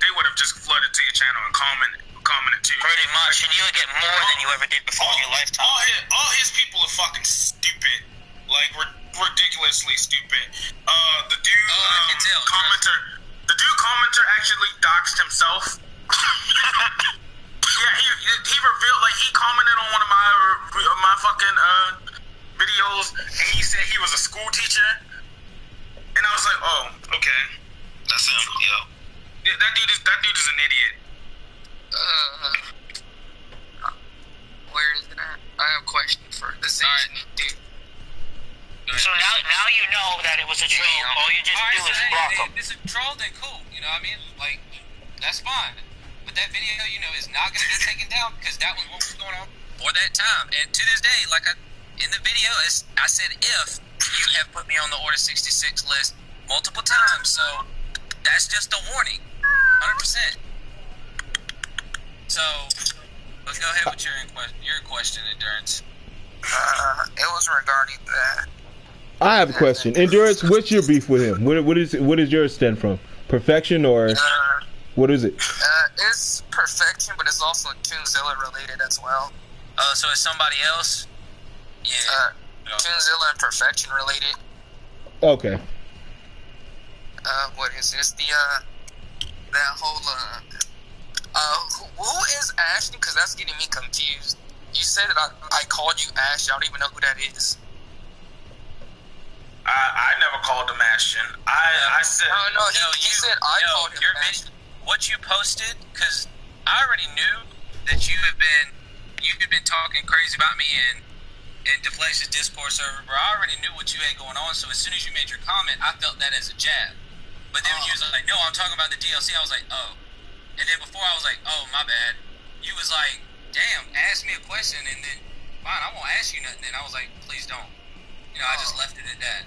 they would have just flooded to your channel and commented to you. Pretty much, and you would get more than you ever did before in your lifetime. All his people are fucking stupid, like ridiculously stupid. The dude I can tell, commenter actually doxed himself. Yeah, he revealed, like, he commented on one of my fucking videos, and he said he was a school teacher. And I was like, oh, okay. That's him, yo. Yeah, that dude is an idiot. Where is it at? I have a question for the Xazien dude. So now you know that it was a troll. All you just do is block them. If it's a troll, then cool. You know what I mean? Like, that's fine. But that video, you know, is not going to get taken down because that was what was going on for that time. And to this day, like in the video, I said if you have put me on the Order 66 list multiple times. So that's just a warning. 100%. So let's go ahead with your question, Endurance. It was regarding that. I have a question. Endurance, what's your beef with him? What is yours stem from? Perfection or what is it? It's perfection, but it's also Toonzilla related as well. So it's somebody else? Yeah. Tunzilla and Perfection related. Okay. What is this? That whole, who is Ashton? Because that's getting me confused. You said that I called you Ash. I don't even know who that is. I never called him Ashton. I said... No, he said I called him Ashton. What you posted, because I already knew that you've been talking crazy about me in Deflection's Discord server, bro. I already knew what you had going on, so as soon as you made your comment, I felt that as a jab. But then when you was like, no, I'm talking about the DLC, I was like, oh. And then before I was like, oh, my bad. You was like, damn, ask me a question, and then, fine, I won't ask you nothing. And I was like, please don't. You know, I just left it at that.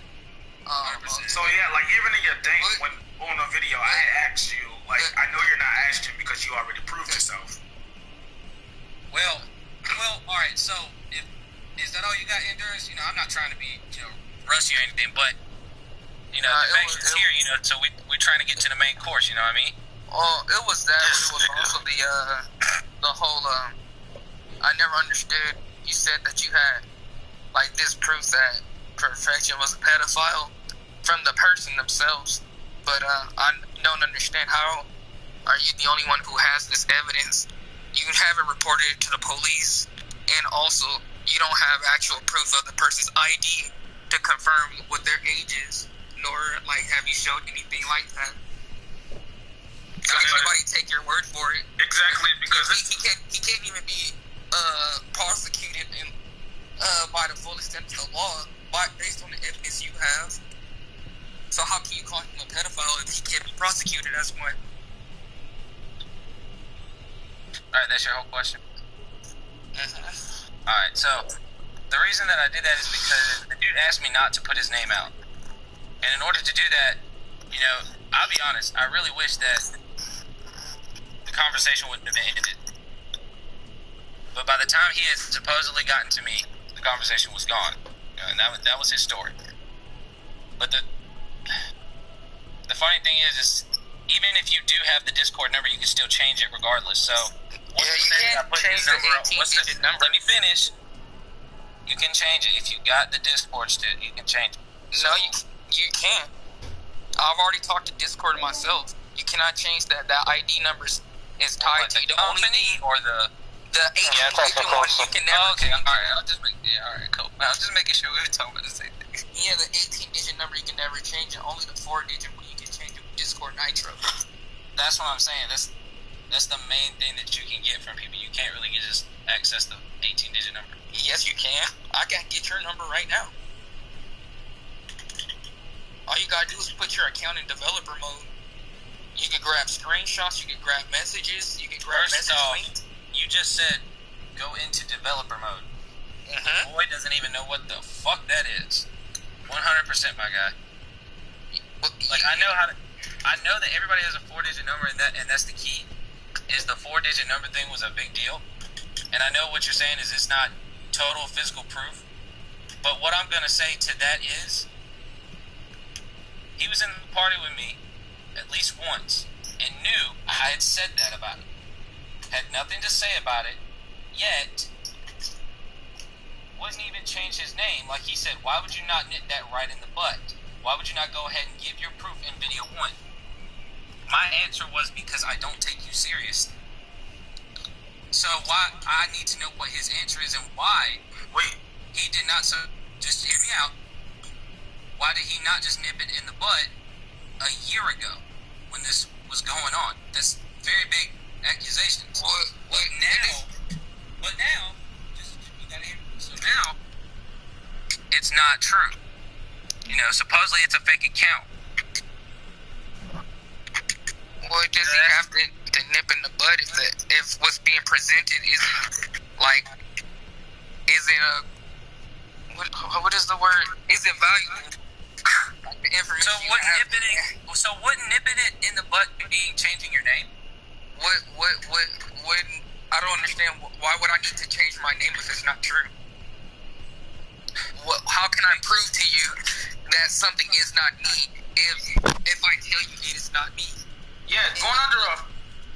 100%. So yeah, like even in your thing, when on the video, I had asked you, like, I know you're not Ashton because you already proved yourself. Well, all right. So, is that all you got, Endurance? You know, I'm not trying to be, rusty or anything, but you know, the faction's here. You know, so we're trying to get to the main course. You know what I mean? It was that. It was also the whole. I never understood. You said that you had like this proof that Perfection was a pedophile from the person themselves, but I don't understand how are you the only one who has this evidence. You haven't reported it to the police, and also you don't have actual proof of the person's ID to confirm what their age is, nor like have you showed anything like that. So everybody take your word for it. Exactly, because he can't even be prosecuted by the full extent of the law based on the evidence you have. So how can you call him a pedophile if he can't be prosecuted as one? Alright, that's your whole question? Mm-hmm. Alright, so the reason that I did that is because the dude asked me not to put his name out. And in order to do that, you know, I'll be honest, I really wish that the conversation wouldn't have ended. But by the time he had supposedly gotten to me, the conversation was gone. And that was his story. But the funny thing is even if you do have the Discord number, you can still change it regardless. So you can't change the 18-digit number. Let me finish. You can change it if you got the Discord still. You can change it. No, you can't. I've already talked to Discord myself. You cannot change that. That ID number is tied to the only thing or the 18-digit one. You can never. Okay, all right. All right, cool. I was just making sure we were talking about the same thing. Yeah, the 18-digit number you can never change it. Only the 4-digit one you can change it with Discord Nitro. That's what I'm saying. That's the main thing that you can get from people. You can't really just access the 18-digit number. Yes, you can. I can get your number right now. All you gotta do is put your account in developer mode. You can grab screenshots, you can grab messages, you can grab message links. You just said go into developer mode. Mm-hmm. Boy doesn't even know what the fuck that is. 100%, my guy. Like I know that everybody has a 4-digit number, and that's the key. Is the 4-digit number thing was a big deal, and I know what you're saying is it's not total physical proof. But what I'm gonna say to that is, he was in the party with me at least once and knew I had said that about it. Had nothing to say about it, yet wouldn't even change his name. Like he said, why would you not nip that right in the butt? Why would you not go ahead and give your proof in video 1? My answer was because I don't take you seriously. So why I need to know what his answer is and why he did not. So just hear me out. Why did he not just nip it in the butt a year ago when this was going on? That's very big accusations. But now, just you gotta hear me. So now, it's not true. You know, supposedly it's a fake account. Well, does he have to nip in the butt if what's being presented isn't what is the word? Is it valuable? The information. So wouldn't nipping it in the butt be changing your name? What I don't understand. Why would I need to change my name if it's not true? How can I prove to you that something is not me if I tell you it is not me? Yeah, going under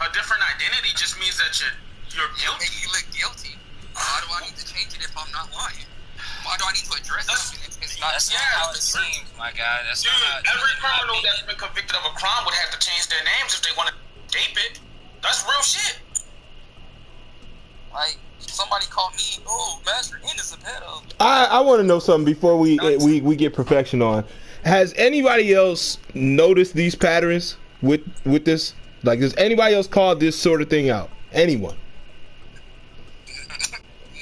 a different identity just means that you're guilty. You look guilty. Why do I need to change it if I'm not lying? why do I need to address something if it's not? That's not how it seems, my guy. That's Dude, not how every it criminal that's been convicted of a crime would have to change their names if they want to escape it. That's real shit. Like, somebody called me, oh, Master N is a pedo. I want to know something before we get perfection on. Has anybody else noticed these patterns with this? Like, does anybody else call this sort of thing out? Anyone?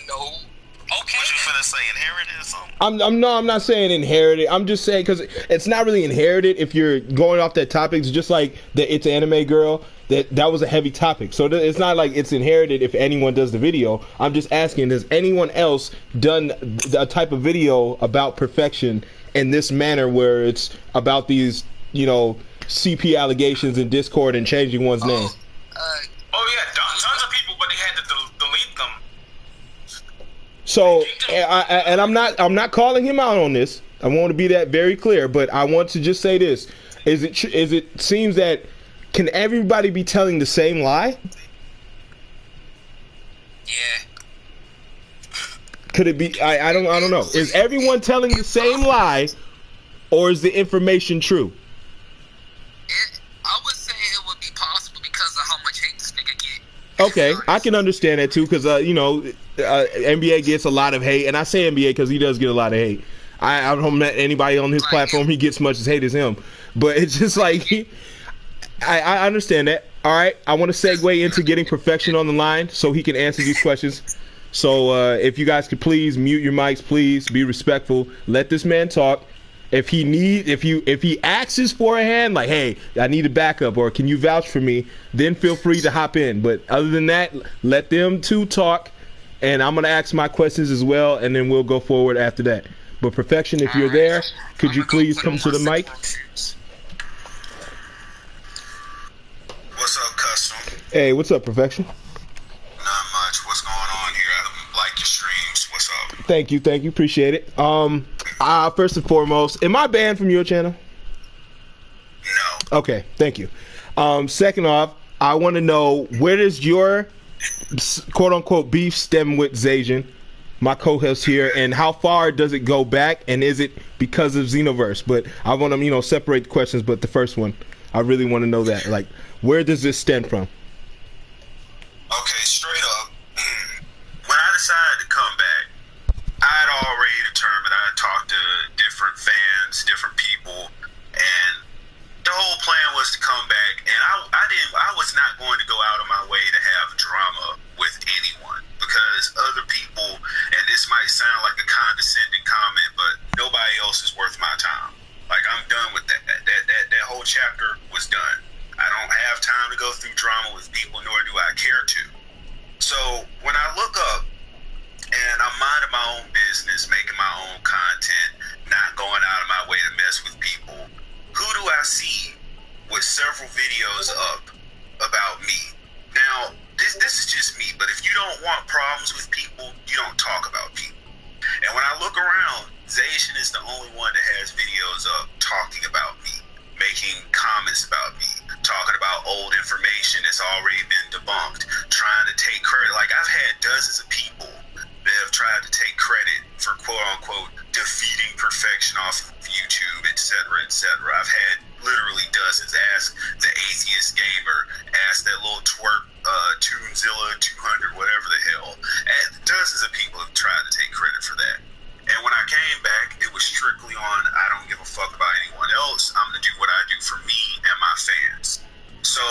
No. Okay. What you finna say, inherited or something? I'm not saying inherited. I'm just saying because it's not really inherited if you're going off that topic. It's just like the It's Anime Girl. That was a heavy topic. So it's not like it's inherited if anyone does the video. I'm just asking, has anyone else done a type of video about perfection in this manner where it's about these, CP allegations in Discord and changing one's name? Oh yeah, tons of people, but they had to delete them. So, and I'm not calling him out on this. I want to be that very clear, but I want to just say this: it seems that can everybody be telling the same lie? Yeah. Could it be? I don't know. Is everyone telling the same lie, or is the information true? I would say it would be possible because of how much hate this nigga get. Okay, I can understand that too, because NBA gets a lot of hate, and I say NBA because he does get a lot of hate. I haven't met anybody on his platform he gets much as hate as him, but it's just like I understand that. All right, I want to segue into getting perfection on the line so he can answer these questions. So if you guys could please mute your mics, please be respectful. Let this man talk. If he asks for a hand, like, hey, I need a backup, or can you vouch for me, then feel free to hop in. But other than that, let them two talk, and I'm gonna ask my questions as well, and then we'll go forward after that. But perfection, if you're there, could you please come to the mic? What's up, Custom? Hey, what's up, perfection? Not much. What's going on here? I like your streams. What's up? Thank you, appreciate it. First and foremost, am I banned from your channel? No. Okay, thank you. Second off, I want to know, where does your quote-unquote beef stem with Xazien, my co-host here, and how far does it go back, and is it because of Xenoverse? But I want to, separate the questions, but the first one, I really want to know that. Like, where does this stem from? Okay, straight up, when I decided to come back, I had already determined I had talked to different fans, different people, and the whole plan was to come back, and I was not going to go out of my way to have drama with anyone, because other people, and this might sound like a condescending comment, but nobody else is worth my time. Like, I'm done with that. That whole chapter was done. I don't have time to go through drama with people, nor do I care to. So when I look up, and I'm minding my own business, making my own content, not going out of my way to mess with people, who do I see with several videos up about me? Now, this is just me, but if you don't want problems with people, you don't talk about people. And when I look around, Xazien is the only one that has videos up talking about me, making comments about me, talking about old information that's already been debunked, trying to take credit. Like, I've had dozens of people that have tried to take credit for quote-unquote defeating perfection off of YouTube, etc., etc. I've had literally dozens. Ask the Atheist Gamer, ask that little twerk, Toonzilla 200, whatever the hell. And dozens of people have tried to take credit for that. And when I came back, it was strictly on, I don't give a fuck about anyone else. I'm going to do what I do for me and my fans. So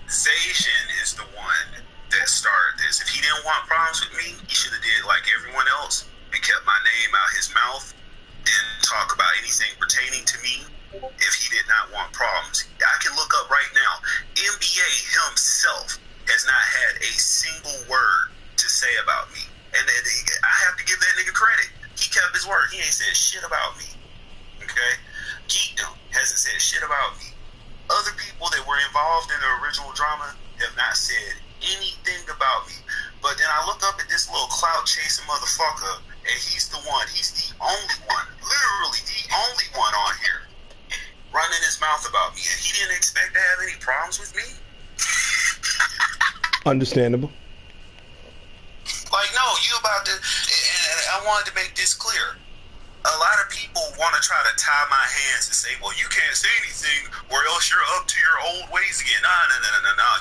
Xazien is the one that started this. If he didn't want problems with me, he should have did like everyone else and kept my name out his mouth, didn't talk about anything pertaining to me if he did not want problems. I can look up right now. NBA himself has not had a single word to say about me. And I have to give that nigga credit. He kept his word. He ain't said shit about me. Okay? Geekdom hasn't said shit about me. Other people that were involved in the original drama have not said anything about me. But then I look up at this little clout chasing motherfucker, and he's the only one, literally the only one on here running his mouth about me, and he didn't expect to have any problems with me. Understandable. Like, no, you about to, and I wanted to make this clear. a lot of people want to try to tie my hands and say, well, you can't say anything or else you're up to your old ways again. No.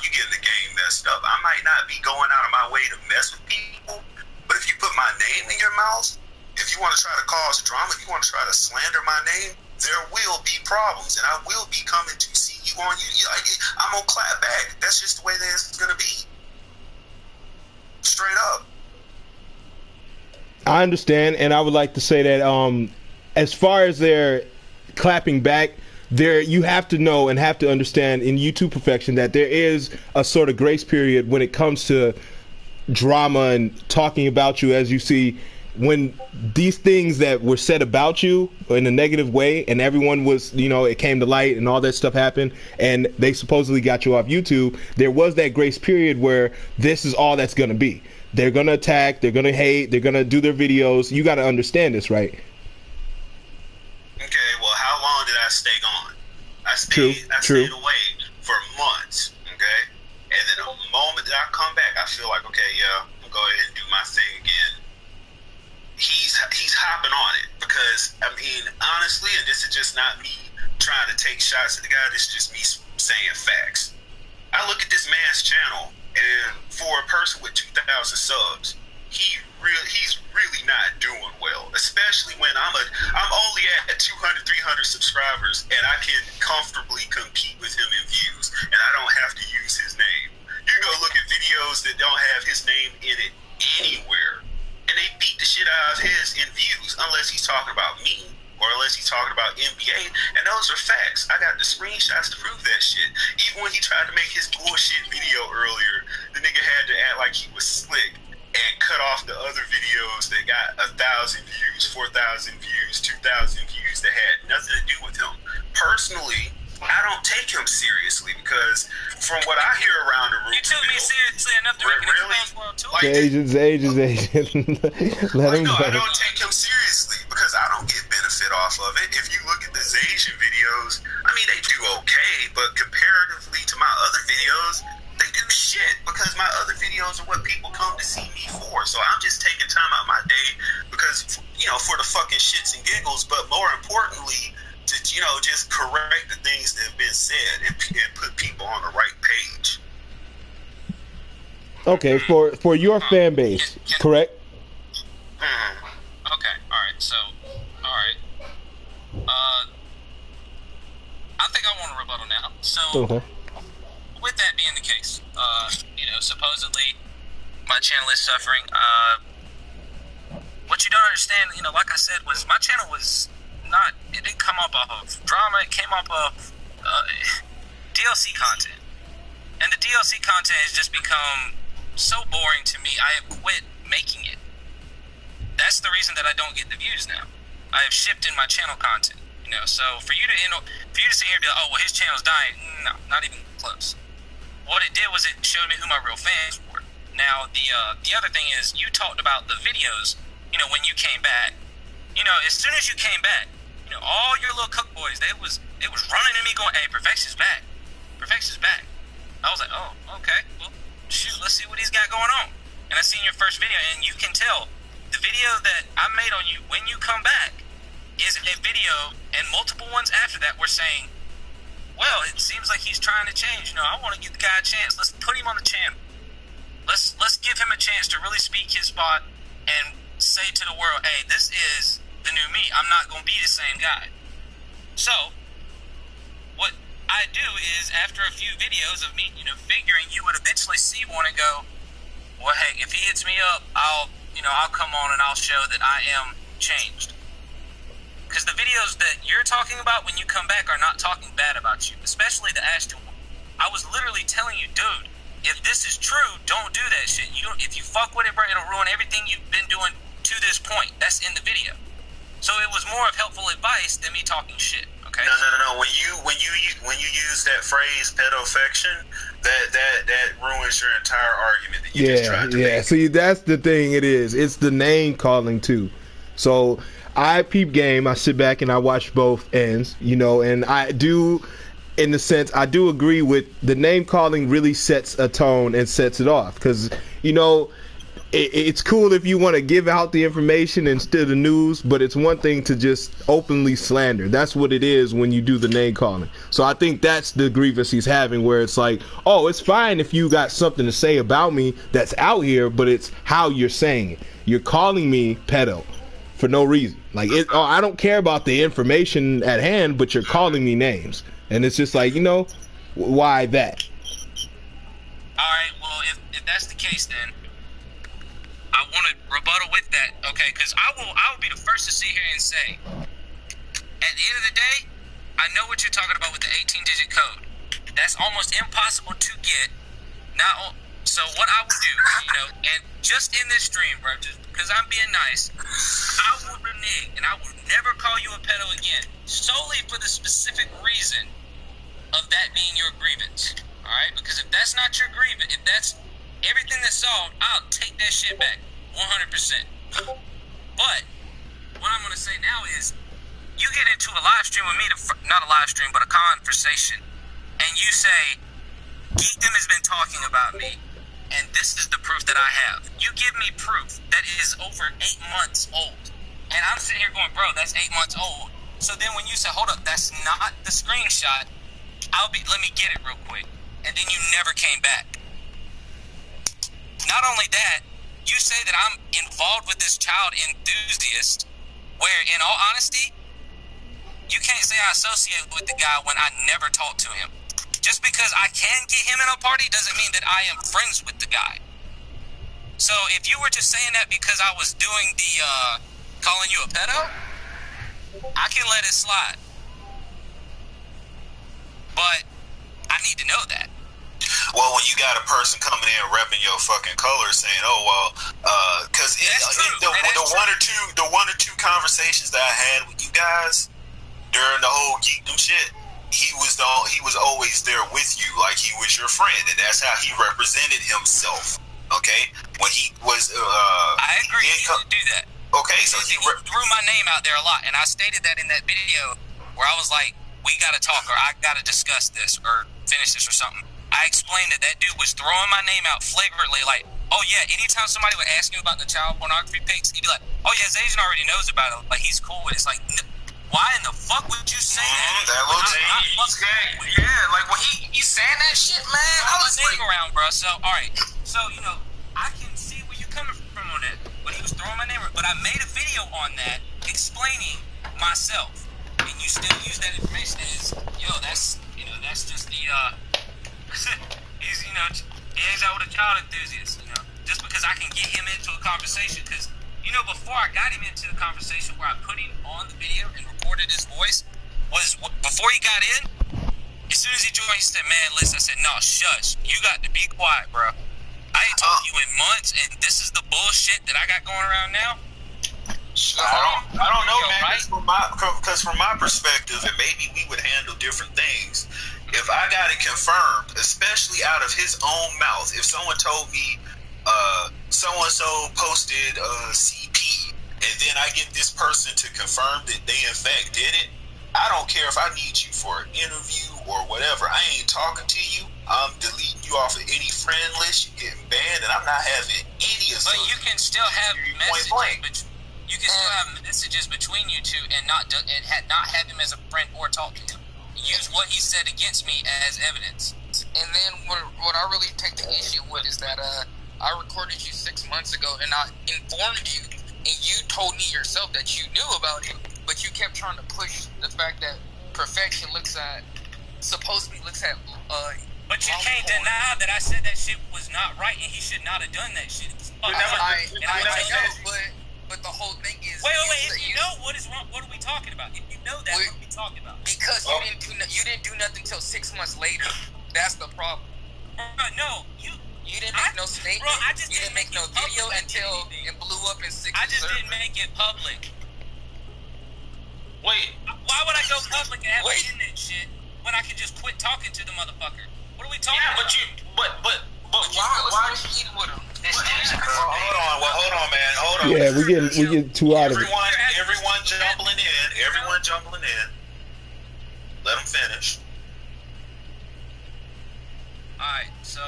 You get the game messed up. I might not be going out of my way to mess with people, but if you put my name in your mouth, if you want to try to cause drama, if you want to try to slander my name, there will be problems, and I will be coming to see you on you. Like, I'm gonna clap back. That's just the way that it's gonna be. Straight up. I understand, and I would like to say that as far as their clapping back, there you have to know and have to understand in YouTube perfection that there is a sort of grace period when it comes to drama and talking about you. As you see, when these things that were said about you in a negative way and everyone was, it came to light and all that stuff happened and they supposedly got you off YouTube, there was that grace period where this is all that's going to be. They're going to attack, they're going to hate, they're going to do their videos. You got to understand this, right? Okay, well, how long did I stay gone? I stayed away for months, okay? And then the moment that I come back, I feel like, okay, yeah, I'm going to go ahead and do my thing again. He's hopping on it because, I mean, honestly, and this is just not me trying to take shots at the guy, this is just me saying facts. I look at this man's channel, and for a person with 2,000 subs, he's really not doing well, especially when I'm only at 200, 300 subscribers, and I can comfortably compete with him in views, and I don't have to use his name. You go look at videos that don't have his name in it anywhere, and they beat the shit out of his in views, unless he's talking about me, or unless he's talking about NBA, and those are facts. I got the screenshots to prove that shit. Even when he tried to make his bullshit video earlier, the nigga had to act like he was slick and cut off the other videos that got 1,000 views, 4,000 views, 2,000 views that had nothing to do with him. Personally, I don't take him seriously because from what I hear around the room, you took me seriously enough to make really? it world tour. Like, Agents. Let him go. I don't take him seriously because I don't get benefit off of it. If you look at the Xazien videos, I mean, they do okay, but comparatively to my other videos, they do shit because my other videos are what people come to see me for. So I'm just taking time out my day because, for the fucking shits and giggles, but more importantly, to, just correct the things that have been said and put people on the right page. Okay, for your fan base, correct? Okay, alright, so, I think I want to rebuttal now. So, with that being the case, supposedly my channel is suffering. What you don't understand, like I said, was my channel was it didn't come up off of drama, it came up of DLC content. And the DLC content has just become so boring to me, I have quit making it. That's the reason that I don't get the views now. I have shipped in my channel content, so for you to sit here and be like, oh, well, his channel's dying, no, not even close. What it did was it showed me who my real fans were. Now, the other thing is, you talked about the videos, when you came back. As soon as you came back, all your little cook boys, it was running to me going, hey, Perfection's back. Perfection's back. I was like, oh, okay, well, shoot, let's see what he's got going on. And I seen your first video, and you can tell the video that I made on you when you come back is a video, and multiple ones after that were saying, well, it seems like he's trying to change. I want to give the guy a chance. Let's put him on the channel. Let's give him a chance to really speak his spot and say to the world, hey, this is the new me. I'm not going to be the same guy. So, what I do is, after a few videos of me, figuring you would eventually see one and go, well, hey, if he hits me up, I'll come on and I'll show that I am changed. Because the videos that you're talking about when you come back are not talking bad about you, especially the Ashton one. I was literally telling you, dude, if this is true, don't do that shit. If you fuck with it, bro, it'll ruin everything you've been doing to this point. That's in the video. So it was more of helpful advice than me talking shit. Okay. No. When you use that phrase pedofection, that ruins your entire argument that you just tried to make. See, that's the thing. It's the name calling too. So I peep game. I sit back and I watch both ends. And I do, in the sense, I do agree with the name calling. Really sets a tone and sets it off because it's cool if you want to give out the information instead of the news, but it's one thing to just openly slander. That's what it is when you do the name calling. So I think that's the grievance he's having, where it's like, oh, it's fine if you got something to say about me that's out here, but it's how you're saying it. You're calling me pedo for no reason. Like, I don't care about the information at hand, but you're calling me names. And it's just like, you know, why that? Alright, well, if that's the case, then I want to rebuttal with that, okay? Because I will be the first to sit here and say, at the end of the day, I know what you're talking about with the 18-digit code. That's almost impossible to get. So what I will do, you know, and just in this stream, bro, just because I'm being nice, I will renege, and I will never call you a pedo again, solely for the specific reason of that being your grievance, all right? Because if that's not your grievance, if that's everything that's solved, I'll take that shit back, 100%. But what I'm gonna say now is, you get into a live stream with me, not a live stream, but a conversation, and you say, Geekdom has been talking about me, and this is the proof that I have. You give me proof that is over 8 months old, and I'm sitting here going, bro, that's 8 months old. So then when you say, hold up, that's not the screenshot, let me get it real quick. And then you never came back. Not only that, you say that I'm involved with this child enthusiast, where in all honesty, you can't say I associate with the guy when I never talked to him. Just because I can get him in a party doesn't mean that I am friends with the guy. So if you were just saying that because I was doing the calling you a pedo, I can let it slide. But I need to know that. Well, when you got a person coming in repping your fucking colors, saying, "Oh well," because the one or two conversations that I had with you guys during the whole geekdom shit, he was always there with you, like he was your friend, and that's how he represented himself. Okay, when he was, I agree. He did do that. Okay, so he threw my name out there a lot, and I stated that in that video where I was like, "We got to talk, or I got to discuss this, or finish this, or something." I explained that that dude was throwing my name out flagrantly, like, oh yeah, anytime somebody would ask you about the child pornography pics, he'd be like, oh yeah, Xazien already knows about it, like he's cool with it. It's like, why in the fuck would you say that? That looks yeah, like when he's saying that shit, man, I was name around, bro. So alright, so you know, I can see where you coming from on that, but he was throwing my name around. But I made a video on that explaining myself, and you still use that information as, yo, that's just the he's, you know, he hangs out with a child enthusiast, you know, just because I can get him into a conversation. Because, you know, before I got him into the conversation where I put him on the video and recorded his voice, was before he got in, as soon as he joined, he said, man, listen, I said, no, shush, you got to be quiet, bro. I ain't talked to you in months, and this is the bullshit that I got going around now. I don't know, man, because from my perspective, and maybe we would handle different things. If I got it confirmed, especially out of his own mouth, if someone told me so-and-so posted CP, and then I get this person to confirm that they in fact did it, I don't care if I need you for an interview or whatever. I ain't talking to you. I'm deleting you off of any friend list. You're getting banned, and I'm not having any of those. But you can still have messages. You can still have messages between you two, and not have him as a friend or talk to him. Use what he said against me as evidence. And then what I really take the issue with is that I recorded you 6 months ago, and I informed you, and you told me yourself that you knew about it, but you kept trying to push the fact that perfection supposedly looks at. But you can't deny that I said that shit was not right, and he should not have done that shit. But the whole thing is. Wait. If you know what is wrong, what are we talking about? If you know that, what are we talking about? Because you didn't do nothing until 6 months later. That's the problem. No, you didn't make no statement. Bro, you didn't make no video until it blew up in 6 months. I just didn't make it public. Wait. Why would I go public and have internet shit when I can just quit talking to the motherfucker? What are we talking about? But why are you eating with him? Hold on, man. Hold on. Yeah, we get too out of it. Everyone jumbling in. Let him finish. Alright, so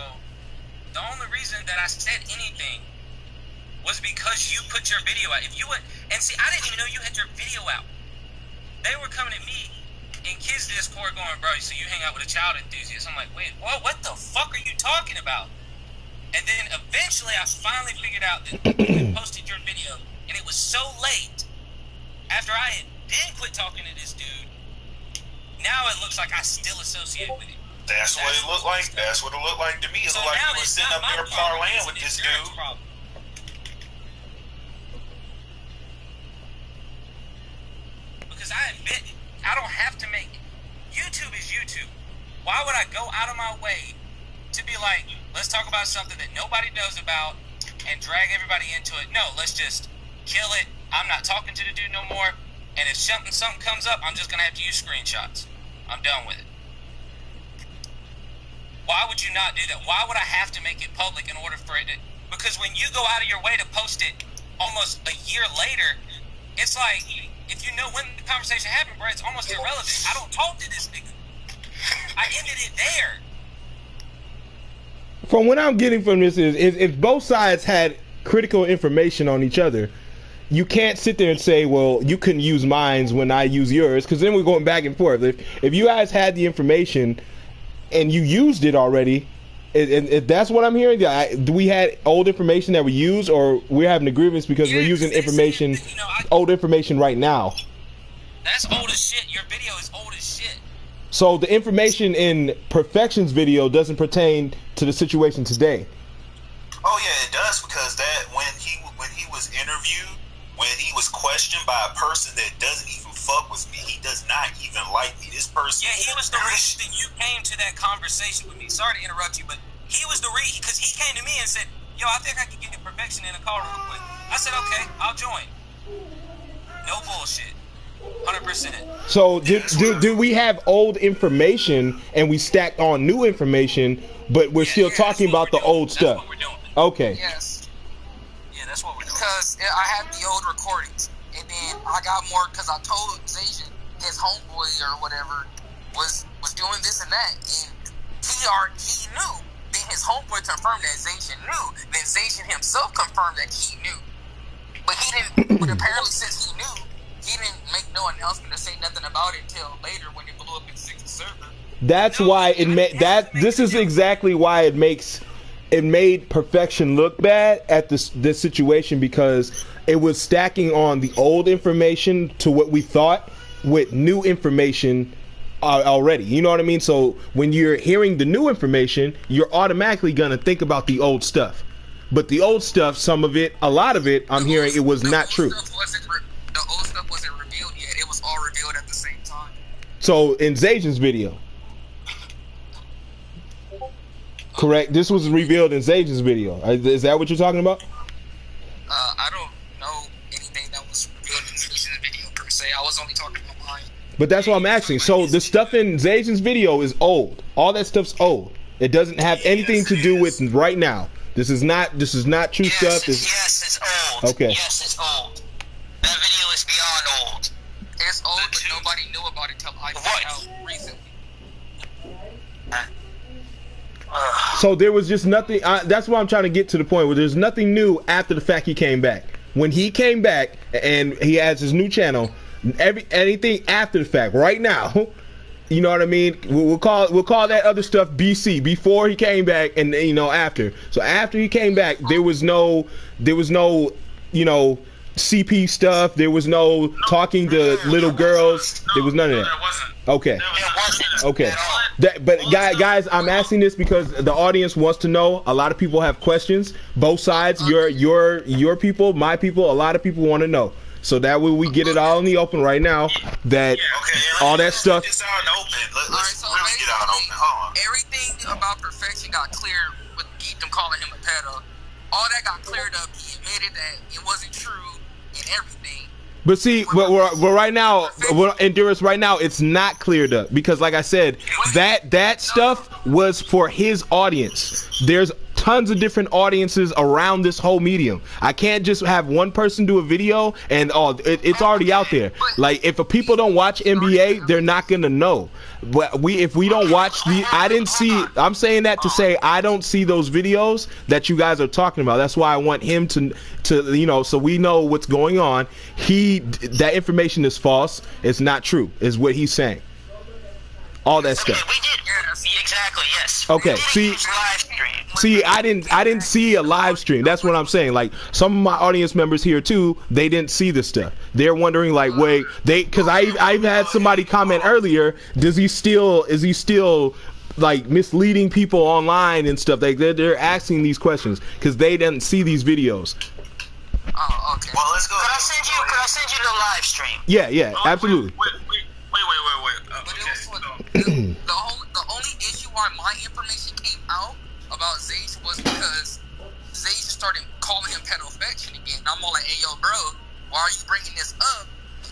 the only reason that I said anything was because you put your video out. If you would, and see, I didn't even know you had your video out. They were coming at me in kids' Discord going, bro, so you hang out with a child enthusiast. I'm like, wait, what the fuck are you talking about? And then eventually I finally figured out that you posted your video, and it was so late after I had then quit talking to this dude. Now it looks like I still associate with him. That's what it looked like. That's what it looked like to me. It looked like you were sitting up there parlaying with this dude. Because I admit, I don't have to make it. YouTube is YouTube. Why would I go out of my way to be like, let's talk about something that nobody knows about and drag everybody into it? No, let's just kill it. I'm not talking to the dude no more. And if something comes up, I'm just going to have to use screenshots. I'm done with it. Why would you not do that? Why would I have to make it public in order for it to... Because when you go out of your way to post it almost a year later, it's like, if you know when the conversation happened, bro, it's almost irrelevant. I don't talk to this nigga. I ended it there. From what I'm getting from this is if both sides had critical information on each other, you can't sit there and say, well, you couldn't use mine when I use yours, because then we're going back and forth. If you guys had the information and you used it already, if that's what I'm hearing, do we had old information that we use, or we're having a grievance because we're using information, old information right now? That's old as shit. Your video is old as shit. So the information in Perfection's video doesn't pertain to the situation today. Oh yeah, it does, because that when he was interviewed, when he was questioned by a person that doesn't even fuck with me, he does not even like me. This person. Yeah, he was the reason that you came to that conversation with me. Sorry to interrupt you, but he was the reason, because he came to me and said, "Yo, I think I can get Perfection in a call real quick." I said, "Okay, I'll join." No bullshit. 100%. So do we have old information and we stacked on new information, but we're still talking about the old stuff? That's what we're doing. Okay. Yes. Yeah, that's what we're doing. Because I had the old recordings, and then I got more because I told Xazien, his homeboy or whatever, was doing this and that, and he knew. Then his homeboy confirmed that Xazien knew. Then Xazien himself confirmed that he knew. But he didn't. But apparently, since he knew, he didn't make no announcement or say nothing about it until later when it blew up in 6th server. That's why it made that. This is exactly why it made Perfection look bad at this situation, because it was stacking on the old information to what we thought with new information already. You know what I mean? So when you're hearing the new information, you're automatically gonna think about the old stuff. But the old stuff, some of it, a lot of it, I'm hearing it was not true. The old stuff wasn't revealed yet. It was all revealed at the same time. So in Xazien's video, correct? This was revealed in Xazien's video. Is that what you're talking about? I don't know anything that was revealed in Xazien's video per se. I was only talking about mine. But that's what I'm asking. So the stuff in Xazien's video is old. All that stuff's old. It doesn't have anything to do with right now. This is not true stuff. Yes, it's old. Okay. Yes, it's old. That video is beyond old. It's old, but nobody knew about it until I found out recently. So there was just nothing. That's why I'm trying to get to the point where there's nothing new after the fact he came back. When he came back and he has his new channel, anything after the fact, right now, you know what I mean? We'll call that other stuff BC, before he came back, and after. So after he came back, there was no CP stuff. There was no talking to little girls. There was none of that. Okay. Okay. But guys, I'm asking this because the audience wants to know. A lot of people have questions. Both sides, your people, my people. A lot of people want to know. So that way we get it all in the open right now. That all that stuff. It's out in the open. Let's really get out in the open. Hold on. Everything about Perfection got cleared with them calling him a pedo. All that got cleared up. He admitted that it wasn't true and everything. But see, we're right now, Endurance right now, it's not cleared up because, like I said, that stuff was for his audience. There's tons of different audiences around this whole medium. I can't just have one person do a video and it's already out there. Like, if people don't watch NBA, they're not gonna know. But if we don't watch I'm saying that to say I don't see those videos that you guys are talking about. That's why I want him to so we know what's going on. That information is false. It's not true, is what he's saying. All that stuff. We did. Exactly, yes. Okay, see, I didn't see a live stream. That's what I'm saying. Like, some of my audience members here too, they didn't see this stuff. They're wondering, like, because I've had somebody comment earlier, is he still like misleading people online and stuff? Like, they're asking these questions because they didn't see these videos. Oh, okay. Well, let's go. Could I send you the live stream? Yeah, absolutely. Wait. The only issue why my information came out about Xazien was because Xazien started calling him pedophile again. And I'm all like, hey, yo, bro, why are you bringing this up?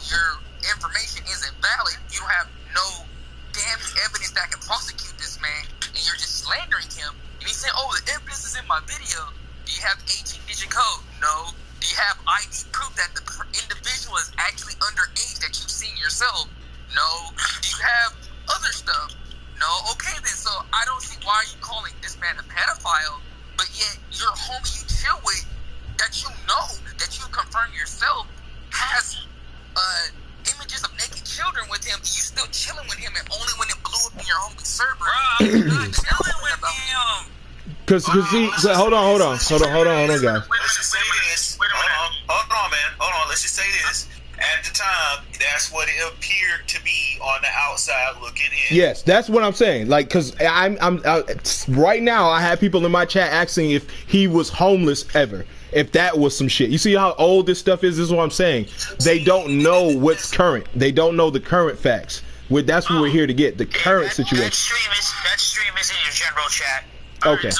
Your information isn't valid. You don't have no damn evidence that can prosecute this man, and you're just slandering him. And he said, oh, the evidence is in my video. Do you have 18-digit code? No. Do you have ID proof that the individual is actually underage that you've seen yourself? No. Do you have other stuff? No. Okay, then. So I don't see why you calling this man a pedophile, but yet your homie you chill with, that you know, that you confirm yourself, has images of naked children with him, and you still chilling with him, and only when it blew up in your homie's server. Bro, I'm not chilling with him. Because hold on, guys. Let's just say this. Hold on, man. Hold on. Let's just say this. At the time, that's what it appeared to be on the outside looking in. Yes, that's what I'm saying. Like, because I'm right now, I have people in my chat asking if he was homeless ever. If that was some shit. You see how old this stuff is? This is what I'm saying. They don't know what's current. They don't know the current facts. That's what we're here to get, the current situation. That stream is in your general chat. Okay,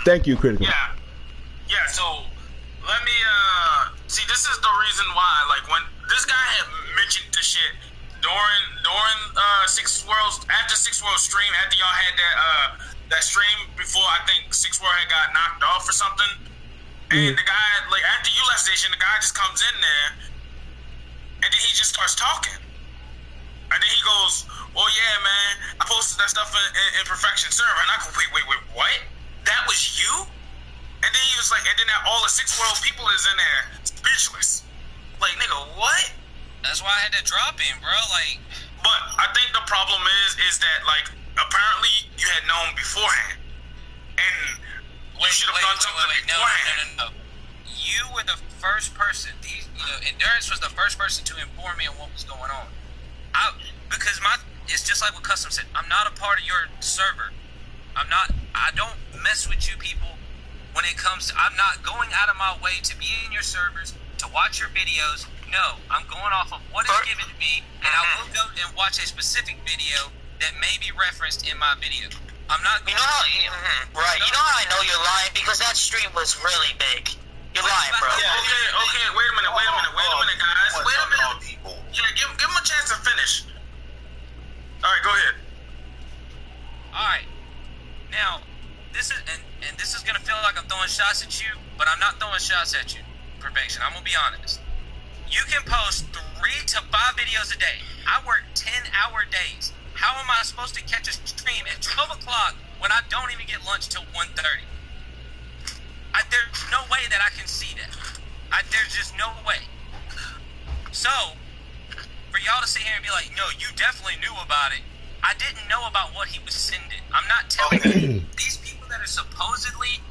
thank you, Critical. Yeah, so let me see, this is the reason why, like, when this guy had mentioned the shit during Six Worlds, after Six World stream, after y'all had that stream before I think Six World had got knocked off or something, and the guy, like, after you left station, the guy just comes in there and then he just starts talking. And then he goes, oh yeah, man, I posted that stuff in Perfection server. And I go, wait, what? That was you? And then he was like, and then all the Six World people is in there, speechless. Like, nigga, what? That's why I had to drop him, bro. Like, but I think the problem is that, like, apparently you had known beforehand. And you should have done something beforehand. No. You were the first person. Endurance was the first person to inform me on what was going on. Because it's just like what Custom said. I'm not a part of your server. I don't mess with you people when it comes to, I'm not going out of my way to be in your servers, to watch your videos. No, I'm going off of what is given to me, and I will go and watch a specific video that may be referenced in my video. I'm not going right. You know how I know you're lying? Because that stream was really big. You're lying, bro. Yeah, okay, wait a minute, guys. Wait a minute. Yeah, give him a chance to finish. Alright, go ahead. Alright. Now, this is gonna feel like I'm throwing shots at you, but I'm not throwing shots at you. Perfection. I'm gonna be honest. You can post 3 to 5 videos a day. I work 10-hour days. How am I supposed to catch a stream at 12 o'clock when I don't even get lunch till 1:30? There's no way that I can see that. There's just no way. So, for y'all to sit here and be like, no, you definitely knew about it. I didn't know about what he was sending. I'm not telling you. These people that are supposedly,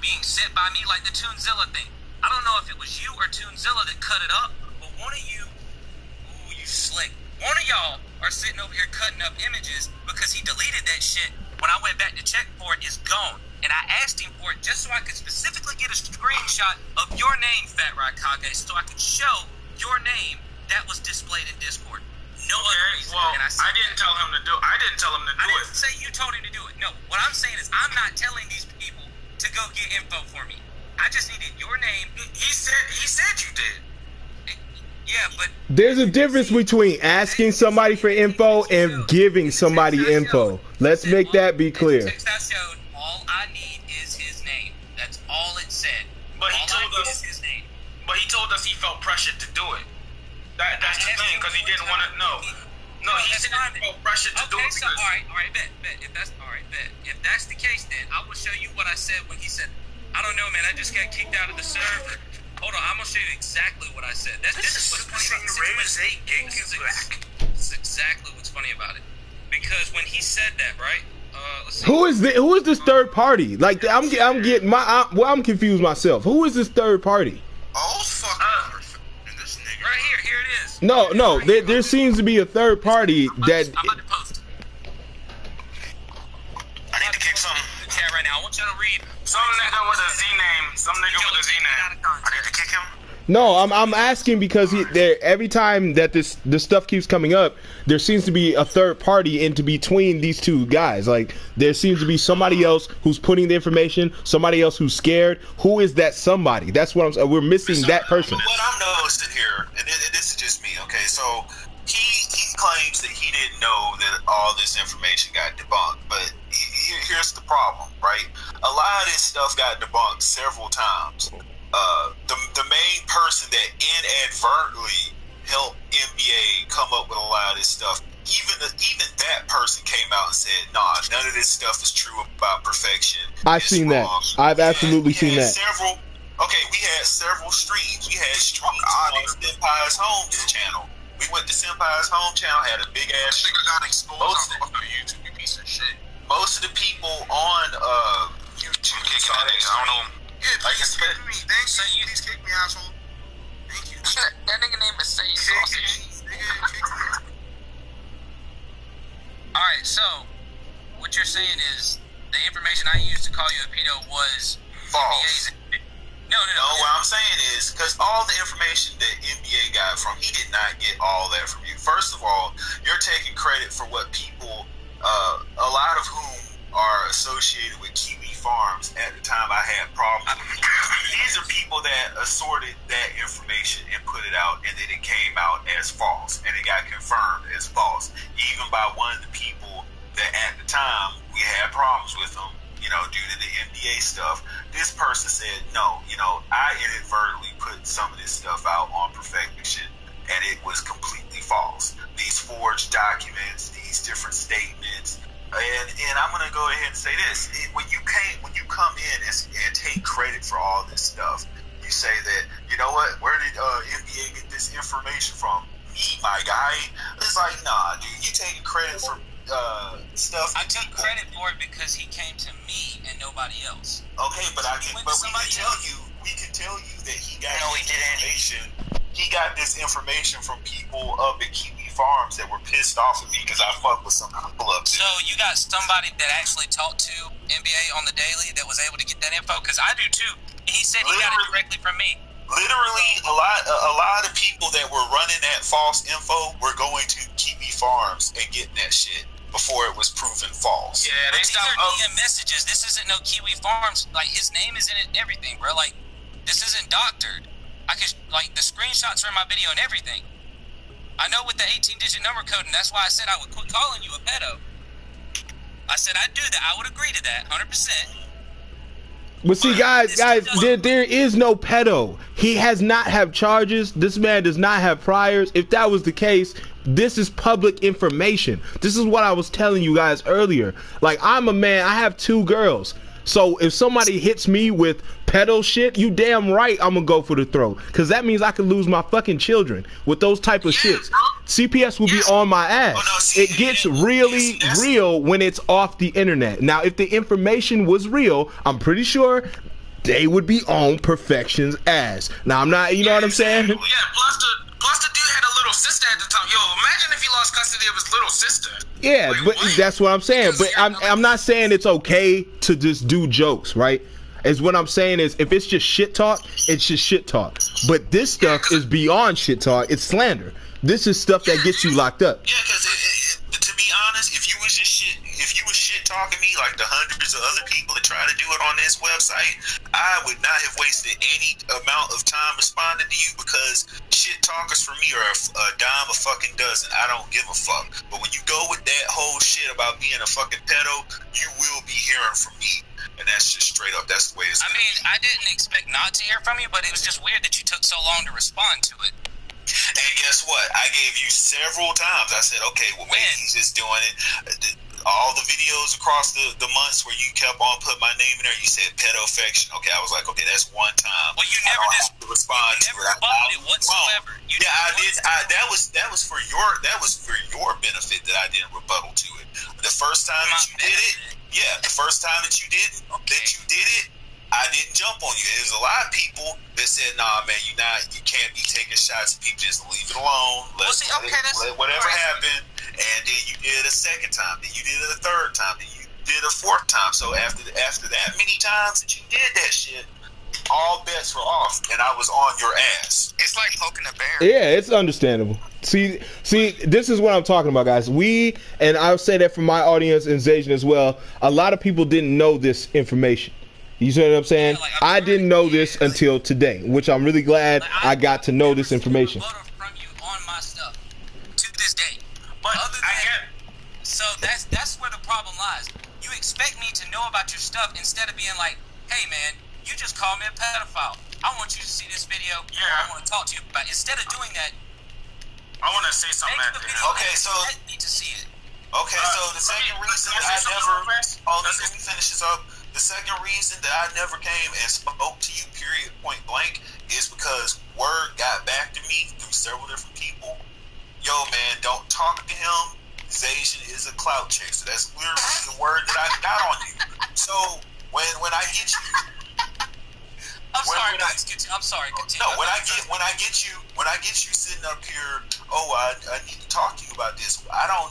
being sent by me, like the Toonzilla thing. I don't know if it was you or Toonzilla that cut it up, but one of you, you slick. One of y'all are sitting over here cutting up images because he deleted that shit. When I went back to check for it, it's gone. And I asked him for it just so I could specifically get a screenshot of your name, Fat Rock Kage, so I could show your name that was displayed in Discord. No other reason. Well, and I didn't tell him to do it. I didn't say you told him to do it. No, what I'm saying is I'm not telling these people to go get info for me. I just needed your name. He said you did. Yeah, but there's a difference between asking somebody for info and giving somebody info. Let's make that be clear. The text I showed, all I need is his name. felt pressured to do it. That's the thing, because he didn't want to. No, he didn't feel pressured to do it. So, all right, bet. If that's if that's the case, then I will show you what I said when he said, "I don't know, man. I just got kicked out of the server." Hold on, I'm gonna show you exactly what I said. This is what's funny about it. This is exactly what's funny about it. Because when he said that, right? Let's see. Who is this third party? Like I'm getting I'm confused myself. Who is this third party? Oh fuck! This nigga. Right here it is. No, there seems to be a third party that. I'm about to post. I need to kick something. The chat right now. I want you to read. Some nigga with a Z name. Some nigga with a Z name. I need to kick him. No, I'm asking because every time that this stuff keeps coming up, there seems to be a third party into between these two guys. Like there seems to be somebody else who's putting the information, somebody else who's scared. Who is that somebody? That's what I'm saying. We're missing that person. What I'm noticing here, and this is just me. Okay, so he claims that he didn't know that all this information got debunked, but here's the problem, right? A lot of this stuff got debunked several times. The main person that inadvertently helped NBA come up with a lot of this stuff, even that person came out and said, "Nah, none of this stuff is true about perfection." I've seen that. I've absolutely seen that. We had several streams. We had streams on Senpai's home channel. We went to Senpai's home channel, had a big ass. Nigga got exposed on YouTube, you piece of shit. Most of the people on YouTube, I don't know. Yeah, please kick me. Thank you. Please kick me, asshole. Thank you. That nigga name is Say Sausage. Nigga, kick me. Alright, so what you're saying is the information I used to call you a pedo was false. No. What I'm saying is, because all the information that NBA got from, he did not get all that from you. First of all, you're taking credit for what people, a lot of whom are associated with Kiwi Farms at the time I had problems. These are people that assorted that information and put it out, and then it came out as false, and it got confirmed as false, even by one of the people that at the time we had problems with them, due to the NBA stuff. This person said, no, I inadvertently put some of this stuff out on Perfection, and it was completely false. These forged documents, these different statements. And I'm gonna go ahead and say this: when you come in and take credit for all this stuff, you say that, you know what? Where did NBA get this information from? Me, my guy. It's like, nah, dude, you taking credit for stuff. I took credit for it because he came to me and nobody else. Okay, but we can tell you that he got information. He got this information from people up at Kiwi Farms that were pissed off at me because I fucked with some people up there. So you got somebody that actually talked to NBA on the daily that was able to get that info? Because I do too. He said he got it directly from me. Literally, a lot of people that were running that false info were going to Kiwi Farms and getting that shit before it was proven false. Yeah, these are DM messages. This isn't no Kiwi Farms. Like, his name is in it and everything, bro. Like, this isn't doctored. I could, the screenshots are in my video and everything. I know with the 18-digit number code, and that's why I said I would quit calling you a pedo. I said I'd do that. I would agree to that, 100%. But see, guys, there is no pedo. He has not have charges. This man does not have priors. If that was the case, this is public information. This is what I was telling you guys earlier. Like, I'm a man. I have 2 girls. So if somebody hits me with pedo shit, you damn right I'm gonna go for the throat, because that means I could lose my fucking children with those type of shits. CPS will be on my ass. It gets really real when it's off the internet. Now, if the information was real, I'm pretty sure they would be on Perfection's ass. Now, I'm not, you know what I'm saying? Yeah, plus the dude had a little sister at the time. Yo, imagine if he lost custody of his little sister. Yeah, but that's what I'm saying. But I'm not saying it's okay to just do jokes, right? Is what I'm saying is, if it's just shit talk, it's just shit talk. But this stuff is beyond shit talk. It's slander. This is stuff that gets you locked up. Yeah, because to be honest, if you was shit talking me like the hundreds of other people that try to do it on this website, I would not have wasted any amount of time responding to you, because shit talkers for me are a dime a fucking dozen. I don't give a fuck. But when you go with that whole shit about being a fucking pedo, you will be hearing from me. And that's just straight up. That's the way it's. I mean, I didn't expect not to hear from you, but it was just weird that you took so long to respond to it. And guess what? I gave you several times. I said, okay, well, maybe he's just doing it. All the videos across the months where you kept on putting my name in there, you said pedo-affection. Okay, I was like, okay, that's one time. Well, you never have to respond to it whatsoever. I did. That was for your benefit that I didn't rebuttal to it. The first time that you did it, the first time that you did it, I didn't jump on you. There's a lot of people that said, "Nah, man, you can't be taking shots at people. Just leave it alone. Let whatever happen." And then you did it a second time. Then you did it a third time. Then you did it a fourth time. So after that many times that you did that shit, all bets were off, and I was on your ass. It's like poking a bear. Yeah, it's understandable. See, this is what I'm talking about, guys. And I'll say that for my audience and Xazien as well, a lot of people didn't know this information. You see what I'm saying? Yeah, I didn't know this until today, which I'm really glad I got to know this information. From you on my stuff to this day. But so that's where the problem lies. You expect me to know about your stuff instead of being like, hey man, you just called me a pedophile. I want you to see this video. I want to talk to you about it. Instead of doing that, I want to say something. Okay, so need to see it. Okay, so the second reason I never. Oh, let me finish this up. The second reason that I never came and spoke to you, period, point blank, is because word got back to me through several different people. Yo, man, don't talk to him. Xazien is a clout chaser. That's literally the word that I got on you. So when I get you, I'm sorry. Continue. No, when I get you sitting up here, I need to talk to you about this. I'm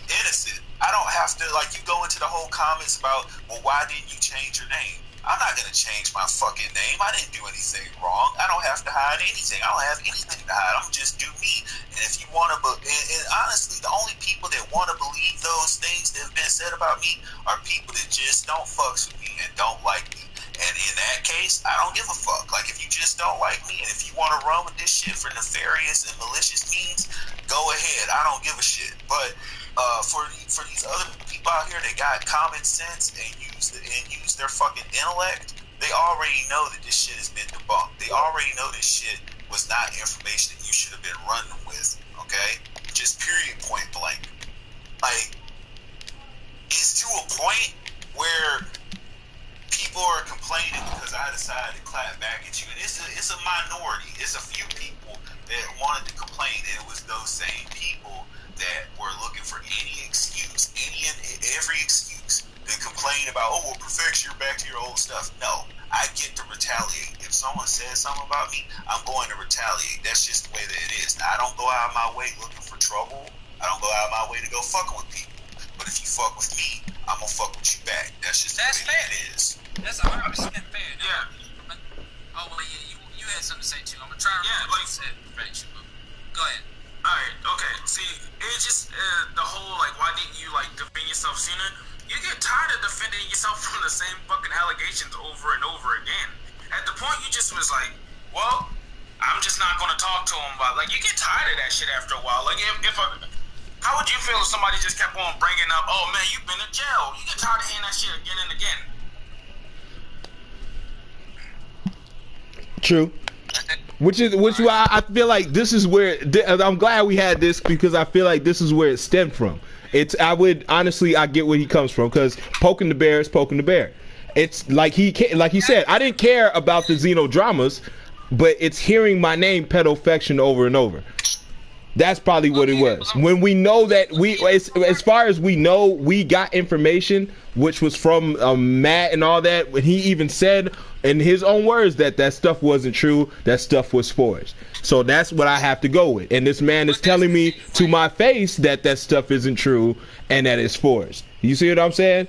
innocent. I don't have to, you go into the whole comments about, well, why didn't you change your name? I'm not going to change my fucking name. I didn't do anything wrong. I don't have to hide anything. I don't have anything to hide. I'm just do me. And if you want to, and honestly, the only people that want to believe those things that have been said about me are people that just don't fucks with me and don't like me. And in that case, I don't give a fuck. If you just don't like me, and if you want to run with this shit for nefarious and malicious means, go ahead. I don't give a shit. But for these other people out here that got common sense and use their fucking intellect, they already know that this shit has been debunked. They already know this shit was not information that you should have been running with. Okay, just period, point blank. It's to a point where people are complaining because I decided to clap back at you, and it's a minority. It's a few people that wanted to complain, and it was those same people that were looking for any excuse, any and every excuse, to complain about, oh, well, perfection, you're back to your old stuff. No, I get to retaliate. If someone says something about me, I'm going to retaliate. That's just the way that it is. Now, I don't go out of my way looking for trouble. I don't go out of my way to go fucking with people. But if you fuck with me, I'm gonna fuck with you back. That's just the way that it is. That's 100% fair. Yeah. Oh, well, yeah, you had something to say, too. I'm gonna try to remember what you said, perfection, but go ahead. Alright, okay. See, it's just the whole, why didn't you, defend yourself sooner? You get tired of defending yourself from the same fucking allegations over and over again. At the point, you just was like, well, I'm just not gonna talk to him about, you get tired of that shit after a while. How would you feel if somebody just kept on bringing up, oh, man, you've been in jail? You get tired of hearing that shit again and again. True. Which why I feel like this is where I'm glad we had this, because I feel like this is where it stemmed from. I get where he comes from, because poking the bear is poking the bear. It's like he said, I didn't care about the XenoDramas, but it's hearing my name pedo-affection over and over. That's probably what it was. When we know that as far as we know, we got information which was from Matt and all that. When he even said in his own words that stuff wasn't true, that stuff was forged. So that's what I have to go with. And this man is telling me to my face that stuff isn't true and that it's forged. You see what I'm saying?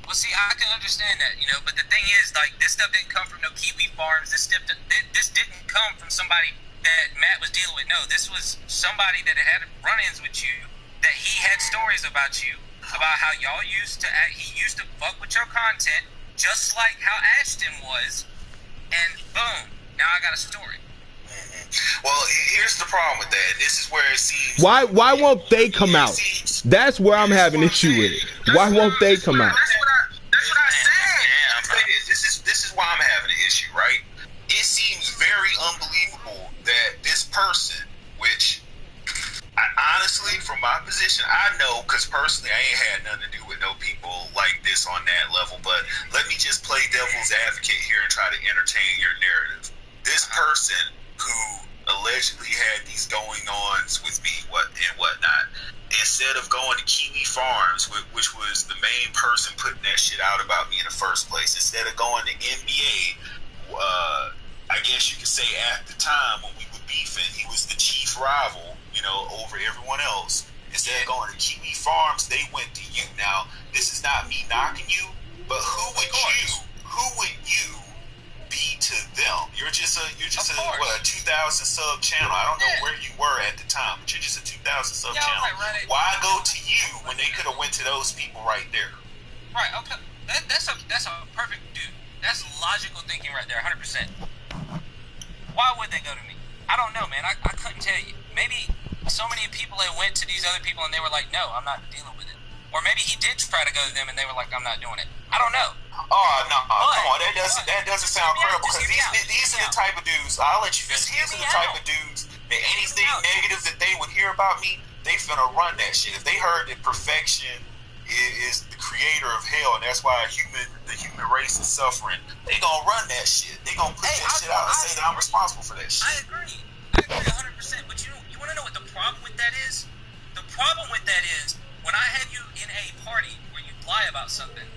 Well, see, I can understand that, but the thing is, this stuff didn't come from no Kiwi farms. This didn't come from somebody that Matt was dealing with. No, this was somebody that had run-ins with you, that he had stories about you, about how y'all used to act. He used to fuck with your content, just like how Ashton was, and boom, now I got a story. Well, here's the problem with that. This is where it seems. Why won't they come out? That's where I'm having issue with it. Why won't they come out? That's what I said. person, which I, honestly, from my position, I know, because personally I ain't had nothing to do with no people like this on that level, but let me just play devil's advocate here and try to entertain your narrative. This person who allegedly had these going-ons with me and whatnot, instead of going to Kiwi Farms, which was the main person putting that shit out about me in the first place, instead of going to NBA, I guess you could say at the time when we were beefing, he was the chief rival, you know, over everyone else. Instead of going to Kiwi Farms, they went to you. Now, this is not me knocking you, but who would you be to them? You're just a 2,000 sub channel. I don't know where you were at the time, but you're just a 2,000 sub channel. Right. Why go to you when they could have went to those people right there? Right. Okay. That's a perfect dude. That's logical thinking right there, 100%. Why would they go to me? I don't know, man. I couldn't tell you. Maybe so many people that went to these other people and they were like, no, I'm not dealing with it. Or maybe he did try to go to them and they were like, I'm not doing it. I don't know. Oh, no, come on. That doesn't sound credible, because these are the type of dudes, I'll let you finish, these are the type of dudes that anything negative that they would hear about me, they finna run that shit. If they heard that perfection is the creator of hell, and that's why the human race is suffering, they gonna run that shit. They gonna put that shit out and say that I'm responsible for that shit. I agree 100%. But you want to know what the problem with that is? The problem with that is when I have you in a party where you lie about something,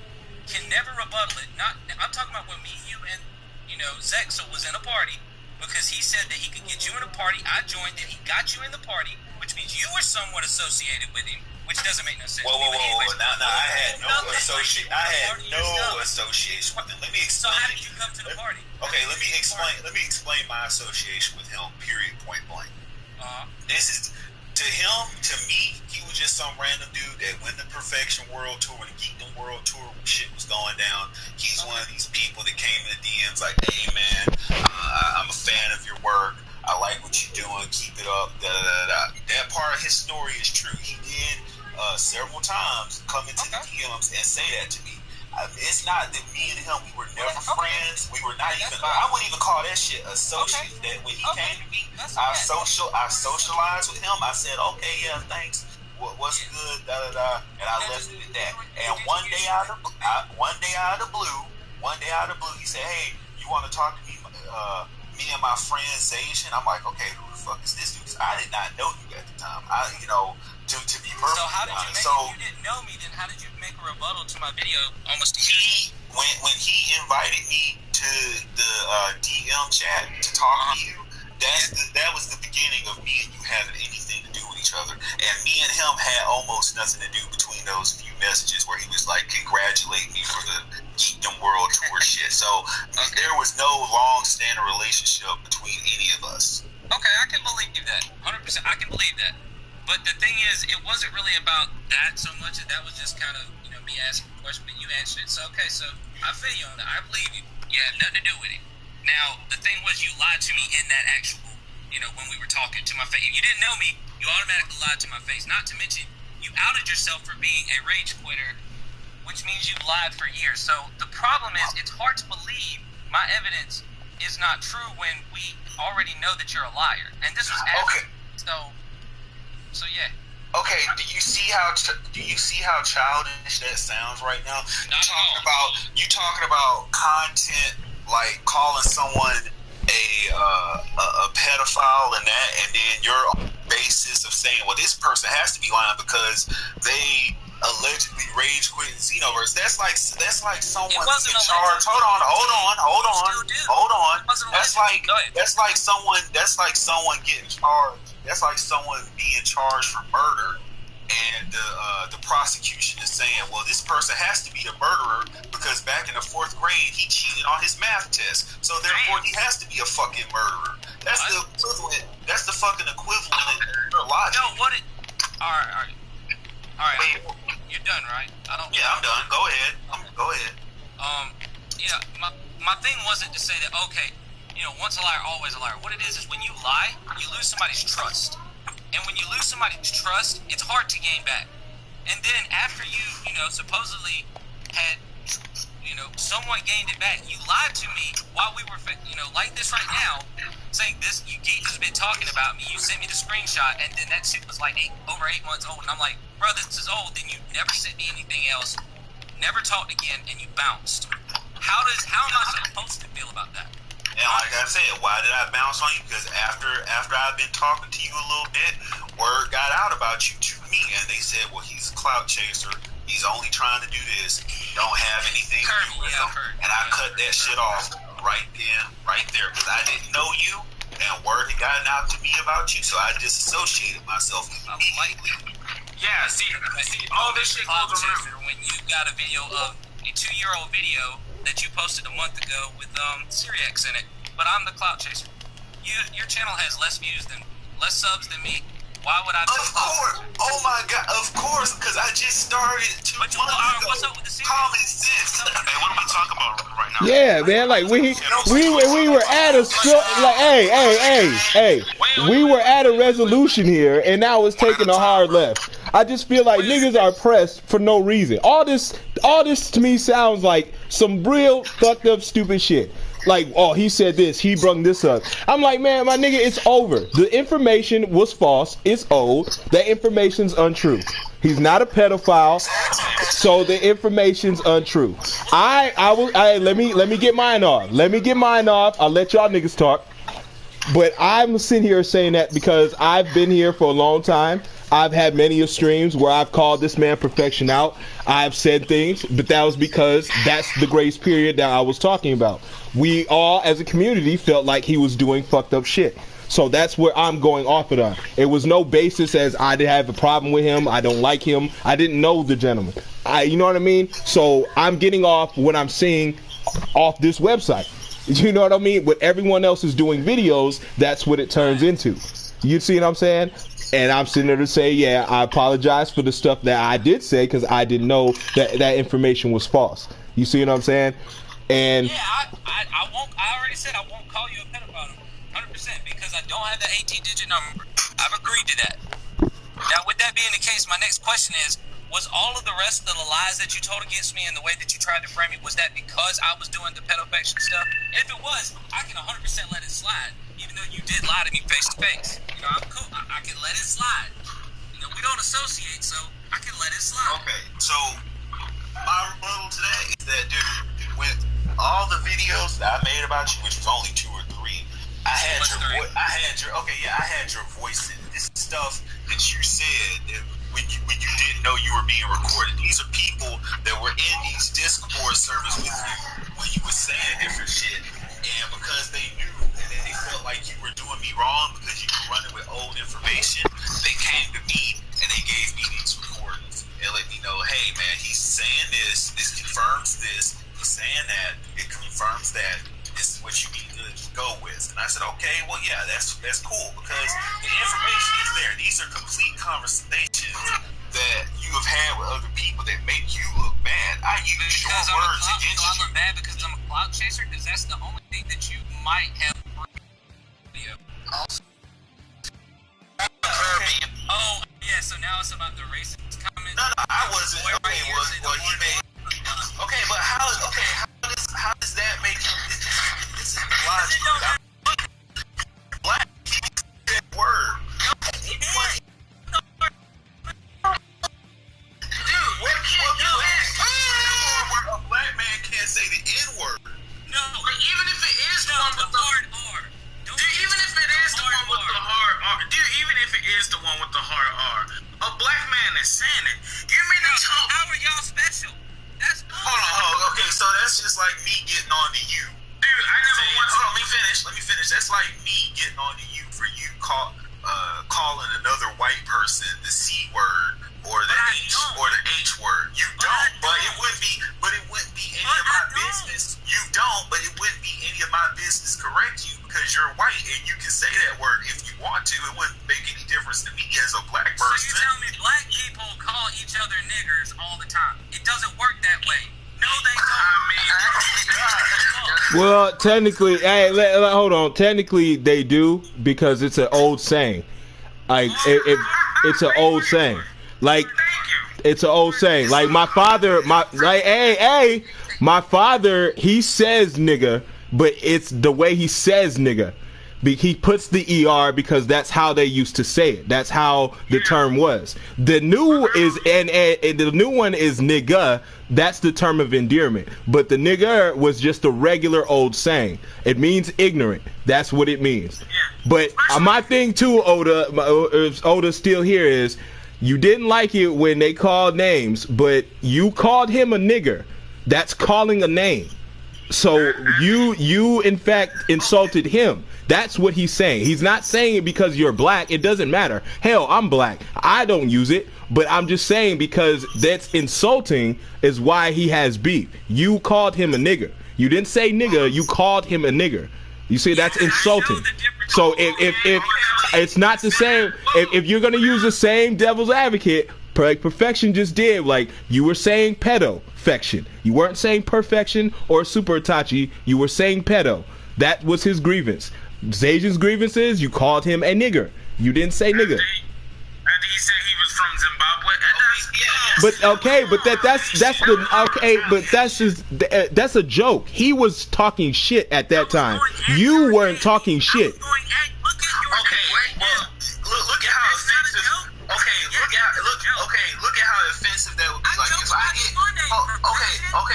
can never rebuttal it. I'm talking about when me, you, and Zexel was in a party because he said that he could get you in a party. I joined it. He got you in the party, which means you were somewhat associated with him. Which doesn't make no sense. Whoa. Now, I had no association with him. Let me explain. So how did you come to the party? Okay, let me explain my association with him, period, point blank. This is, to him, to me, he was just some random dude that when the Perfection World Tour, when the Geekdom World Tour shit was going down, he's one of these people that came in the DMs like, hey man, I'm a fan of your work. I like what you're doing. Keep it up. That part of his story is true. He did several times come into the DMs and say that to me. It's not that me and him, we were never friends. We were not even, I wouldn't even call that shit associate. That when he came to me, I socialized with him. I said, okay, yeah, thanks. What's good? And I left it at that. And one day out of the blue, he said, hey, you want to talk to me? Me and my friend Xazien. I'm like, okay, who the fuck is this dude? I did not know you at the time. To be perfect. So how did you you didn't know me, then how did you make a rebuttal to my video almost when he invited me to the DM chat to talk to you, that was the beginning of me and you having anything to do with each other. And me and him had almost nothing to do between those few messages where he was like congratulating me for the Geekdom World Tour shit. So there was no long-standing relationship between any of us. Okay, I can believe that. 100%, I can believe that. But the thing is, it wasn't really about that so much. That was just kind of, me asking a question, but you answered it. So, okay, so I feel you on that. I believe you. You had nothing to do with it. Now, the thing was, you lied to me in that actual, when we were talking to my face. If you didn't know me, you automatically lied to my face. Not to mention, you outed yourself for being a rage quitter, which means you lied for years. So the problem is, it's hard to believe my evidence is not true when we already know that you're a liar. And this was after. Okay. So yeah. Okay, do you see how childish that sounds right now? You talking about content like calling someone a pedophile and that, and then your basis of saying, well, this person has to be lying because they allegedly rage quit in Xenoverse. That's like someone in charge. Hold on. That's like someone getting charged. That's like someone being charged for murder, and the prosecution is saying, well, this person has to be a murderer because back in the 4th grade he cheated on his math test, so therefore he has to be a fucking murderer. That's the equivalent. That's the fucking equivalent of logic. No, what it? All right. You're done, right? Yeah, I'm done. Go ahead. Go ahead. Yeah. My thing wasn't to say that. Okay. Once a liar, always a liar. What it is when you lie, you lose somebody's trust. And when you lose somebody's trust, it's hard to gain back. And then after you supposedly had, somewhat gained it back, you lied to me while we were, like this right now, saying this, you has been talking about me. You sent me the screenshot, and then that shit was like over 8 months old. And I'm like, bro, this is old. Then you never sent me anything else, never talked again, and you bounced. How am I supposed to feel about that? And like I said, why did I bounce on you? Because after I've been talking to you a little bit, word got out about you to me, and they said, well, he's a clout chaser. He's only trying to do this. Don't have anything to do with him. And I cut that shit off right then, right there, because I didn't know you, and word had gotten out to me about you, so I disassociated myself immediately. Yeah, see, all this shit goes around. When you got a video of a 2-year-old video that you posted a month ago with Syriax in it, but I'm the clout chaser. Your channel has less subs than me. Why would I? Of course. Oh my God. Of course, because I just started 2 months ago. What's up with the series? Common sense. Hey, what are we talking about right now? Yeah, man. Like we were at a hey. We were at a resolution here, and now it's taking a hard left. I just feel like niggas are pressed for no reason. All this to me sounds like some real fucked up stupid shit. Like, oh, he said this, he brung this up. I'm like, man, my nigga, it's over. The information was false. It's old. That information's untrue. He's not a pedophile, so the information's untrue. Let me get mine off. I'll let y'all niggas talk. But I'm sitting here saying that because I've been here for a long time. I've had many streams where I've called this man perfection out. I've said things, but that was because that's the grace period that I was talking about. We all, as a community, felt like he was doing fucked up shit. So that's where I'm going off it on. It was no basis as I did have a problem with him. I don't like him. I didn't know the gentleman. You know what I mean? So I'm getting off what I'm seeing off this website. You know what I mean? What everyone else is doing videos, that's what it turns into. You see what I'm saying? And I'm sitting there to say, yeah, I apologize for the stuff that I did say because I didn't know that information was false. You see what I'm saying? And yeah, I won't. I already said I won't call you a pedophile, 100%, because I don't have the 18-digit number. I've agreed to that. Now, with that being the case, my next question is: was all of the rest of the lies that you told against me and the way that you tried to frame it, was that because I was doing the pedophile stuff? And if it was, I can 100% let it slide, even though you did lie to me face to face. You know, I'm cool. I can let it slide. You know, we don't associate, so I can let it slide. Okay, so my rebuttal to that is that, dude, with all the videos that I made about you, which was only 2 or 3, I had your voice in it. This stuff that you said that when you didn't know you were being recorded. These are people that were in these Discord servers with you when you were saying different shit, and because they knew and they felt like you were doing me wrong because you were running with old information, they came to me and they gave me these recordings and let me know, hey man, he's saying this confirms this, he's saying that, it confirms that, this is what you need to go with. And I said, okay, well yeah, that's cool, because the information is there. These are complete conversations that you have had with other people that make you look bad. I use your words against you. I look bad because I'm a clout chaser, because that's the only thing that you might have. Oh, yeah, so now it's about the racist comments. No, I wasn't. Okay, well, he made. Okay, but how does that make you? This is logical. Black people say that word. Dude, what can you ask? A black man can't say the N-word. No, but even if it is the one with the hard R. Dude, even if it is the one with the hard R. Dude, even if it is the one with the hard R. A black man is saying it. You mean they talk? How are y'all special? That's Hold on. Okay, so that's just like me getting on to you. Dude, I never once. Hold on, let me finish. That's like me getting on to you for you calling another white person the C word or the H word. You don't, but it wouldn't be any of my business. You don't, but it wouldn't be any of my business correct you because you're white and you can say that word if you want to. It wouldn't make any difference to me as a black person. So you tell me black people call each other niggers all the time? It doesn't work that way. No, they don't. well, technically, hold on. Technically, they do because it's an old saying. Like it's an old saying. Like it's an old saying. Like my father, my father, he says nigga, but it's the way he says nigga. He puts the ER because that's how they used to say it. That's how the term was. The new is and the new one is nigga. That's the term of endearment. But the nigger was just a regular old saying. It means ignorant. That's what it means. But my thing too, Oda, if Oda's still here, is you didn't like it when they called names, but you called him a nigger. That's calling a name. So you in fact insulted him. That's what he's saying. He's not saying it because you're black. It doesn't matter. Hell, I'm black. I don't use it, but I'm just saying because that's insulting is why he has beef. You called him a nigger. You didn't say nigger. You called him a nigger. You see, that's insulting. So if it's not the same, if you're gonna use the same devil's advocate, like Perfection just did, like you were saying pedo-fection. You weren't saying perfection or super Itachi. You were saying pedo. That was his grievance. Xazien's grievance is you called him a nigger. You didn't say nigger. After he said he was from Zimbabwe. But okay, but that's a joke. He was talking shit at that time. You weren't talking shit. Okay, well, look at how offensive. Look at how offensive that would be. Like if I get. Okay.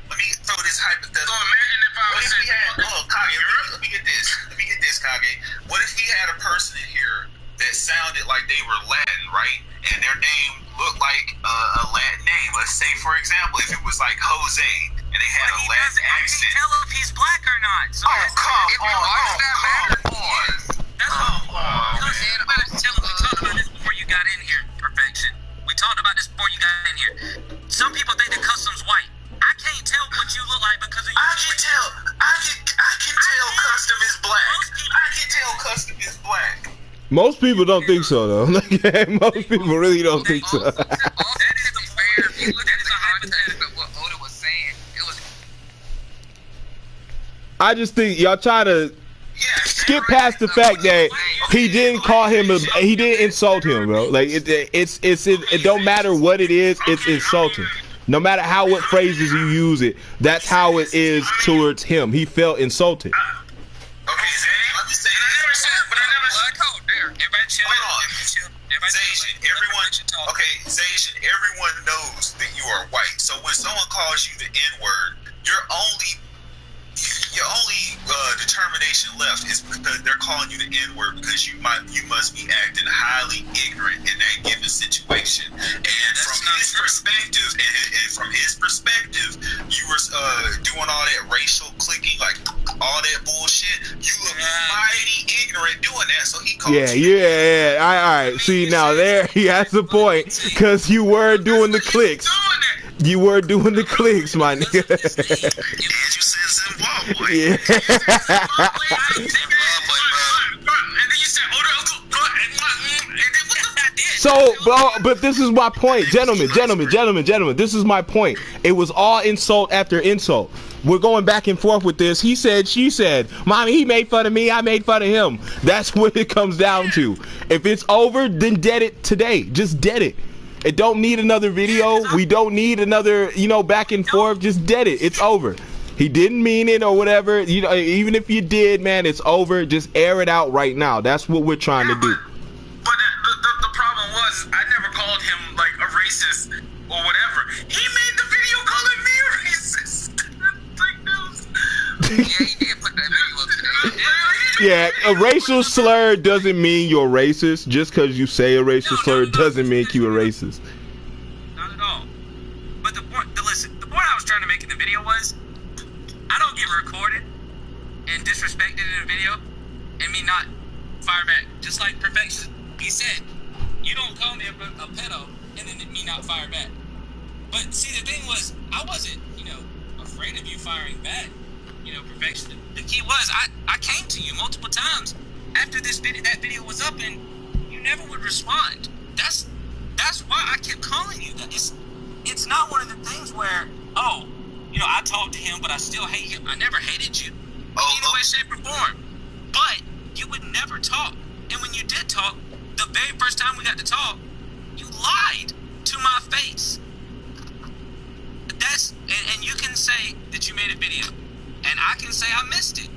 Let me throw this hypothetical. So imagine if I was Kage. Let me get this, Kage. What if he had a person in here that sounded like they were Latin, right? And their name looked like a Latin name. Let's say, for example, if it was like Jose, and they had a Latin accent. Tell if he's black or not. So got in here, Perfection. We talked about this before you got in here. Some people think the Custom's white. I can't tell what you look like because of your I can tell Custom is black. I can tell Custom is black. Most people don't think so, though. Most people really don't think so. That is a fair. If you look at the hypothetical of what Oda was saying, it was. I just think y'all try to skip past the fact that he didn't call him he didn't insult him, bro. Like it don't matter what it is, it's insulting. No matter what phrases you use it, that's how it is towards him. He felt insulted. Okay, Zay, let me say this. I never said, but I never said. Xazien, everyone knows that you are white. So when someone calls you the N-word, your only determination left is because they're calling you the N-word because you must be acting highly ignorant in that given situation. And from his perspective, you were doing all that racial clicking, like all that bullshit. You look mighty ignorant doing that, so he called you. Yeah. All right. See, now there he has a point because you were doing the clicks. You were doing the clicks, my nigga. And you said Zimbabwe. Yeah. So, but this is my point, gentlemen. This is my point. It was all insult after insult. We're going back and forth with this. He said, she said. Mommy, he made fun of me. I made fun of him. That's what it comes down to. If it's over, then dead it today. Just dead it. It don't need another video. We don't need another, back and forth. Just dead it. It's over. He didn't mean it or whatever. Even if you did, man, it's over. Just air it out right now. That's what we're trying to do. But the problem was, I never called him like a racist or whatever. He made the video calling me a racist. Yeah, he did put that video up today. Yeah, a racial slur doesn't mean you're racist. Just because you say a racial slur doesn't make you a racist. Not at all. But the point I was trying to make in the video was, I don't get recorded and disrespected in a video and me not fire back. Just like Perfection. He said, you don't call me a pedo and then me not fire back. But see, the thing was, I wasn't, afraid of you firing back. Perfection. The key was, I came to you multiple times after that video was up and you never would respond. That's why I kept calling you. It's not one of the things where, I talked to him, but I still hate him. I never hated you in any way, shape, or form. But you would never talk. And when you did talk, the very first time we got to talk, you lied to my face. And you can say that you made a video, and I can say I missed it.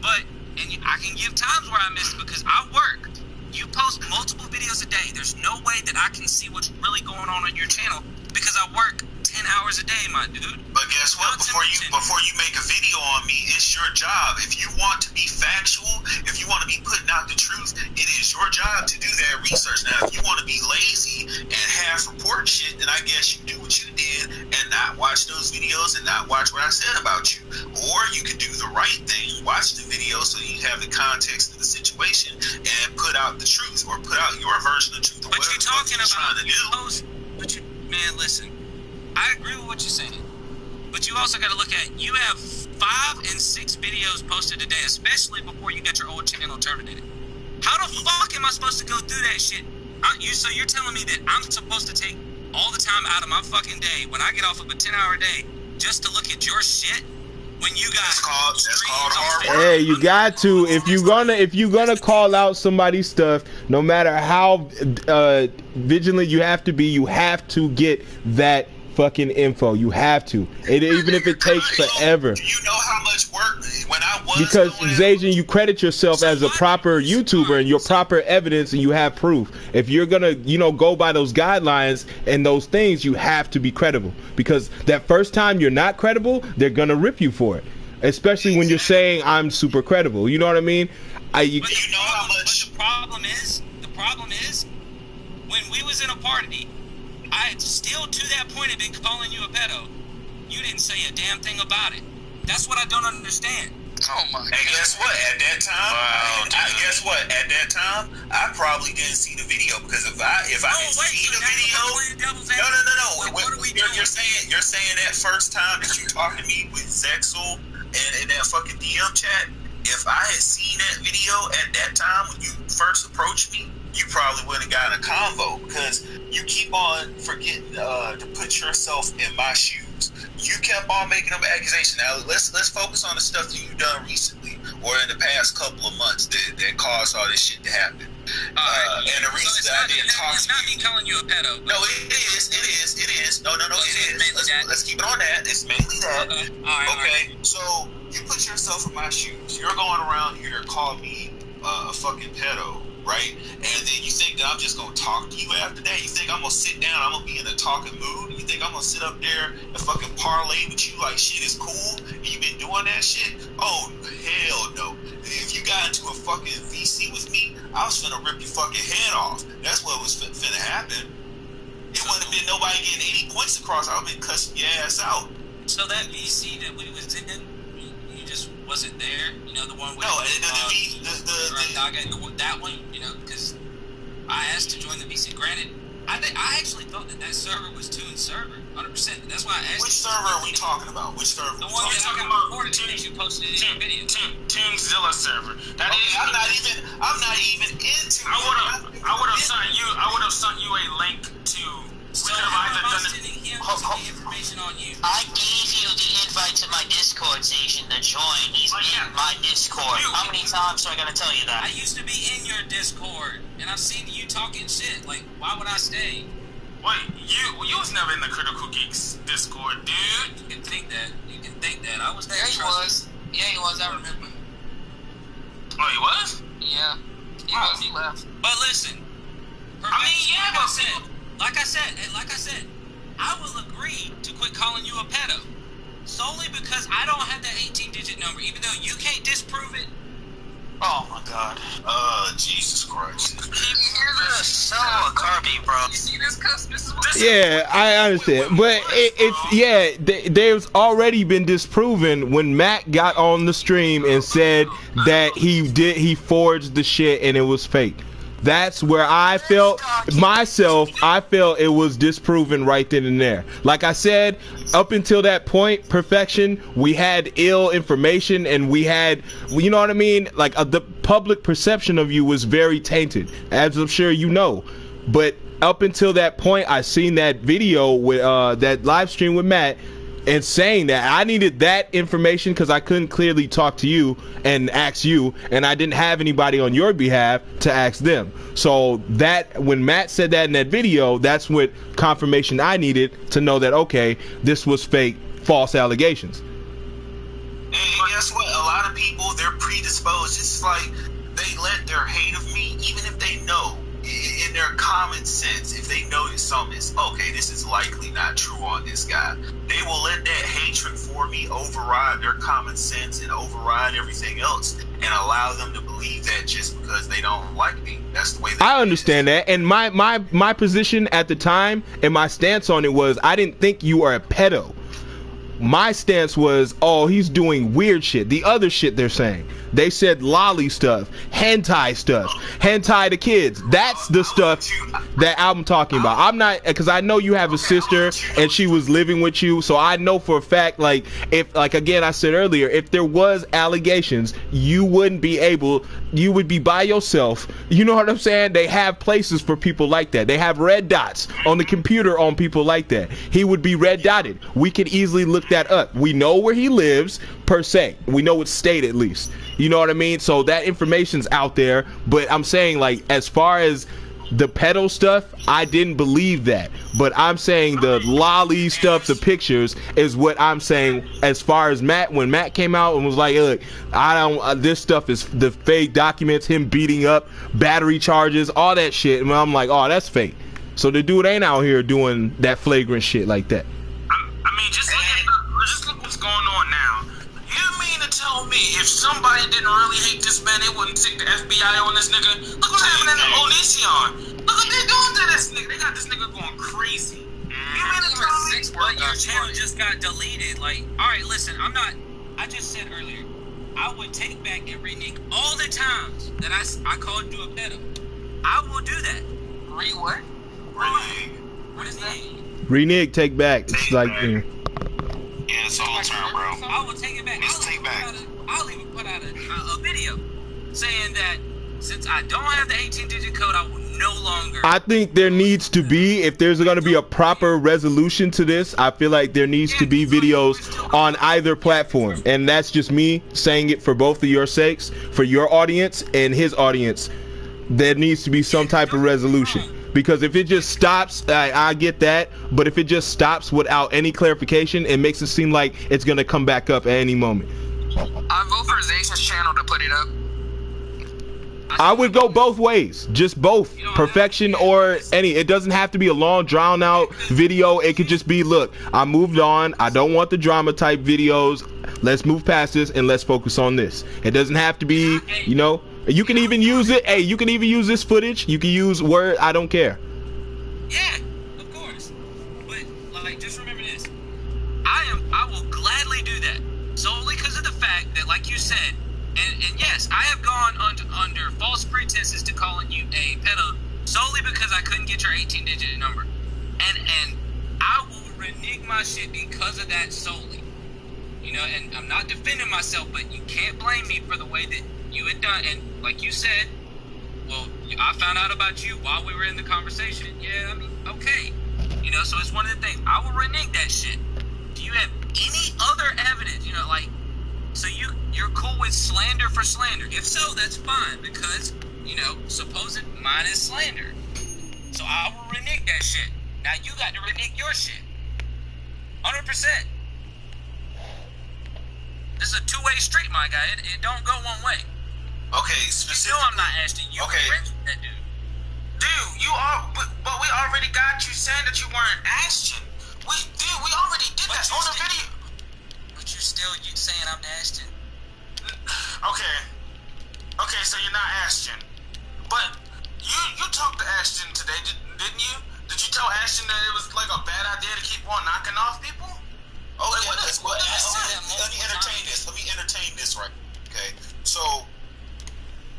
But And I can give times where I miss because I work. You post multiple videos a day. There's no way that I can see what's really going on your channel because I work 10 hours a day, my dude. But guess what? Before you make a video on me, it's your job. If you want to be factual, if you want to be putting out the truth, it is your job to do that research. Now, if you want to be lazy and half report shit, then I guess you do what you did and not watch those videos and not watch what I said about you. Or you could do the right thing, watch the video so you have the context of the situation and put out the truth or put out your version of the truth. But you're talking about man, listen. I agree with what you're saying, but you also got to look at, you have 5 and 6 videos posted a day, especially before you got your old channel terminated. How the fuck am I supposed to go through that shit? So you're telling me that I'm supposed to take all the time out of my fucking day when I get off of a 10-hour day just to look at your shit? When you guys that's called hard work. Hey, you got to, if you're gonna call out somebody's stuff, no matter how vigilant you have to be, you have to get that fucking info. You have to, even if it takes forever. Do you know how much work when I was because Xazien, you credit yourself as a proper YouTuber and your proper evidence, and you have proof. If you're gonna, go by those guidelines and those things, you have to be credible. Because that first time you're not credible, they're gonna rip you for it. Especially when you're saying I'm super credible. You know what I mean? But the problem is, when we was in a party, I still to that point have been calling you a pedo. You didn't say a damn thing about it. That's what I don't understand. Oh my God. And guess what? At that time, At that time, I probably didn't see the video because if I didn't see the video, no. You're saying that first time that you talking to me with Zexel and that fucking DM chat. If I had seen that video at that time when you first approached me, you probably wouldn't have gotten a convo because you keep on forgetting to put yourself in my shoes. You kept on making them accusations. Now let's focus on the stuff that you've done recently or in the past couple of months that caused all this shit to happen. And the reason that I didn't talk to you. It's not me calling you a pedo. No, it is. No, it is. Let's keep it on that. It's mainly that. Okay. So you put yourself in my shoes. You're going around here calling me a fucking pedo, right? And then you think that I'm just gonna talk to you after that? You think I'm gonna sit down, I'm gonna be in a talking mood? You think I'm gonna sit up there and fucking parlay with you like shit is cool? And you been doing that shit? Oh, hell no. If you got into a fucking VC with me, I was finna rip your fucking head off. That's what was finna happen. It wouldn't have been nobody getting any points across. I would have been cussing your ass out. So that VC that we was in, you just wasn't there? The one with that one, because I asked to join the VC. Granted, I actually thought that server was Toon's server, 100%. That's why I asked. Which server are we talking about? Which server? The one that I got reported to that you posted in your video. Toonzilla server. I'm not even into. I would have sent you a link to. So I'm sending him the information on you. I gave you the invite to my Discord station to join. He's in my Discord. How many times am I gonna tell you that? I used to be in your Discord, and I've seen you talking shit. Like, why would I stay? Wait, you was never in the Critical Geeks Discord, dude. You can think that. I was there. Yeah, he was. Yeah, he was. I remember. Oh, he was? Yeah. He was. He left. But listen. Like I said, I will agree to quit calling you a pedo solely because I don't have that 18-digit number, even though you can't disprove it. Oh my God. Jesus Christ. Can you hear this? So Kirby, bro. You see this, Cus? This is what. Yeah, I understand, but there's already been disproven when Matt got on the stream and said that he forged the shit and it was fake. That's where I felt it was disproven right then and there. Like I said, up until that point, perfection, we had ill information and we had, you know what I mean? Like the public perception of you was very tainted, as I'm sure you know. But up until that point, I seen that video with that live stream with Matt and saying that I needed that information because I couldn't clearly talk to you and ask you, and I didn't have anybody on your behalf to ask them. So that when Matt said that in that video, that's what confirmation I needed to know that, okay, this was fake, false allegations. And guess what? A lot of people, they're predisposed. It's like they let their hate of me, even if they know in their common sense, if they know that something is okay, this is likely not true on this guy, they will let that hatred for me override their common sense and override everything else and allow them to believe that just because they don't like me. That's the way I understand that. And my position at the time and my stance on it was I didn't think you are a pedo. My stance was, oh, he's doing weird shit. The other shit they're saying. They said lolly stuff, hentai stuff, hentai to kids. That's the stuff that I'm talking about. I'm not, because I know you have a sister and she was living with you, so I know for a fact, like, if, like, again, I said earlier, if there was allegations, you wouldn't be able, you would be by yourself. You know what I'm saying? They have places for people like that. They have red dots on the computer on people like that. He would be red dotted. We could easily look that up. We know where he lives, per se. We know what state, at least. You know what I mean? So that information's out there, but I'm saying, like, as far as the pedo stuff, I didn't believe that. But I'm saying the lolly stuff, the pictures, is what I'm saying as far as Matt, when Matt came out and was like, look, I don't, this stuff is the fake documents, him beating up, battery charges, all that shit. And I'm like, oh, that's fake. So the dude ain't out here doing that flagrant shit like that. I mean, just look what's going on now. You mean to tell me if somebody didn't really hate this man, they wouldn't stick the FBI on this nigga? Look what's happening in Onision. Look what they're doing to this nigga. They got this nigga going crazy. You mean to tell me? But your channel just got deleted. Like, alright, listen, I just said earlier, I would take back and renege all the times that I called you a pedo. I will do that. What? Renege. What is that? Renege, take back. It's like, Yeah, it's all term, bro. I will take it back. I'll even put out a video saying that since I don't have the 18-digit code, I will no longer. I think there needs to be, if there's going to be a proper resolution to this, I feel like there needs to be videos on either platform. And that's just me saying it for both of your sakes, for your audience and his audience. There needs to be some type of resolution. Because if it just stops, I get that, but if it just stops without any clarification, it makes it seem like it's going to come back up at any moment. I vote for Xazien's channel to put it up. I would go both ways, just both, perfection or any. It doesn't have to be a long, drawn out video. It could just be, look, I moved on. I don't want the drama type videos. Let's move past this and let's focus on this. It doesn't have to be, you know. You can even use it. Hey, you can even use this footage. You can use word. I don't care. Yeah, of course. But like, just remember this. I will gladly do that solely because of the fact that, like you said, and yes, I have gone under false pretenses to calling you a pedo solely because I couldn't get your 18-digit number, and I will renege my shit because of that solely. You know, and I'm not defending myself, but you can't blame me for the way that you had done. And like you said, well, I found out about you while we were in the conversation. Yeah, I mean, okay. You know, so it's one of the things. I will renege that shit. Do you have any other evidence? You know, like, so you're cool with slander for slander? If so, that's fine, because, you know, supposed mine is slander. So I will renege that shit. Now you got to renege your shit. 100%. This is a two-way street, my guy. It don't go one way. Okay, You know I'm not Ashton. You okay. that dude. Dude, you are, but we already got you saying that you weren't Ashton. We already did that on the video. But you're still saying I'm Ashton. Okay, so you're not Ashton. But you talked to Ashton today, didn't you? Did you tell Ashton that it was like a bad idea to keep on knocking off people? Oh, like, yeah, let me entertain this. Let me entertain this, right? Okay, so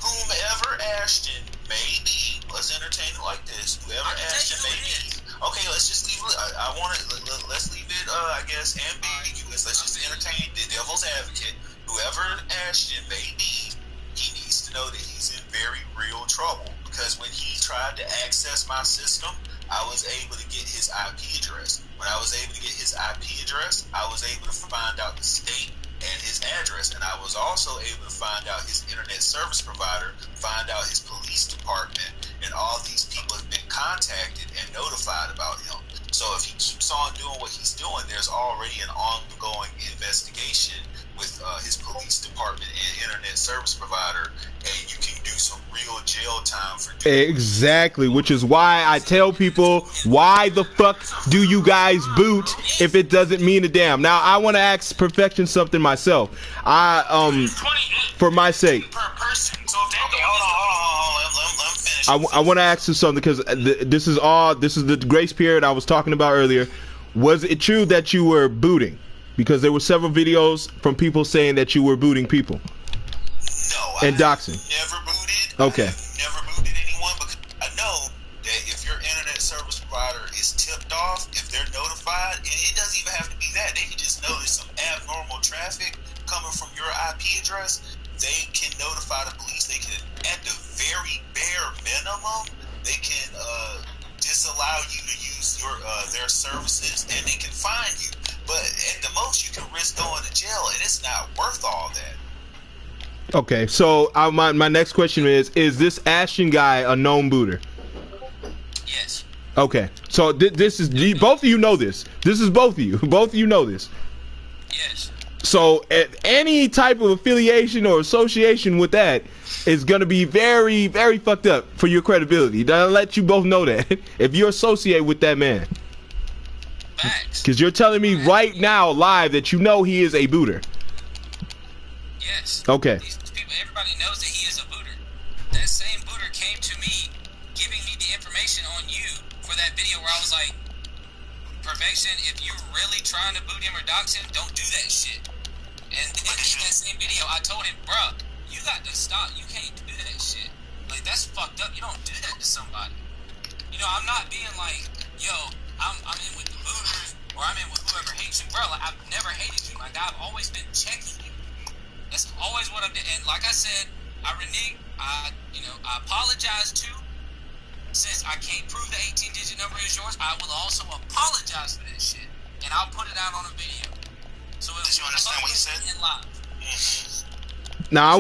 whomever Ashton may be, let's entertain it like this. Whoever Ashton may be. Okay, let's just leave it. I want it. Let's leave it. I guess ambiguous. Let's just entertain the devil's advocate. Whoever Ashton may be, he needs to know that he's in very real trouble, because when he tried to access my system, I was able to get his IP address. When I was able to get his IP address, I was able to find out the state and his address, and I was also able to find out his internet service provider, find out his police department, and all these people have been contacted and notified about him. So if he keeps on doing what he's doing, there's already an ongoing investigation with his internet service provider, and you can do some real jail time for doing Exactly, which is why I tell people, why the fuck do you guys boot if it doesn't mean a damn? Now I want to ask Perfection something myself. For my sake, per person. So if that Let me finish. I want to ask you something, because this is the grace period I was talking about earlier. Was it true that you were booting? Because there were several videos from people saying that you were booting people. No, and doxing. Never booted. Okay. I've never booted anyone, because I know that if your internet service provider is tipped off, if they're notified, and it doesn't even have to be that, they can just know there's some abnormal traffic coming from your IP address. They can notify the police. They can, at the very bare minimum, they can disallow you to use your their services, and they can fine you. But at the most, you can risk going to jail, and it's not worth all that. Okay, so my next question is this Ashton guy a known booter? Yes. Okay, so this is both of you know this. This is both of you. Both of you know this. Yes. So any type of affiliation or association with that is going to be very, very fucked up for your credibility. I'll let you both know that if you associate with that man. Facts. Because you're telling me right now live that you know he is a booter. Yes. Okay. These people, everybody knows that he is a booter. That same booter came to me, giving me the information on you for that video where I was like, Perfection, if you're really trying to boot him or dox him, don't do that shit. And in that same video, I told him, bruh, you got to stop. You can't do that shit. Like, that's fucked up. You don't do that to somebody. You know, I'm not being like, yo, I'm in with the booters, or I'm in with whoever hates you. Bro, like, I've never hated you. Like, I've always been checking you. That's always what I'm doing. And like I said, I reneged. I apologize too. Since I can't prove the 18-digit number is yours, I will also apologize for that shit, and I'll put it out on a video. So did you understand what he said? Now,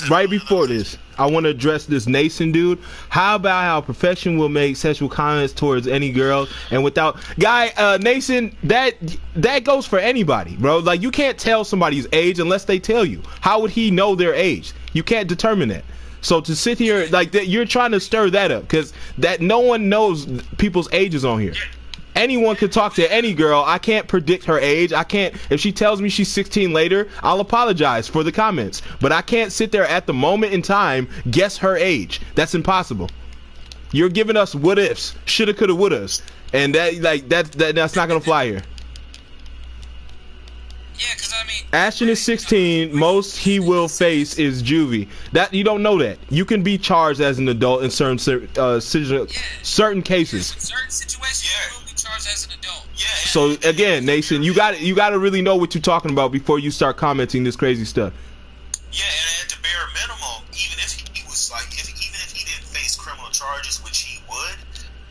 right before this, I want to address this Nason dude. How about how Perfection will make sexual comments towards any girl, and without Nason, that goes for anybody, bro. Like, you can't tell somebody's age unless they tell you. How would he know their age? You can't determine that. So to sit here like that, you're trying to stir that up, because that no one knows people's ages on here. Anyone can talk to any girl. I can't predict her age. I can't. If she tells me she's 16 later, I'll apologize for the comments. But I can't sit there at the moment in time guess her age. That's impossible. You're giving us what ifs, shoulda, coulda, wouldas, and that's not gonna fly here. Yeah, because I mean, Ashton is 16. Most he will face is juvie. That you don't know that. You can be charged as an adult in certain cases. In certain situations, you will be charged as an adult. Yeah. So again, Nason, you got to really know what you're talking about before you start commenting this crazy stuff. Yeah, and at the bare minimum, even if he was like, even if he didn't face criminal charges, which he would,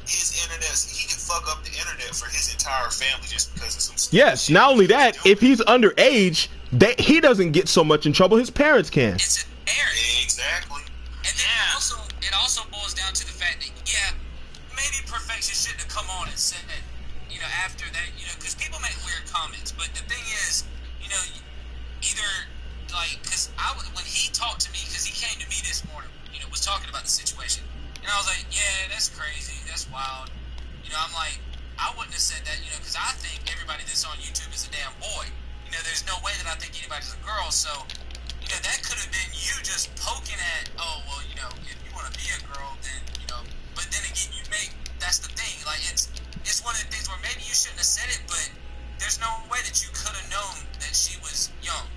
he could fuck up the internet for his entire family just because of some stuff. Yes, not only that, if he's underage, he doesn't get so much in trouble. His parents can. It's an error. Exactly. And then it also boils down to the fact that, maybe Perfection shouldn't have come on and said that, after that, because people make weird comments. But the thing is, either, like, because when he talked to me, because he came to me this morning, was talking about the situation. And I was like, yeah, that's crazy. That's wild. I'm like, I wouldn't have said that, because I think everybody that's on YouTube is a damn boy. There's no way that I think anybody's a girl. So, that could have been you just poking at, oh, well, if you want to be a girl, then, but then again, that's the thing. Like, it's one of the things where maybe you shouldn't have said it, but there's no way that you could have known that she was young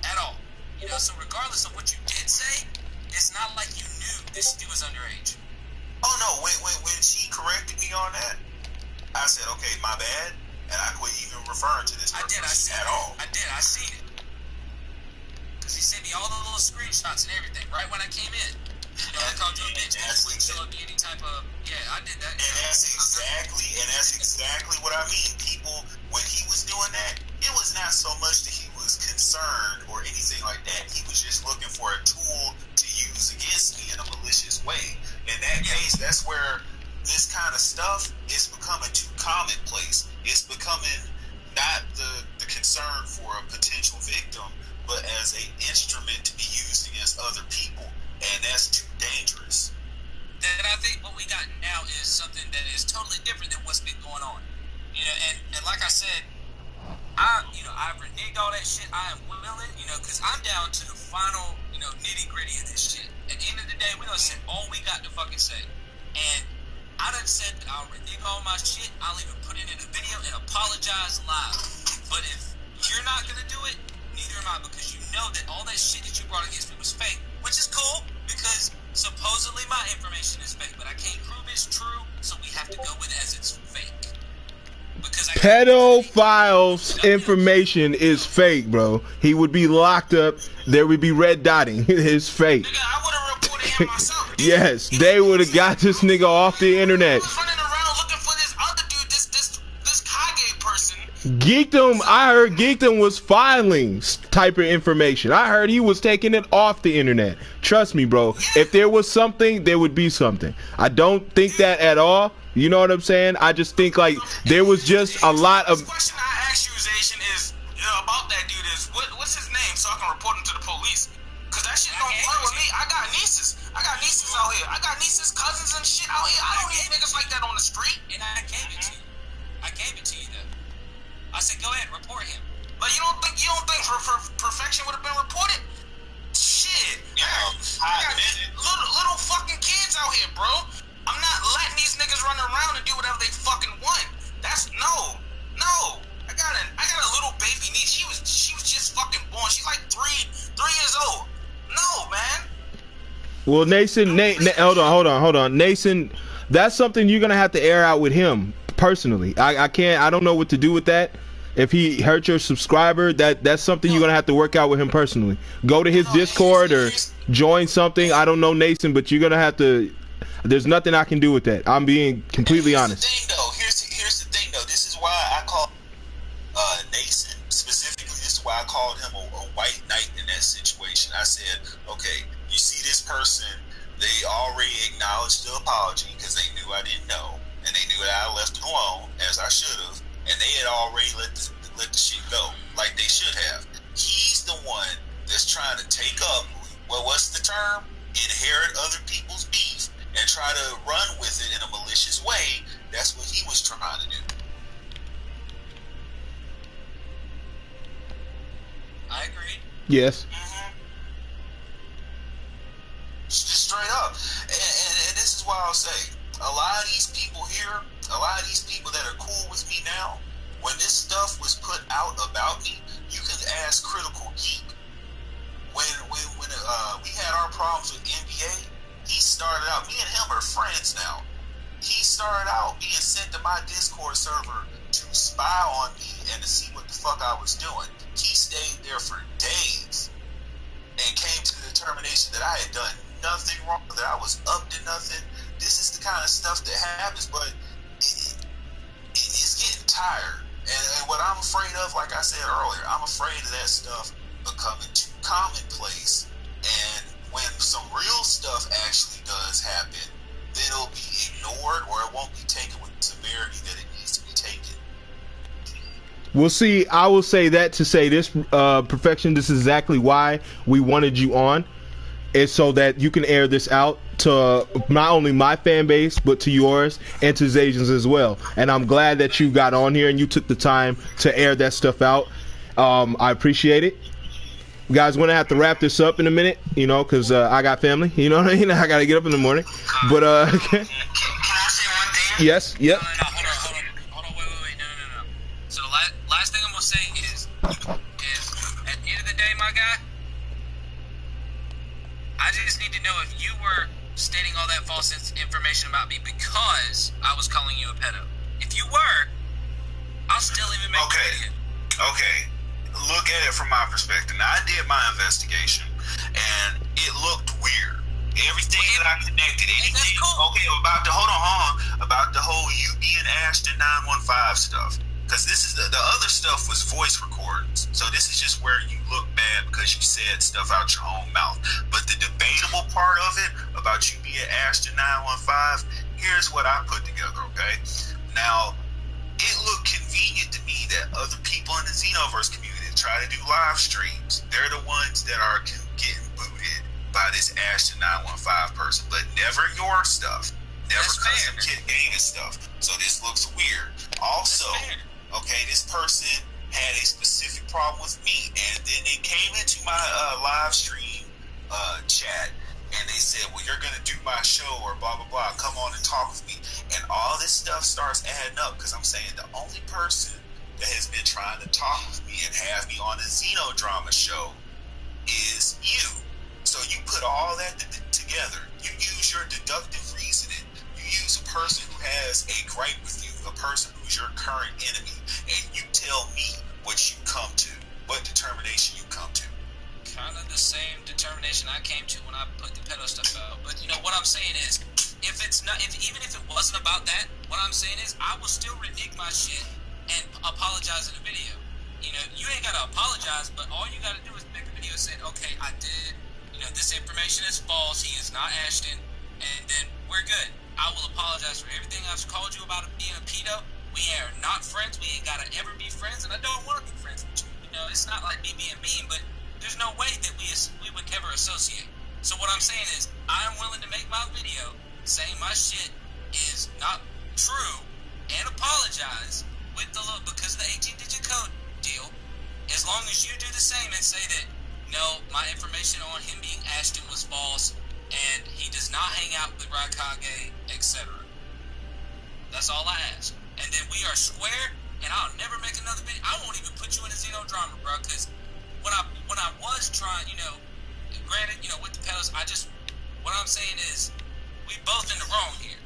at all. So regardless of what you did say, it's not like you knew that she was underage. Oh no, when she corrected me on that, I said, okay, my bad, and I quit even referring to this person at all. I seen it. Because he sent me all the little screenshots and everything right when I came in. I called you a bitch. That's show up any type of, I did that. And that's exactly what I mean. People, when he was doing that, it was not so much that he was concerned or anything like that. He was just looking for a tool to use against me in a malicious way. In that case, that's where this kind of stuff is becoming too commonplace. It's becoming not the concern for a potential victim, but as an instrument to be used against other people, and that's too dangerous. Then I think what we got now is something that is totally different than what's been going on. You know, and like I said, I reneged all that shit. I am willing, because I'm down to the final, nitty gritty of this shit. At the end of the day, we done said all we got to fucking say. And I done said that I'll renege all my shit. I'll even put it in a video and apologize live. But if you're not gonna do it, neither am I, because you know that all that shit that you brought against me was fake, which is cool because supposedly my information is fake, but I can't prove it's true, so we have to go with it as it's fake. Because Pedophile's information is fake, bro. He would be locked up. There would be red dotting. It's fake. Nigga, I would have reported him myself. Yes, they would have got this nigga off the internet. I was running around looking for this other dude, this Kage person. Geekdom, I heard Geekdom was filing type of information. I heard he was taking it off the internet. Trust me, bro. If there was something, there would be something. I don't think that at all. You know what I'm saying? I just think like there was just a lot of. The question I asked you, Xazien, is about that dude is what's his name so I can report him to the police? Cause that shit don't play with me. I got nieces out here. I got nieces, cousins, and shit out here. I don't need niggas like that on the street. And I gave it to you. I gave it to you though. I said, go ahead, report him. Like you don't think perfection would have been reported? Shit. I got little fucking kids out here, bro. I'm not letting these niggas run around and do whatever they fucking want. That's no. I got a little baby niece. She was just fucking born. She's like 3 years old. No, man. Well, Nason, hold on. Nason, that's something you're gonna have to air out with him personally. I don't know what to do with that. If he hurt your subscriber, that's something you're gonna have to work out with him personally. Go to his Discord or join something. I don't know, Nason, but you're gonna have to. There's nothing I can do with that. I'm being completely honest. Here's the thing, though. This is why I call Nason specifically. This is why I called him a white knight in that situation. I said, okay, you see this person, they already acknowledged the apology because they knew I didn't know, and they knew that I left it alone as I should have, and they had already let the shit go like they should have. He's the one that's trying to take up, well, what's the term? Inherit other people's beef and try to run with it in a malicious way. That's what he was trying to do. I agree. Yes. Just straight up. And this is why I'll say, a lot of these people here, a lot of these people that are cool with me now, when this stuff was put out about me, you can ask Critical Geek. When we had our problems with NBA, he started out, me and him are friends now. He started out being sent to my Discord server to spy on me and to see what the fuck I was doing. He stayed there for days and came to the determination that I had done nothing wrong, that I was up to nothing. This is the kind of stuff that happens, but it's getting tired. And what I'm afraid of, like I said earlier, I'm afraid of that stuff becoming too commonplace. And when some real stuff actually does happen, then it'll be ignored or it won't be taken with the severity that it needs to be taken. We'll see. I will say that to say this, Perfection, this is exactly why we wanted you on. Is so that you can air this out to not only my fan base, but to yours and to Xazien's as well. And I'm glad that you got on here and you took the time to air that stuff out. I appreciate it. Guys, we're going to have to wrap this up in a minute, because I got family. You know what I mean? I got to get up in the morning. But, Can I say one thing? Yes, yep. Hold on, wait, no. So the last thing I'm going to say is at the end of the day, my guy, I just need to know if you were stating all that false information about me because I was calling you a pedo. If you were, I'll still even make the video. Okay. Look at it from my perspective. Now, I did my investigation, and it looked weird. Everything that I connected, anything, okay, about the whole you being Ashton 915 stuff. Because this is the other stuff was voice recordings. So this is just where you look bad because you said stuff out your own mouth. But the debatable part of it about you being Ashton 915, here's what I put together, okay? Now, it looked convenient to me that other people in the Xenoverse community try to do live streams, they're the ones that are getting booted by this Ashton 915 person, but never your stuff, never CUSTOM-KIT-GAMIN stuff. So this looks weird. Also, okay, this person had a specific problem with me, and then they came into my live stream chat, and they said, well, you're gonna do my show or blah blah blah, come on and talk with me. And all this stuff starts adding up, because I'm saying the only person that has been trying to talk with me and have me on the XenoDrama show is you. So you put all that together, you use your deductive reasoning, you use a person who has a gripe with you, a person who's your current enemy, and you tell me what you come to, what determination you come to. Kind of the same determination I came to when I put the pedo stuff out. But you know what I'm saying is, if it's not, even if it wasn't about that, what I'm saying is I will still renege my shit and apologize in the video. You know, you ain't gotta apologize, but all you gotta do is make a video saying, okay, I did, you know, this information is false, he is not Ashton, and then we're good. I will apologize for everything I've called you about being a pedo. We are not friends, we ain't gotta ever be friends, and I don't want to be friends with you. You know, it's not like me being mean, but there's no way that we would ever associate. So what I'm saying is, I'm willing to make my video saying my shit is not true and apologize with the look because of the 18-digit code deal. As long as you do the same and say that, no, my information on him being Ashton was false and he does not hang out with Raikage, etc. That's all I ask. And then we are square, and I'll never make another video. I won't even put you in a XenoDrama, bro, because when I was trying, you know, granted, you know, with the pedals, what I'm saying is, we both in the wrong here.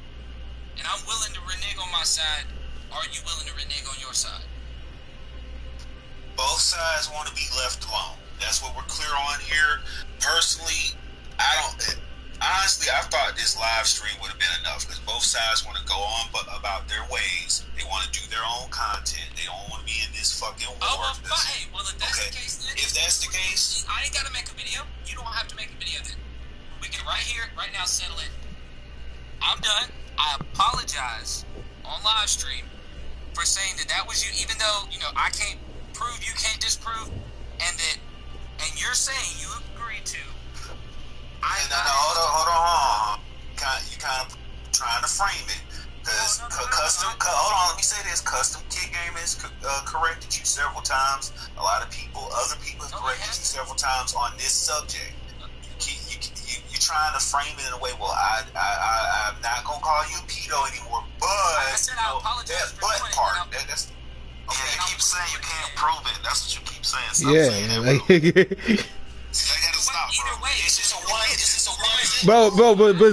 And I'm willing to renege on my side. Are you willing to renege on your side? Both sides want to be left alone. That's what we're clear on here. Personally, honestly, I thought this live stream would have been enough, because both sides want to go on about their ways. They want to do their own content. They don't want to be in this fucking war. Oh, well, fine. Well, if that's the case, then... If that's the case... I ain't got to make a video. You don't have to make a video then. We can right here, right now, settle it. I'm done. I apologize on live stream for saying that was you, even though, you know, I can't prove, you can't disprove, and you're saying you agreed to... Hold on. You kind of trying to frame it, because hold on, let me say this: CUSTOM-KIT-GAMIN has corrected you several times. A lot of people, other people have corrected you several times on this subject. You're trying to frame it in a way. Well, I'm not gonna call you a pedo anymore, but I said I apologize for but doing part. it. That's okay. You keep saying you can't prove it. That's what you keep saying. Stop saying that, They gotta stop, bro. Either way, This is a one. But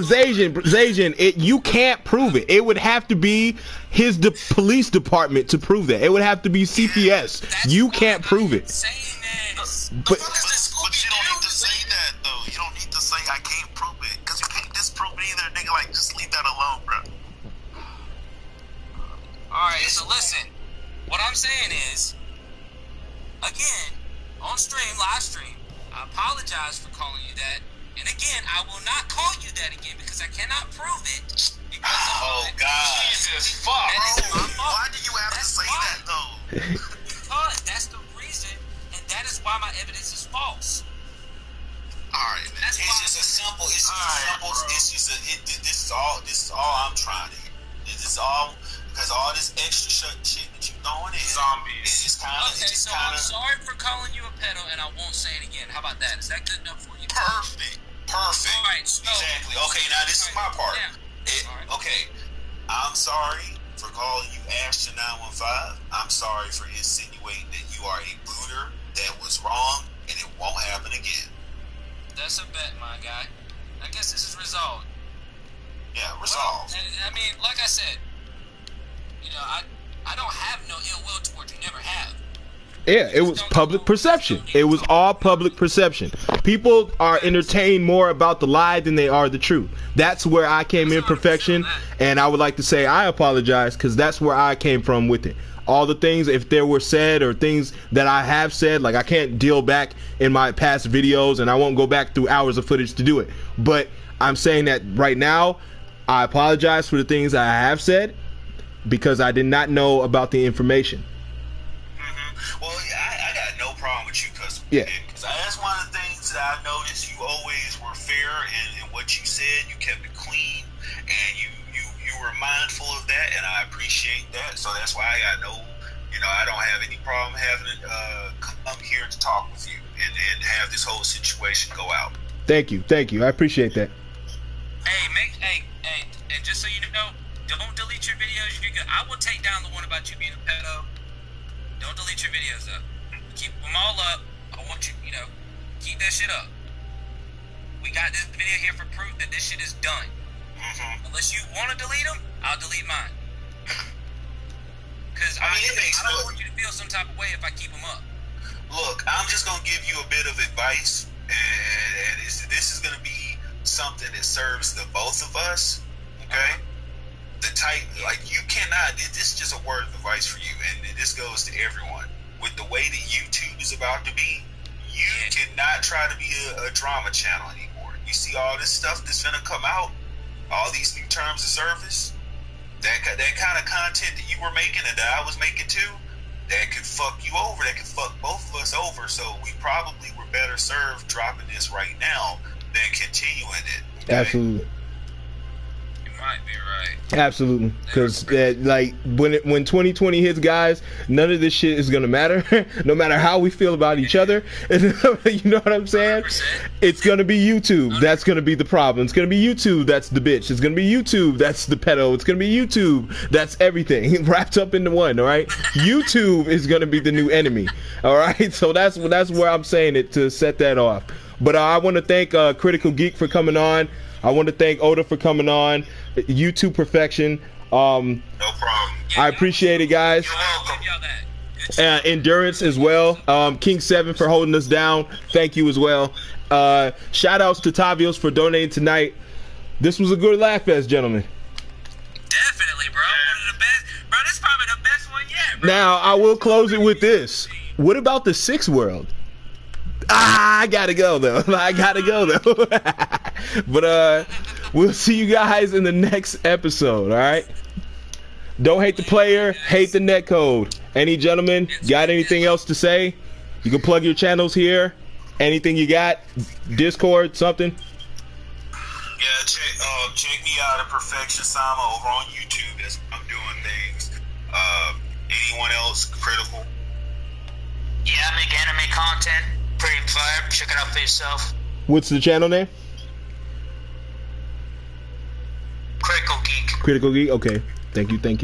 Xazien, you can't prove it. It would have to be the police department to prove that. It would have to be CPS. You can't prove it. But you don't need to say that though. You don't need to say I can't prove it, because you can't disprove it either, nigga. Like, just leave that alone, bro. Alright, so listen. What I'm saying is, again, on stream, live stream, I apologize for calling you that. And again, I will not call you that again because I cannot prove it. Oh, God. Jesus, fuck, bro. Why do you have to say that, though? Because that's the reason, and that is why my evidence is false. Alright, it's just a simple, this is all I'm trying to hear. This is all, because all this extra shit that you throwing in. Zombies. It's kind of, okay, so I'm sorry for calling you a pedo, and I won't say it again. How about that? Is that good enough for you? Perfect. All right, so, exactly. Okay, now this is my part. Okay, I'm sorry for calling you Ashton 915. I'm sorry for insinuating that you are a booter. That was wrong, and it won't happen again. That's a bet, my guy. I guess this is resolved. Yeah, resolved. Well, I mean, like I said, you know, I don't have no ill will towards you. Never have. Yeah, it was public perception. It was all public perception. People are entertained more about the lie than they are the truth. That's where I came in perfection, and I would like to say I apologize, because that's where I came from with it. All the things, if there were said or things that I have said, like I can't deal back in my past videos, and I won't go back through hours of footage to do it. But I'm saying that right now, I apologize for the things I have said, because I did not know about the information. Well, I got no problem Yeah. Because that's one of the things that I noticed. You always were fair in what you said. You kept it clean, and you were mindful of that, and I appreciate that. So that's why I don't have any problem having come here to talk with you and have this whole situation go out. Thank you. I appreciate that. Hey, and just so you know, don't delete your videos. I will take down the one about you being a pedo. Don't delete your videos though. Keep them all up. I want you, keep that shit up. We got this video here for proof that this shit is done. Mm-hmm. Unless you want to delete them, I'll delete mine. Because I don't want you to feel some type of way if I keep them up. Look, I'm just going to give you a bit of advice, and this is going to be something that serves the both of us, okay? The type, you cannot, this is just a word of advice for you, and this goes to everyone. With the way that YouTube is about to be, you cannot try to be a drama channel anymore. You see all this stuff that's going to come out, all these new terms of service, that kind of content that you were making and that I was making too, that could fuck you over, that could fuck both of us over. So we probably were better served dropping this right now than continuing it. Okay? Absolutely. You might be right. Absolutely, because when 2020 hits, guys, none of this shit is gonna matter. No matter how we feel about each other, you know what I'm saying? 100%. It's gonna be YouTube. That's gonna be the problem. It's gonna be YouTube. That's the bitch. It's gonna be YouTube. That's the pedo. It's gonna be YouTube. That's everything wrapped up into one. All right. YouTube is gonna be the new enemy. All right. So that's where I'm saying it to set that off. But I want to thank Critical Geek for coming on. I want to thank Oda for coming on. YouTube Perfection. No problem. I appreciate it, guys. Endurance as well. King 7 for holding us down. Thank you as well. Shout outs to Tavios for donating tonight. This was a good laugh fest, gentlemen. Definitely, bro. One of the best. Bro, this is probably the best one yet, bro. Now, I will close it with this. What about the 6th world? I gotta go though. But we'll see you guys in the next episode. All right. Don't hate the player, hate the netcode. Any gentlemen got anything else to say? You can plug your channels here. Anything you got? Discord, something? Yeah, check me out at Perfection Sama over on YouTube. That's where I'm doing things. Anyone else? Critical? Yeah, I make anime content. Pretty fire. Check it out for yourself. What's the channel name? Critical Geek. Critical Geek. Okay. Thank you. Kage, you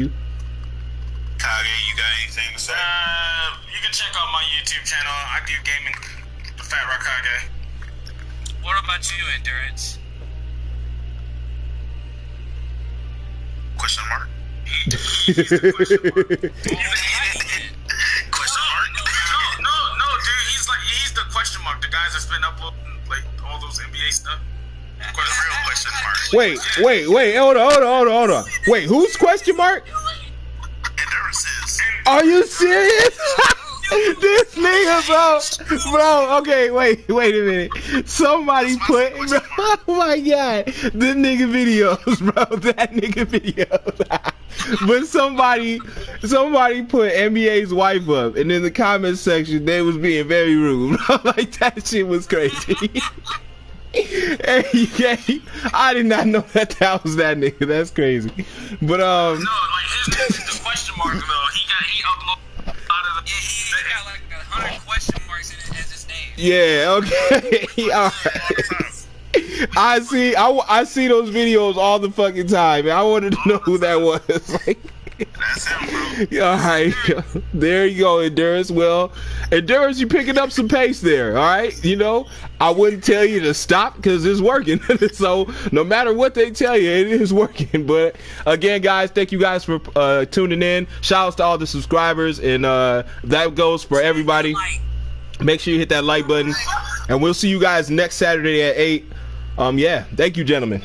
got anything to say? You can check out my YouTube channel. I do gaming. The Fat Rock Kage. What about you, Endurance? Question mark? Question mark? No, dude. He's the question mark. The guys that spin up all those NBA stuff. The real question mark. Wait. Hold on. Wait, who's question mark? Endurances. Are you serious? This nigga, bro. Okay, wait a minute. Somebody put, bro. Oh my god, this nigga videos, bro. That nigga videos. But somebody put NBA's wife up, and in the comment section they was being very rude. Like that shit was crazy. Hey, I did not know that was that nigga. That's crazy. But no, like the question mark though. He uploaded a lot of the. He got like 100 question marks in it as his name. Yeah. Okay. All right. I see those videos all the fucking time, and I wanted to know who that was. Like, that's him, bro. All right, there you go, Endurance. Well, Endurance, you picking up some pace there. All right, I wouldn't tell you to stop because it's working. So no matter what they tell you, it is working. But again, guys, thank you guys for tuning in. Shout outs to all the subscribers, and that goes for everybody. Make sure you hit that like button, and we'll see you guys next Saturday at 8. Yeah, thank you, gentlemen.